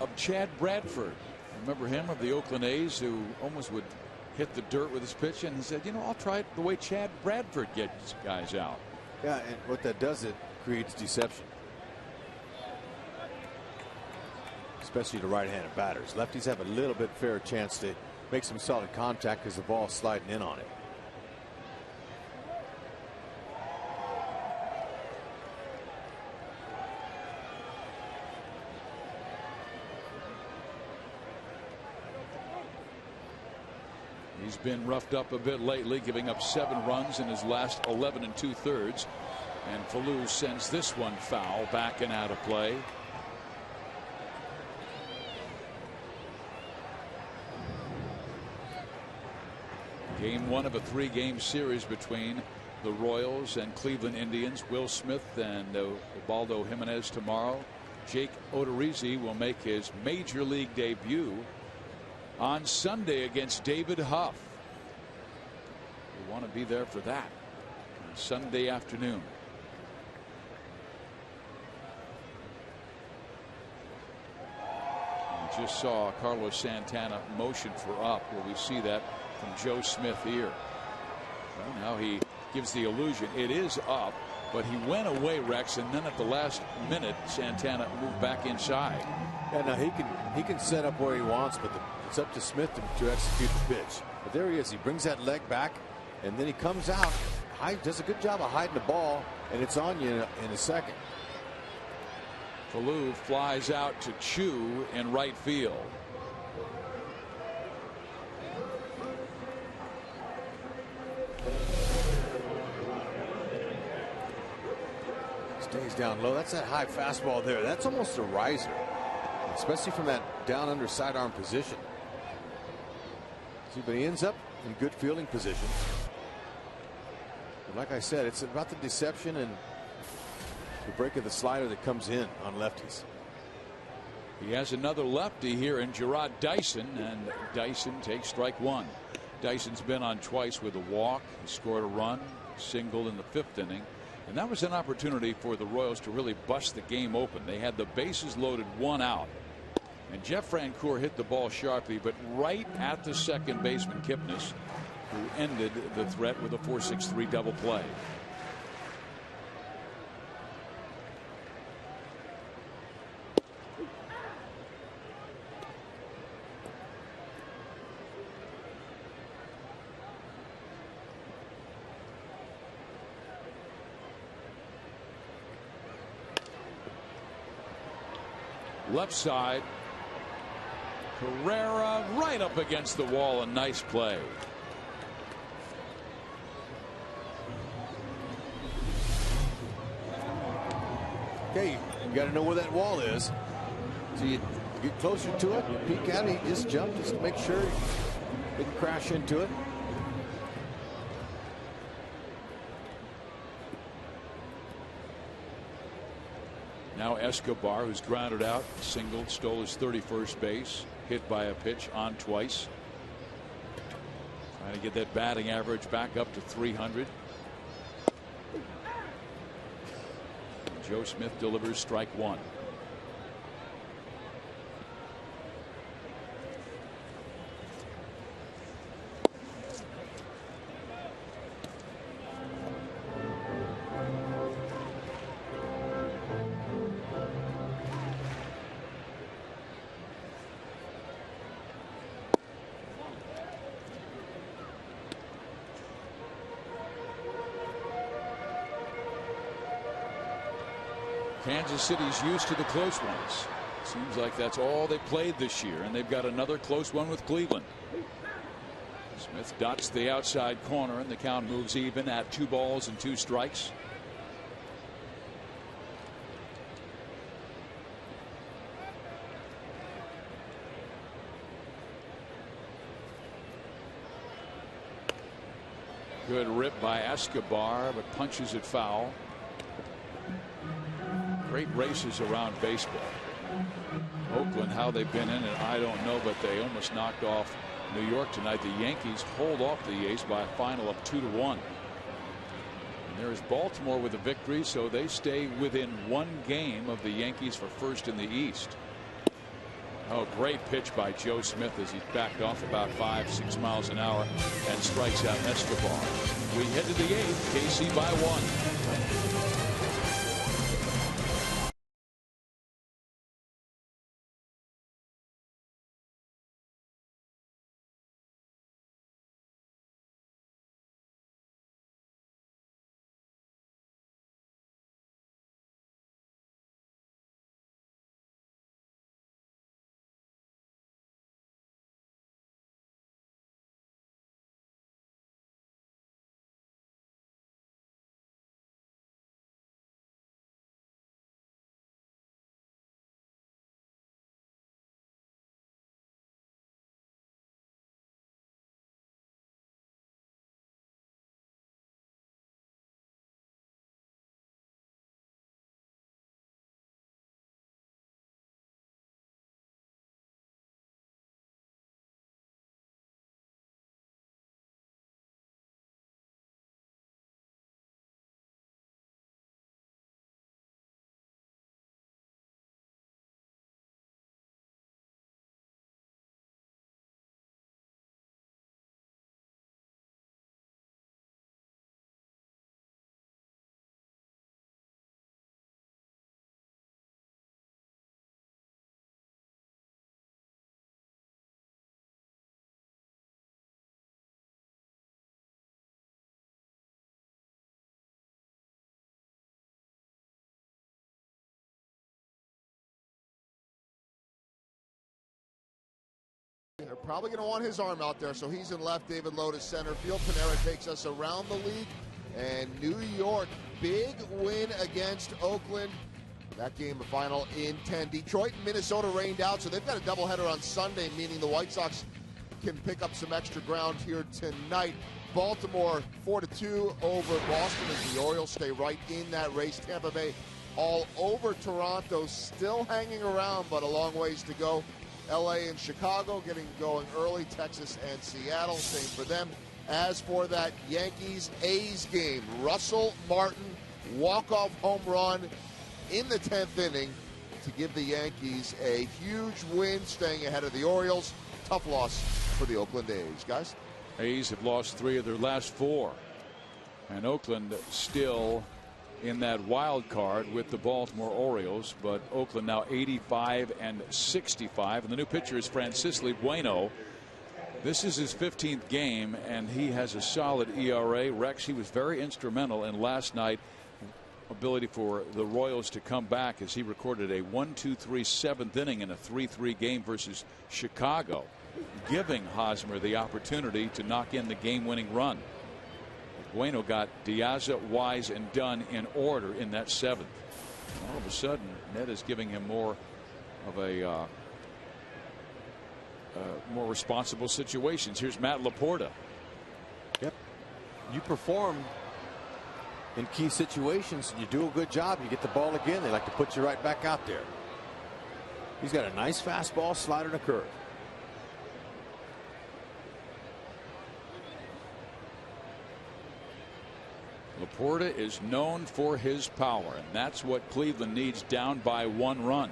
Speaker 1: of Chad Bradford. Remember him, of the Oakland A's, who almost would hit the dirt with his pitch, and he said, you know, I'll try it the way Chad Bradford gets guys out.
Speaker 4: Yeah, and what that does, it creates deception, especially to right-handed batters. Lefties have a little bit fairer chance to make some solid contact because the ball's sliding in on it.
Speaker 1: He's been roughed up a bit lately, giving up 7 runs in his last 11 2/3. And Falou sends this one foul, back and out of play. Game 1 of a 3-game series between the Royals and Cleveland Indians. Will Smith and Ubaldo Jimenez tomorrow. Jake Odorizzi will make his major league debut on Sunday against David Huff. We want to be there for that on Sunday afternoon. We just saw Carlos Santana motion for up. Will we see that from Joe Smith here? Well, now he gives the illusion it is up, but he went away, Rex, and then at the last minute Santana moved back inside.
Speaker 4: Yeah, now he can set up where he wants, but it's up to Smith to execute the pitch. But there he is. He brings that leg back, and then he comes out, does a good job of hiding the ball, and it's on you in a second.
Speaker 1: Falou flies out to Chu in right field.
Speaker 4: Stays down low. That's that high fastball there. That's almost a riser, especially from that down under sidearm position. See, but he ends up in good fielding position. But like I said, it's about the deception and the break of the slider that comes in on lefties.
Speaker 1: He has another lefty here in Gerard Dyson, and Dyson takes strike one. Dyson's been on twice with a walk. He scored a run, singled in the 5th inning. And that was an opportunity for the Royals to really bust the game open. They had the bases loaded, 1 out. And Jeff Francoeur hit the ball sharply, but right at the second baseman, Kipnis, who ended the threat with a 4-6-3 double play. Left side. Carrera right up against the wall. A nice play.
Speaker 4: Okay, you got to know where that wall is. So you get closer to it, you peek at it, he just jumped just to make sure he didn't crash into it.
Speaker 1: Now Escobar, who's grounded out, singled, stole his 31st base, hit by a pitch on twice. Trying to get that batting average back up to 300. And Joe Smith delivers strike one. Kansas City's used to the close ones. Seems like that's all they played this year, and they've got another close one with Cleveland. Smith dots the outside corner, and the count moves even at 2 balls and 2 strikes. Good rip by Escobar, but punches it foul. Great races around baseball. Oakland, how they've been in it, I don't know, but they almost knocked off New York tonight. The Yankees hold off the A's by a final of 2-1. And there's Baltimore with a victory, so they stay within 1 game of the Yankees for first in the East. Oh, great pitch by Joe Smith as he backed off about 5-6 miles an hour and strikes out Escobar. We head to the 8th, KC by 1.
Speaker 5: probably going to want his arm out there, so he's in left, David Lowe to center field. Panera takes us around the league, and New York, big win against Oakland. That game, a final in 10. Detroit and Minnesota rained out, so they've got a doubleheader on Sunday, meaning the White Sox can pick up some extra ground here tonight. Baltimore 4-2 over Boston as the Orioles stay right in that race. Tampa Bay all over Toronto, still hanging around, but a long ways to go. LA and Chicago getting going early. Texas and Seattle, same for them. As for that Yankees-A's game, Russell Martin, walk-off home run in the 10th inning to give the Yankees a huge win, staying ahead of the Orioles. Tough loss for the Oakland A's. Guys?
Speaker 1: A's have lost 3 of their last 4. And Oakland still in that wild card with the Baltimore Orioles, but Oakland now 85 and 65. And the new pitcher is Francisco Bueno. This is his 15th game, and he has a solid ERA. Rex, he was very instrumental in last night ability for the Royals to come back as he recorded a 1-2-3 7th inning in a 3-3 game versus Chicago, giving Hosmer the opportunity to knock in the game-winning run. Bueno got Diaz, Wise, and Dunn in order in that 7th. All of a sudden, Ned is giving him more of a more responsible situations. Here's Matt Laporta.
Speaker 4: Yep, you perform in key situations, you do a good job, you get the ball again, they like to put you right back out there. He's got a nice fastball, slider, and a curve.
Speaker 1: Laporta is known for his power, and that's what Cleveland needs down by 1 run.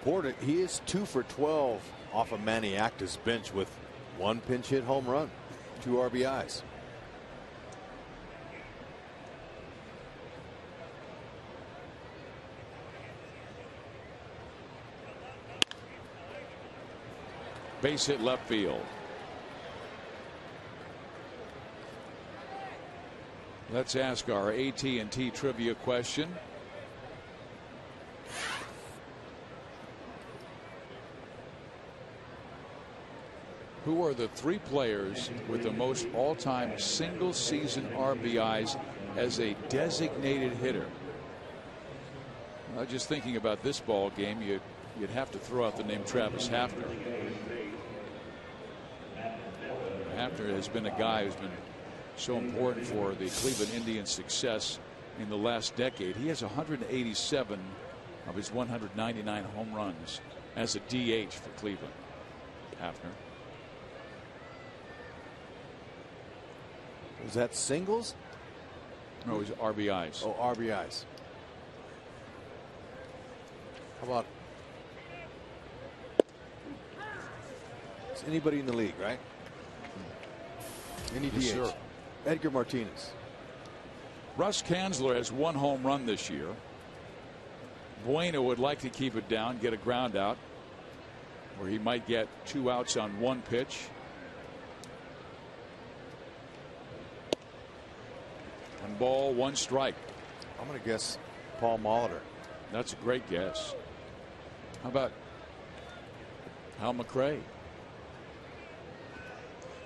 Speaker 4: Laporta, he is 2 for 12 off of Maniacta's bench with 1 pinch hit home run, 2 RBIs.
Speaker 1: Base hit left field. Let's ask our AT&T trivia question. Who are the 3 players with the most all-time single-season RBIs as a designated hitter? Just thinking about this ball game, you'd have to throw out the name Travis Hafner. Hafner has been a guy who's been so important for the Cleveland Indians' success in the last decade. He has 187 of his 199 home runs as a DH for Cleveland. Hafner.
Speaker 4: Was that singles?
Speaker 1: No, it was RBIs.
Speaker 4: Oh, RBIs. How about, it's anybody in the league, right? Any DH.
Speaker 1: Yes, sir.
Speaker 4: Edgar Martinez.
Speaker 1: Russ Kanzler has 1 home run this year. Bueno would like to keep it down, get a ground out, where he might get 2 outs on 1 pitch. One ball, 1 strike.
Speaker 4: I'm going to guess Paul Molitor.
Speaker 1: That's a great guess. How about Hal McRae?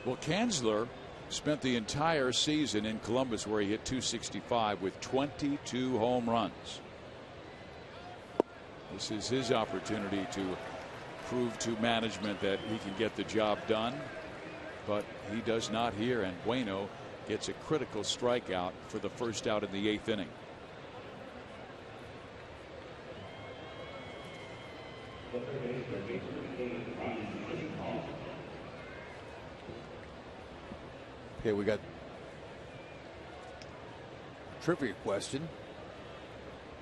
Speaker 1: Well, Kanzler spent the entire season in Columbus where he hit .265 with 22 home runs. This is his opportunity to prove to management that he can get the job done, but he does not here, and Bueno gets a critical strikeout for the first out in the 8th inning.
Speaker 4: Okay, we got trivia question.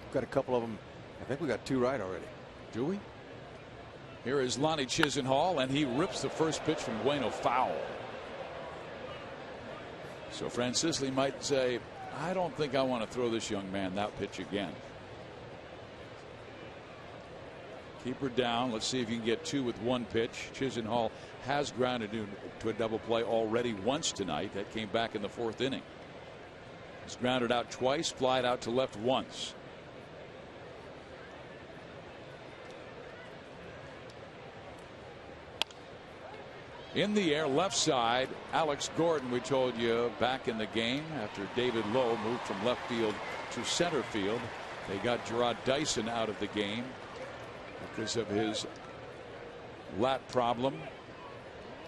Speaker 4: We've got a couple of them. I think we got 2 right already.
Speaker 1: Do we? Here is Lonnie Chisenhall, and he rips the first pitch from Bueno foul. So Francisco might say, I don't think I want to throw this young man that pitch again. Keep her down. Let's see if you can get 2 with 1 pitch. Chisenhall has grounded to a double play already once tonight. That came back in the 4th inning. He's grounded out twice, flied out to left once. In the air, left side, Alex Gordon, we told you back in the game after David Lowe moved from left field to center field. They got Gerard Dyson out of the game because of his lat problem.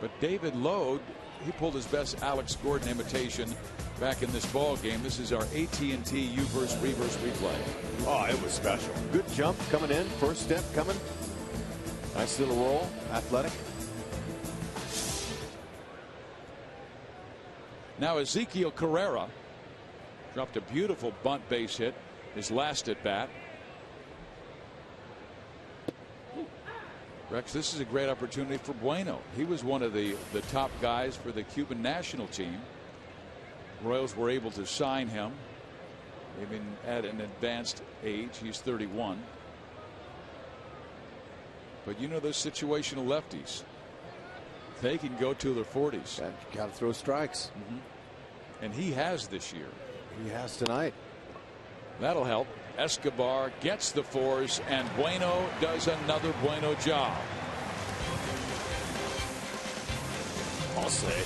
Speaker 1: But David Lowe, he pulled his best Alex Gordon imitation back in this ball game. This is our AT&T U-verse reverse replay.
Speaker 4: Oh, it was special. Good jump coming in. First step coming. Nice little roll. Athletic.
Speaker 1: Now Ezekiel Carrera dropped a beautiful bunt base hit his last at bat. Rex, this is a great opportunity for Bueno. He was one of the top guys for the Cuban national team. Royals were able to sign him even at an advanced age. He's 31. But you know those situational lefties, they can go to their 40s.
Speaker 4: Got to throw strikes.
Speaker 1: And he has this year.
Speaker 4: He has tonight.
Speaker 1: That'll help. Escobar gets the 4s, and Bueno does another Bueno job.
Speaker 4: I'll say.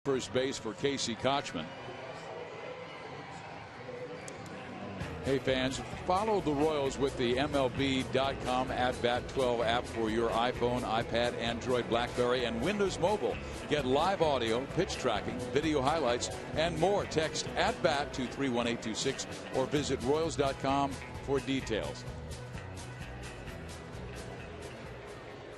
Speaker 1: First base for Casey Kochman. Hey fans, follow the Royals with the MLB.com @Bat12 app for your iPhone, iPad, Android, BlackBerry, and Windows Mobile. Get live audio, pitch tracking, video highlights, and more. Text @Bat to 31826 or visit Royals.com for details.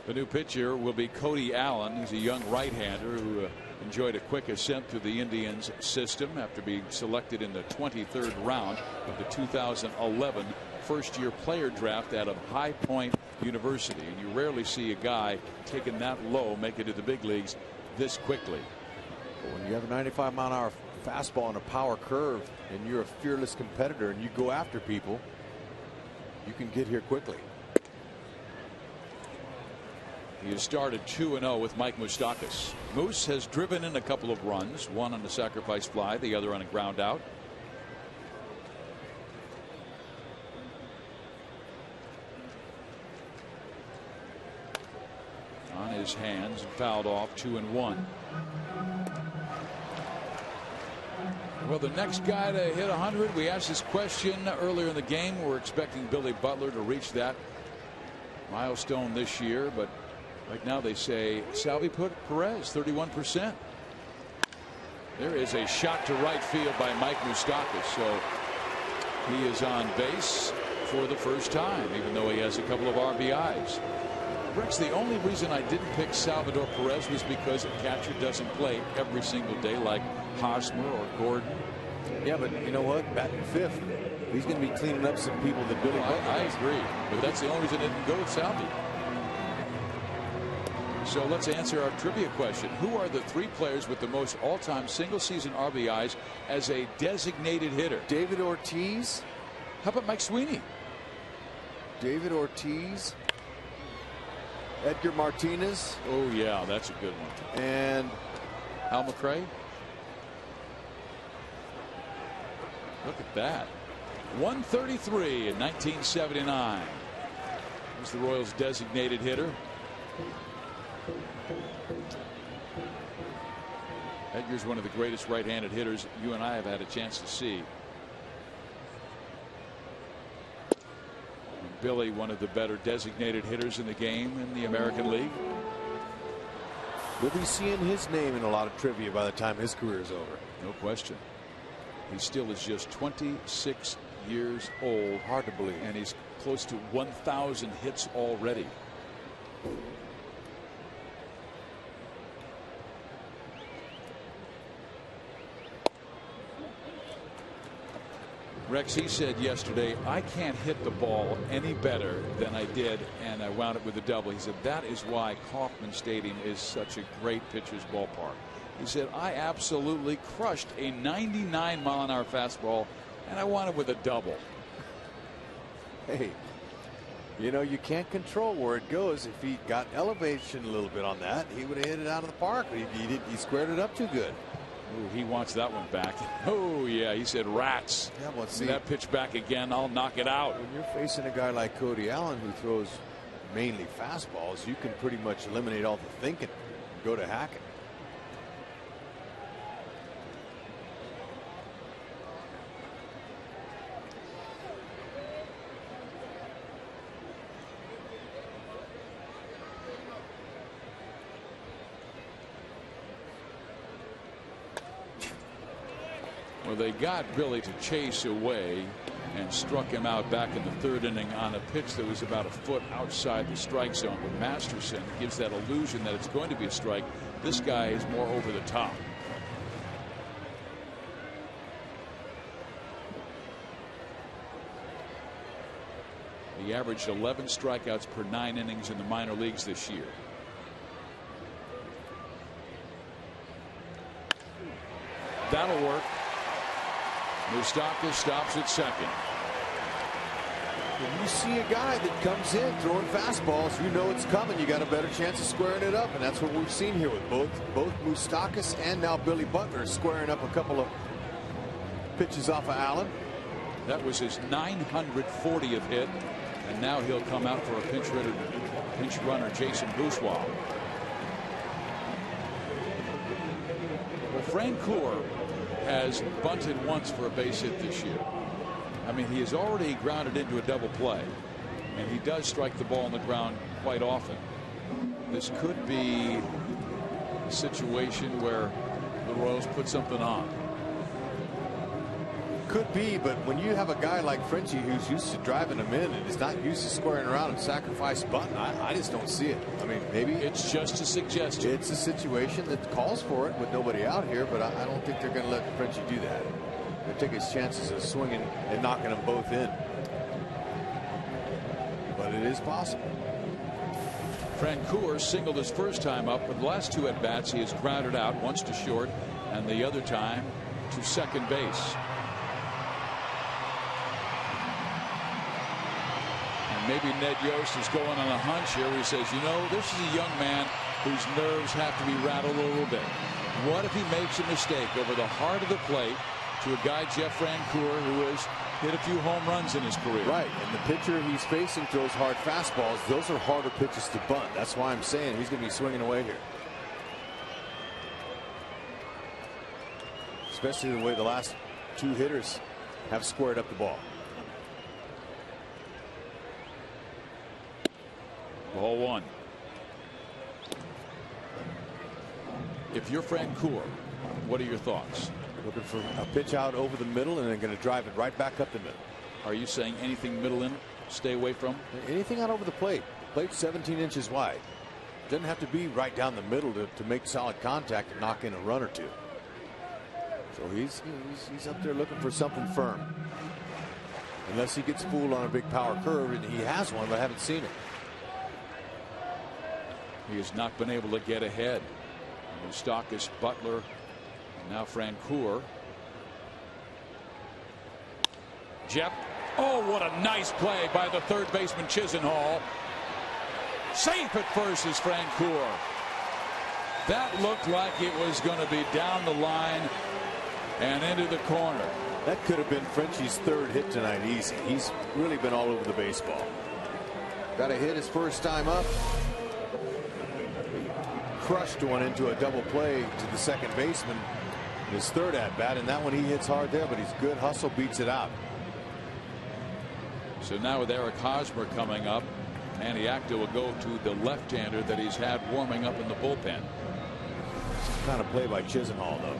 Speaker 1: The new pitcher will be Cody Allen. He's a young right-hander who enjoyed a quick ascent through the Indians system after being selected in the 23rd round of the 2011 first-year player draft out of High Point University. And you rarely see a guy taken that low make it to the big leagues this quickly.
Speaker 4: When you have a 95-mile-an-hour fastball and a power curve and you're a fearless competitor and you go after people, you can get here quickly.
Speaker 1: He has started 2-0 with Mike Moustakas. Moose has driven in a couple of runs, one on a sacrifice fly, the other on a ground out. On his hands, fouled off, 2-1. Well, the next guy to hit 100, we asked this question earlier in the game. We're expecting Billy Butler to reach that milestone this year, but right now they say Salvi Perez, 31%. There is a shot to right field by Mike Moustakas, so he is on base for the first time, even though he has a couple of RBIs. Rex, the only reason I didn't pick Salvador Perez was because a catcher doesn't play every single day like Hosmer or Gordon.
Speaker 4: Yeah, but you know what? Batting fifth, he's going to be cleaning up some people that Billy.
Speaker 1: I agree, but that's the only reason I didn't go with Salvi. So let's answer our trivia question. Who are the 3 players with the most all-time single-season RBIs as a designated hitter?
Speaker 4: David Ortiz.
Speaker 1: How about Mike Sweeney?
Speaker 4: David Ortiz. Edgar Martinez.
Speaker 1: Oh, yeah, that's a good one.
Speaker 4: And
Speaker 1: Al McRae. Look at that. 133 in 1979. Was the Royals' designated hitter. Edgar's one of the greatest right-handed hitters you and I have had a chance to see. And Billy, one of the better designated hitters in the game in the American League.
Speaker 4: We'll be seeing his name in a lot of trivia by the time his career is over.
Speaker 1: No question. He still is just 26 years old.
Speaker 4: Hard to believe.
Speaker 1: And he's close to 1,000 hits already. Rex, he said yesterday, I can't hit the ball any better than I did, and I wound up with a double. He said that is why Kauffman Stadium is such a great pitcher's ballpark. He said I absolutely crushed a 99-mile-an-hour fastball, and I wound up with a double.
Speaker 4: Hey, you know, you can't control where it goes. If he got elevation a little bit on that, he would have hit it out of the park. He squared it up too good.
Speaker 1: Ooh, he wants that one back. Oh, yeah, he said rats.
Speaker 4: Yeah, well, see,
Speaker 1: that pitch back again, I'll knock it out.
Speaker 4: When you're facing a guy like Cody Allen who throws mainly fastballs, you can pretty much eliminate all the thinking and go to hacking.
Speaker 1: Well, they got Billy to chase away and struck him out back in the 3rd inning on a pitch that was about a foot outside the strike zone. But Masterson gives that illusion that it's going to be a strike. This guy is more over the top. He averaged 11 strikeouts per 9 innings in the minor leagues this year. That'll work. Moustakas stops at second.
Speaker 4: When you see a guy that comes in throwing fastballs, you know it's coming. You got a better chance of squaring it up, and that's what we've seen here with both Moustakas and now Billy Butler squaring up a couple of pitches off of Allen.
Speaker 1: That was his 940th hit, and now he'll come out for a pinch runner, Jason Boussois. Well, Francoeur has bunted once for a base hit this year. I mean, he has already grounded into a double play, and he does strike the ball on the ground quite often. This could be a situation where the Royals put something on.
Speaker 4: Could be, but when you have a guy like Frenchie who's used to driving them in and is not used to squaring around and sacrifice bunting, I just don't see it. I mean, maybe
Speaker 1: it's just a suggestion.
Speaker 4: It's a situation that calls for it with nobody out here, but I don't think they're going to let Frenchie do that. They'll take his chances of swinging and knocking them both in. But it is possible.
Speaker 1: Francoeur singled his first time up, but the last 2 at bats he has grounded out, once to short and the other time to second base. Maybe Ned Yost is going on a hunch here. He says, you know, this is a young man whose nerves have to be rattled a little bit. What if he makes a mistake over the heart of the plate to a guy, Jeff Francoeur, who has hit a few home runs in his career?
Speaker 4: Right, and the pitcher he's facing throws hard fastballs. Those are harder pitches to bunt. That's why I'm saying he's going to be swinging away here. Especially the way the last 2 hitters have squared up the ball.
Speaker 1: Ball 1. If you're Francoeur, What are your thoughts?
Speaker 4: Looking for a pitch out over the middle and then going to drive it right back up the middle.
Speaker 1: Are you saying anything middle in, stay away from?
Speaker 4: Anything out over the plate. The plate's 17 inches wide. Doesn't have to be right down the middle to make solid contact and knock in a run or two. So he's up there looking for something firm. Unless he gets fooled on a big power curve, and he has one, but I haven't seen it.
Speaker 1: He has not been able to get ahead. Moustakas, Butler, and now Francoeur. Jeff. Oh, what a nice play by the third baseman Chisenhall. Safe at first is Francoeur. That looked like it was going to be down the line and into the corner.
Speaker 4: That could have been Frenchie's third hit tonight easy. He's really been all over the baseball. Got a hit his first time up. Crushed one into a double play to the second baseman. His third at bat, and that one he hits hard there, but he's good. Hustle beats it out.
Speaker 1: So now with Eric Hosmer coming up, Manny Acta will go to the left-hander that he's had warming up in the bullpen.
Speaker 4: Some kind of play by Chisenhall, though.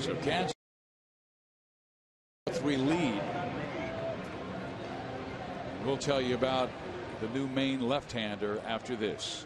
Speaker 1: So Kansas 3 lead. We'll tell you about the new Maine left-hander after this.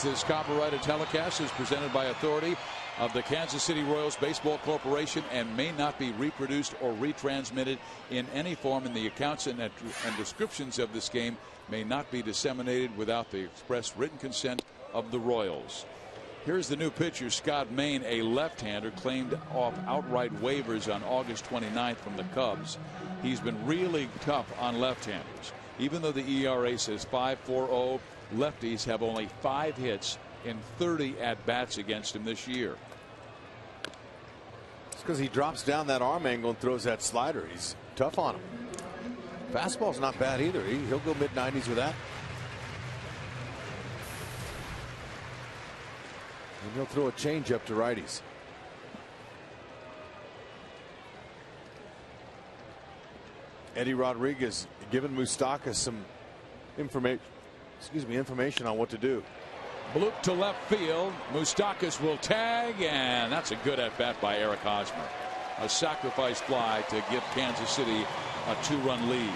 Speaker 1: This copyrighted telecast is presented by authority of the Kansas City Royals Baseball Corporation and may not be reproduced or retransmitted in any form, and the accounts and descriptions of this game may not be disseminated without the express written consent of the Royals. Here's the new pitcher, Scott Maine, a left-hander, claimed off outright waivers on August 29th from the Cubs. He's been really tough on left-handers. Even though the ERA says 5.40, lefties have only 5 hits in 30 at-bats against him this year.
Speaker 4: It's because he drops down that arm angle and throws that slider. He's tough on him. Fastball's not bad either. He'll go mid-90s with that. And he'll throw a changeup to righties. Eddie Rodriguez giving Moustakas some information on what to do.
Speaker 1: Bloop to left field. Moustakas will tag, and that's a good at bat by Eric Hosmer. A sacrifice fly to give Kansas City a 2-run lead.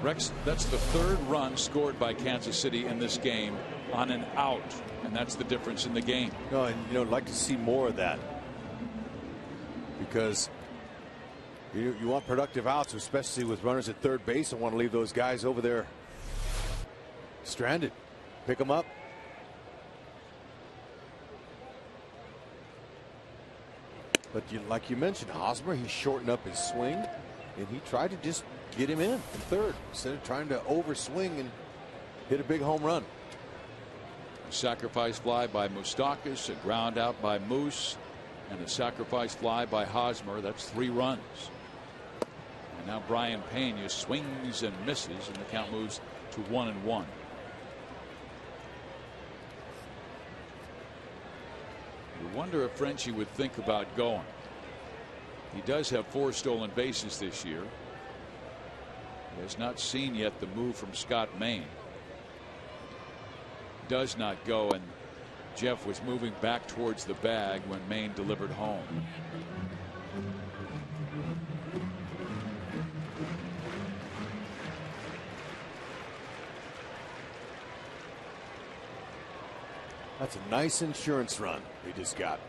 Speaker 1: Rex, that's the 3rd run scored by Kansas City in this game on an out, and that's the difference in the game.
Speaker 4: No, and I'd like to see more of that, because you want productive outs, especially with runners at third base. I want to leave those guys over there stranded. Pick them up. But like you mentioned, Hosmer, he shortened up his swing, and he tried to just get him in third instead of trying to overswing and hit a big home run.
Speaker 1: Sacrifice fly by Moustakas, a ground out by Moose, and a sacrifice fly by Hosmer. That's 3 runs. And now Brian Pena swings and misses, and the count moves to 1-1. You wonder if Frenchie would think about going. He does have 4 stolen bases this year. He has not seen yet the move from Scott Maine. Does not go, and Jeff was moving back towards the bag when Maine delivered home.
Speaker 4: That's a nice insurance run we just got.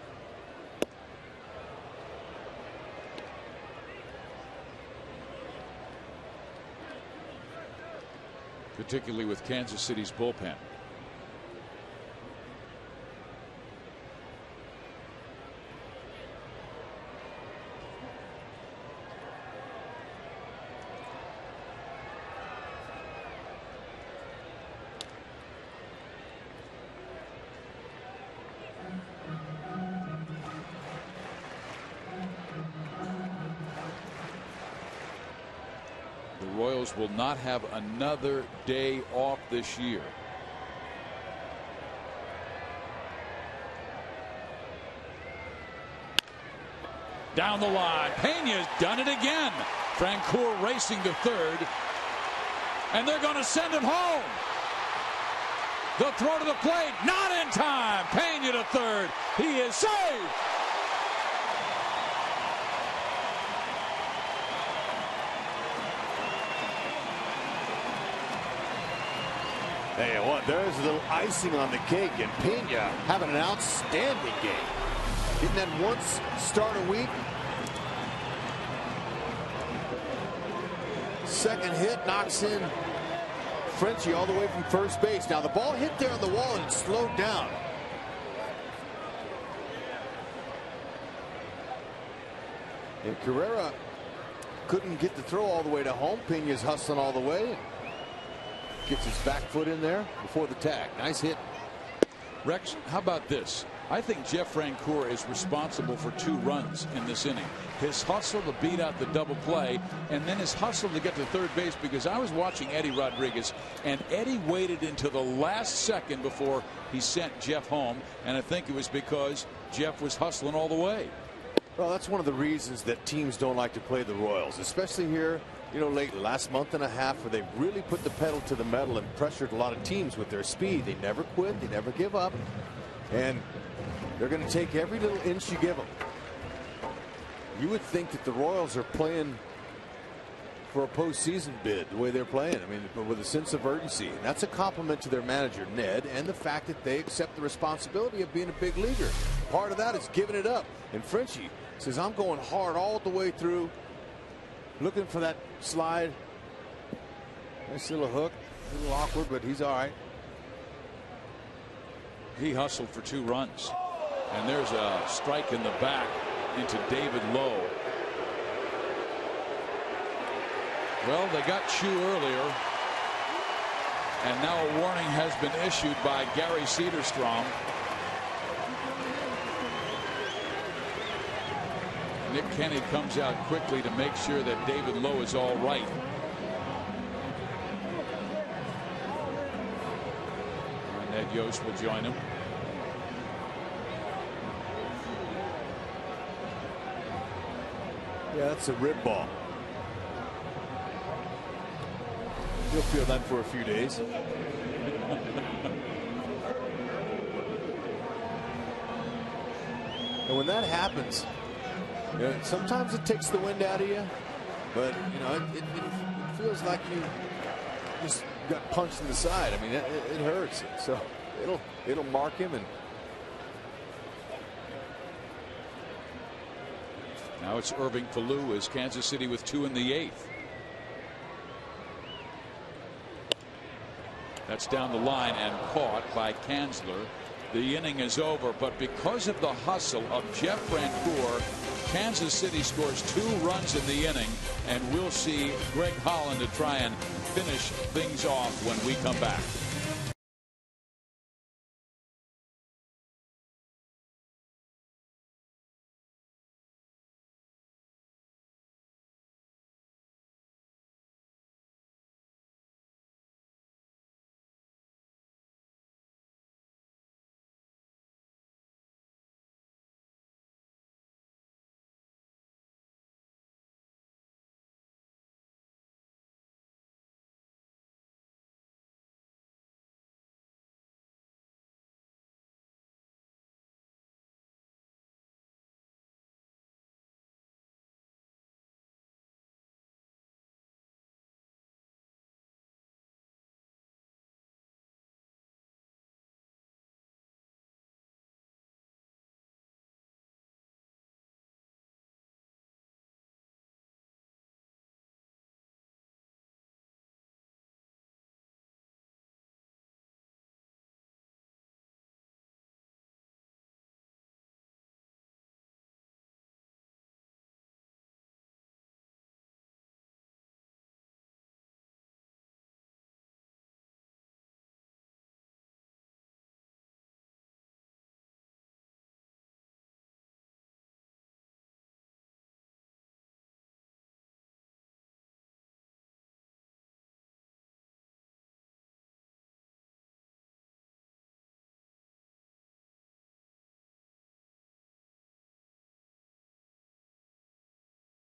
Speaker 1: Particularly with Kansas City's bullpen. Royals will not have another day off this year. Down the line, Pena's done it again. Francoeur racing to third, and they're going to send him home. The throw to the plate, not in time. Pena to third. He is saved.
Speaker 4: Hey, what? There's a little icing on the cake, and Pena having an outstanding game. Getting that once start a week. Second hit knocks in Frenchie all the way from first base. Now the ball hit there on the wall and it slowed down. And Carrera couldn't get the throw all the way to home. Pena's hustling all the way. Gets his back foot in there before the tag. Nice hit.
Speaker 1: Rex, how about this? I think Jeff Francoeur is responsible for 2 runs in this inning. His hustle to beat out the double play, and then his hustle to get to third base, because I was watching Eddie Rodriguez, and Eddie waited until the last second before he sent Jeff home, and I think it was because Jeff was hustling all the way.
Speaker 4: Well, that's one of the reasons that teams don't like to play the Royals, especially here, you know, lately, last month and a half, where they really put the pedal to the metal and pressured a lot of teams with their speed. They never quit. They never give up. And they're going to take every little inch you give them. You would think that the Royals are playing for a postseason bid the way they're playing. I mean, with a sense of urgency. And that's a compliment to their manager, Ned, and the fact that they accept the responsibility of being a big leaguer. Part of that is giving it up. And Frenchie says, I'm going hard all the way through. Looking for that slide. Nice little hook. A little awkward, but he's all right.
Speaker 1: He hustled for 2 runs. And there's a strike in the back into David Lowe. Well, they got Chu earlier. And now a warning has been issued by Gary Cederstrom. Nick Kenny comes out quickly to make sure that David Lowe is all right. And Ned Yost will join him.
Speaker 4: Yeah, that's a rib ball. You'll feel that for a few days. And when that happens, you know, sometimes it takes the wind out of you, but you know it feels like you just got punched in the side. I mean, it hurts. So it'll mark him. And
Speaker 1: now it's Irving Falou as Kansas City with 2 in the 8th. That's down the line and caught by Kanzler. The inning is over, but because of the hustle of Jeff Francoeur, Kansas City scores 2 runs in the inning, and we'll see Greg Holland to try and finish things off when we come back.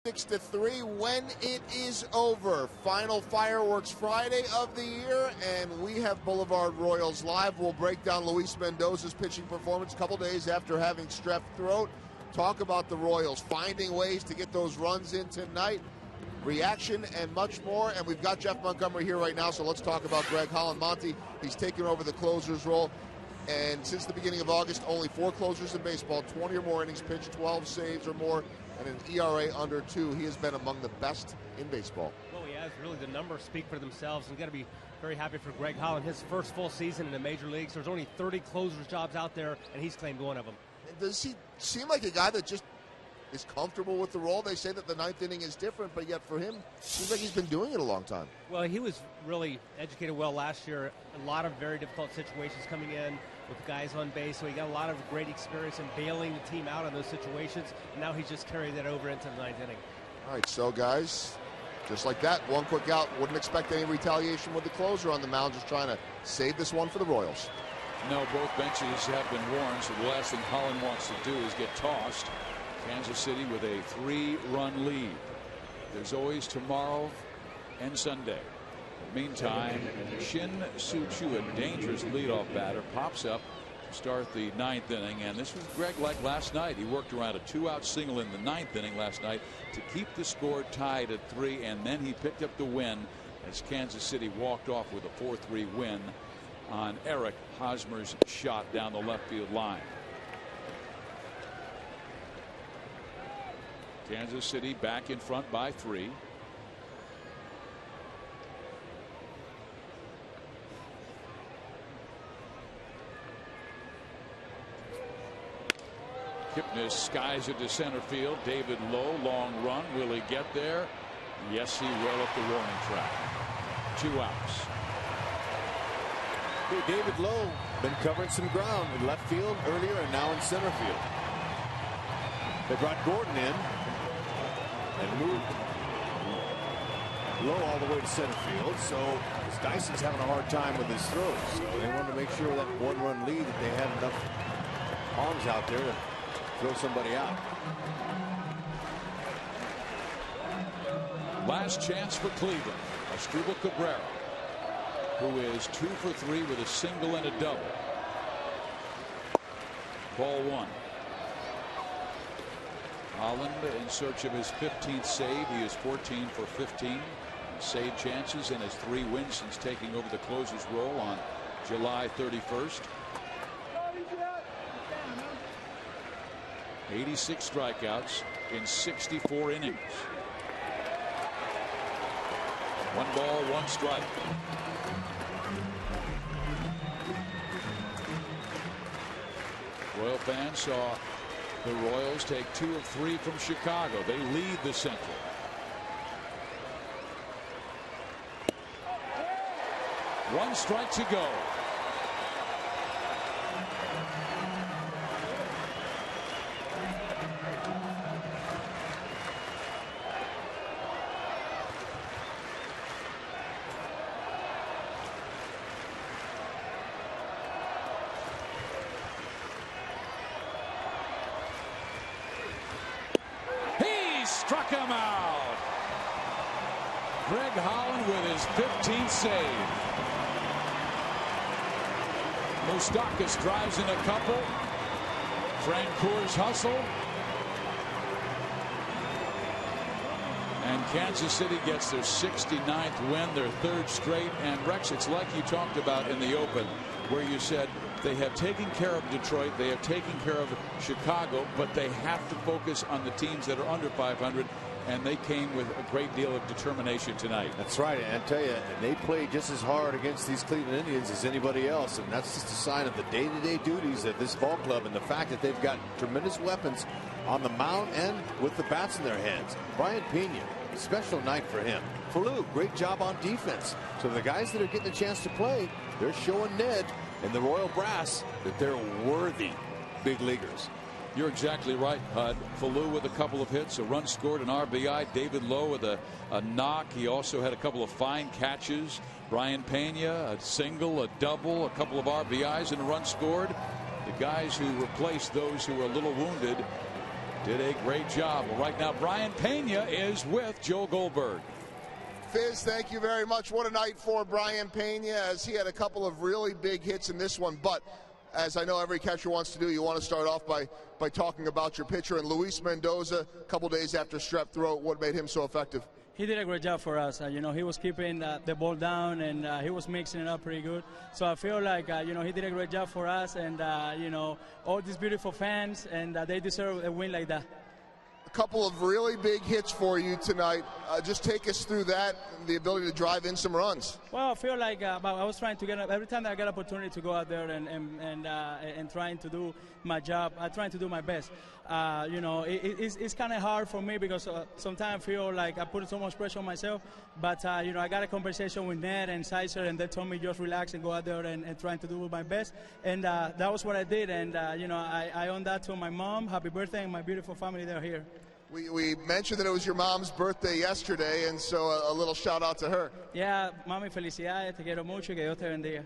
Speaker 5: Six to 3 when it is over. Final fireworks Friday of the year, and we have Boulevard Royals live. We'll break down Luis Mendoza's pitching performance a couple days after having strep throat. Talk about the Royals finding ways to get those runs in tonight, reaction, and much more. And we've got Jeff Montgomery here right now, so let's talk about Greg Holland. Monty, he's taken over the closer's role. And since the beginning of August, only 4 closers in baseball, 20 or more innings pitched, 12 saves or more, and an ERA under 2. He has been among the best in baseball.
Speaker 7: Well, he has. Really, the numbers speak for themselves. We've got to be very happy for Greg Holland. His first full season in the major leagues. There's only 30 closers jobs out there, and he's claimed one of them.
Speaker 5: Does he seem like a guy that just is comfortable with the role? They say that the 9th inning is different, but yet for him, it seems like he's been doing it a long time.
Speaker 7: Well, he was really educated well last year. A lot of very difficult situations coming in with guys on base, so he got a lot of great experience in bailing the team out on those situations, and now he's just carried that over into the 9th inning.
Speaker 5: All right, so guys, just like that, one quick out. Wouldn't expect any retaliation with the closer on the mound, just trying to save this one for the Royals.
Speaker 1: No, both benches have been warned, so the last thing Holland wants to do is get tossed. Kansas City with a 3-run lead. There's always tomorrow and Sunday. Meantime, Shin Soo-Choo, a dangerous leadoff batter, pops up to start the 9th inning. And this was Greg like last night. He worked around a 2-out single in the 9th inning last night to keep the score tied at 3. And then he picked up the win as Kansas City walked off with a 4-3 win on Eric Hosmer's shot down the left field line. Kansas City back in front by 3. Kipnis skies it to center field. David Lowe, long run. Will he get there? Yes, he will at the warning track. 2 outs.
Speaker 4: Hey, David Lowe been covering some ground in left field earlier and now in center field. They brought Gordon in and moved Lowe all the way to center field. So Dyson's having a hard time with his throws. So they wanted to make sure that 1-run lead that they had enough arms out there to throw somebody out.
Speaker 1: Last chance for Cleveland. Asdrubal Cabrera, who is 2 for 3 with a single and a double. Ball 1. Holland in search of his 15th save. He is 14 for 15 save chances and has 3 wins since taking over the closer's role on July 31st. 86 strikeouts in 64 innings. 1 ball, 1 strike. Royal fans saw The Royals take 2 of 3 from Chicago. They lead the Central. One strike to go. Struck him out. Greg Holland with his 15th save. Moustakas drives in a couple. Francour's hustle. And Kansas City gets their 69th win, their 3rd straight. And Rex, it's like you talked about in the open, where you said they have taken care of Detroit, they have taken care of Chicago, but they have to focus on the teams that are under 500, and they came with a great deal of determination tonight.
Speaker 4: That's right, and I tell you, they play just as hard against these Cleveland Indians as anybody else, and that's just a sign of the day-to-day duties of this ball club and the fact that they've got tremendous weapons on the mound and with the bats in their hands. Brian Pena, special night for him. Falou, great job on defense. So the guys that are getting a chance to play, they're showing Ned and the Royal Brass that they're worthy big leaguers.
Speaker 1: You're exactly right, Hud. Falou with a couple of hits, a run scored, an RBI. David Lowe with a knock. He also had a couple of fine catches. Brian Pena, a single, a double, a couple of RBIs, and a run scored. The guys who replaced those who were a little wounded did a great job. Well, right now, Brian Pena is with Joe Goldberg.
Speaker 5: Fizz, thank you very much. What a night for Brian Pena, as he had a couple of really big hits in this one. But as I know every catcher wants to do, you want to start off by talking about your pitcher. And Luis Mendoza, a couple days after strep throat, what made him so effective?
Speaker 8: He did a great job for us. You know, he was keeping the ball down, and he was mixing it up pretty good. So I feel like, you know, he did a great job for us, and, you know, all these beautiful fans, and they deserve a win like that.
Speaker 5: Couple of really big hits for you tonight. Just take us through that, the ability to drive in some runs.
Speaker 8: Well, I feel like I was trying to get up every time that I got opportunity to go out there and trying to do my job. I'm trying to do my best. You know, it's kind of hard for me because sometimes I feel like I put so much pressure on myself. But you know, I got a conversation with Ned and Sizer, and they told me just relax and go out there and trying to do my best. And that was what I did. And you know, I owe that to my mom. Happy birthday, and my beautiful family that are here.
Speaker 5: We mentioned that it was your mom's birthday yesterday, and so a little shout out to her.
Speaker 8: Yeah, mami, felicidades, te quiero mucho, que Dios te bendiga.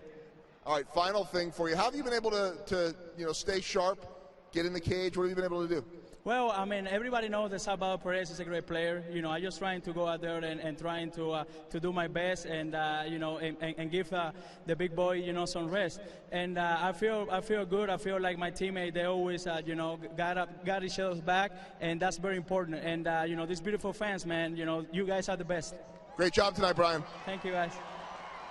Speaker 5: All right, final thing for you. How have you been able to you know, stay sharp, get in the cage? What have you been able to do?
Speaker 8: Well, I mean, everybody knows that Salvador Perez is a great player. You know, I just trying to go out there and trying to do my best and you know, and give the big boy, you know, some rest. And I feel good. I feel like my teammate, they always you know, got each other's back, and that's very important. And you know, these beautiful fans, man, you know, you guys are the best.
Speaker 5: Great job tonight, Brian.
Speaker 8: Thank you, guys.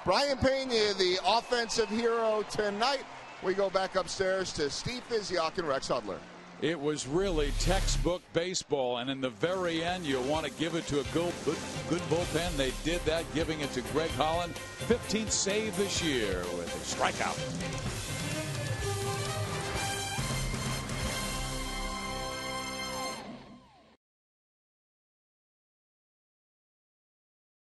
Speaker 5: Brian Pena, the offensive hero tonight. We go back upstairs to Steve Physiok and Rex Hudler.
Speaker 1: It was really textbook baseball, and in the very end, you want to give it to a good bullpen. They did that, giving it to Greg Holland. 15th save this year with a strikeout.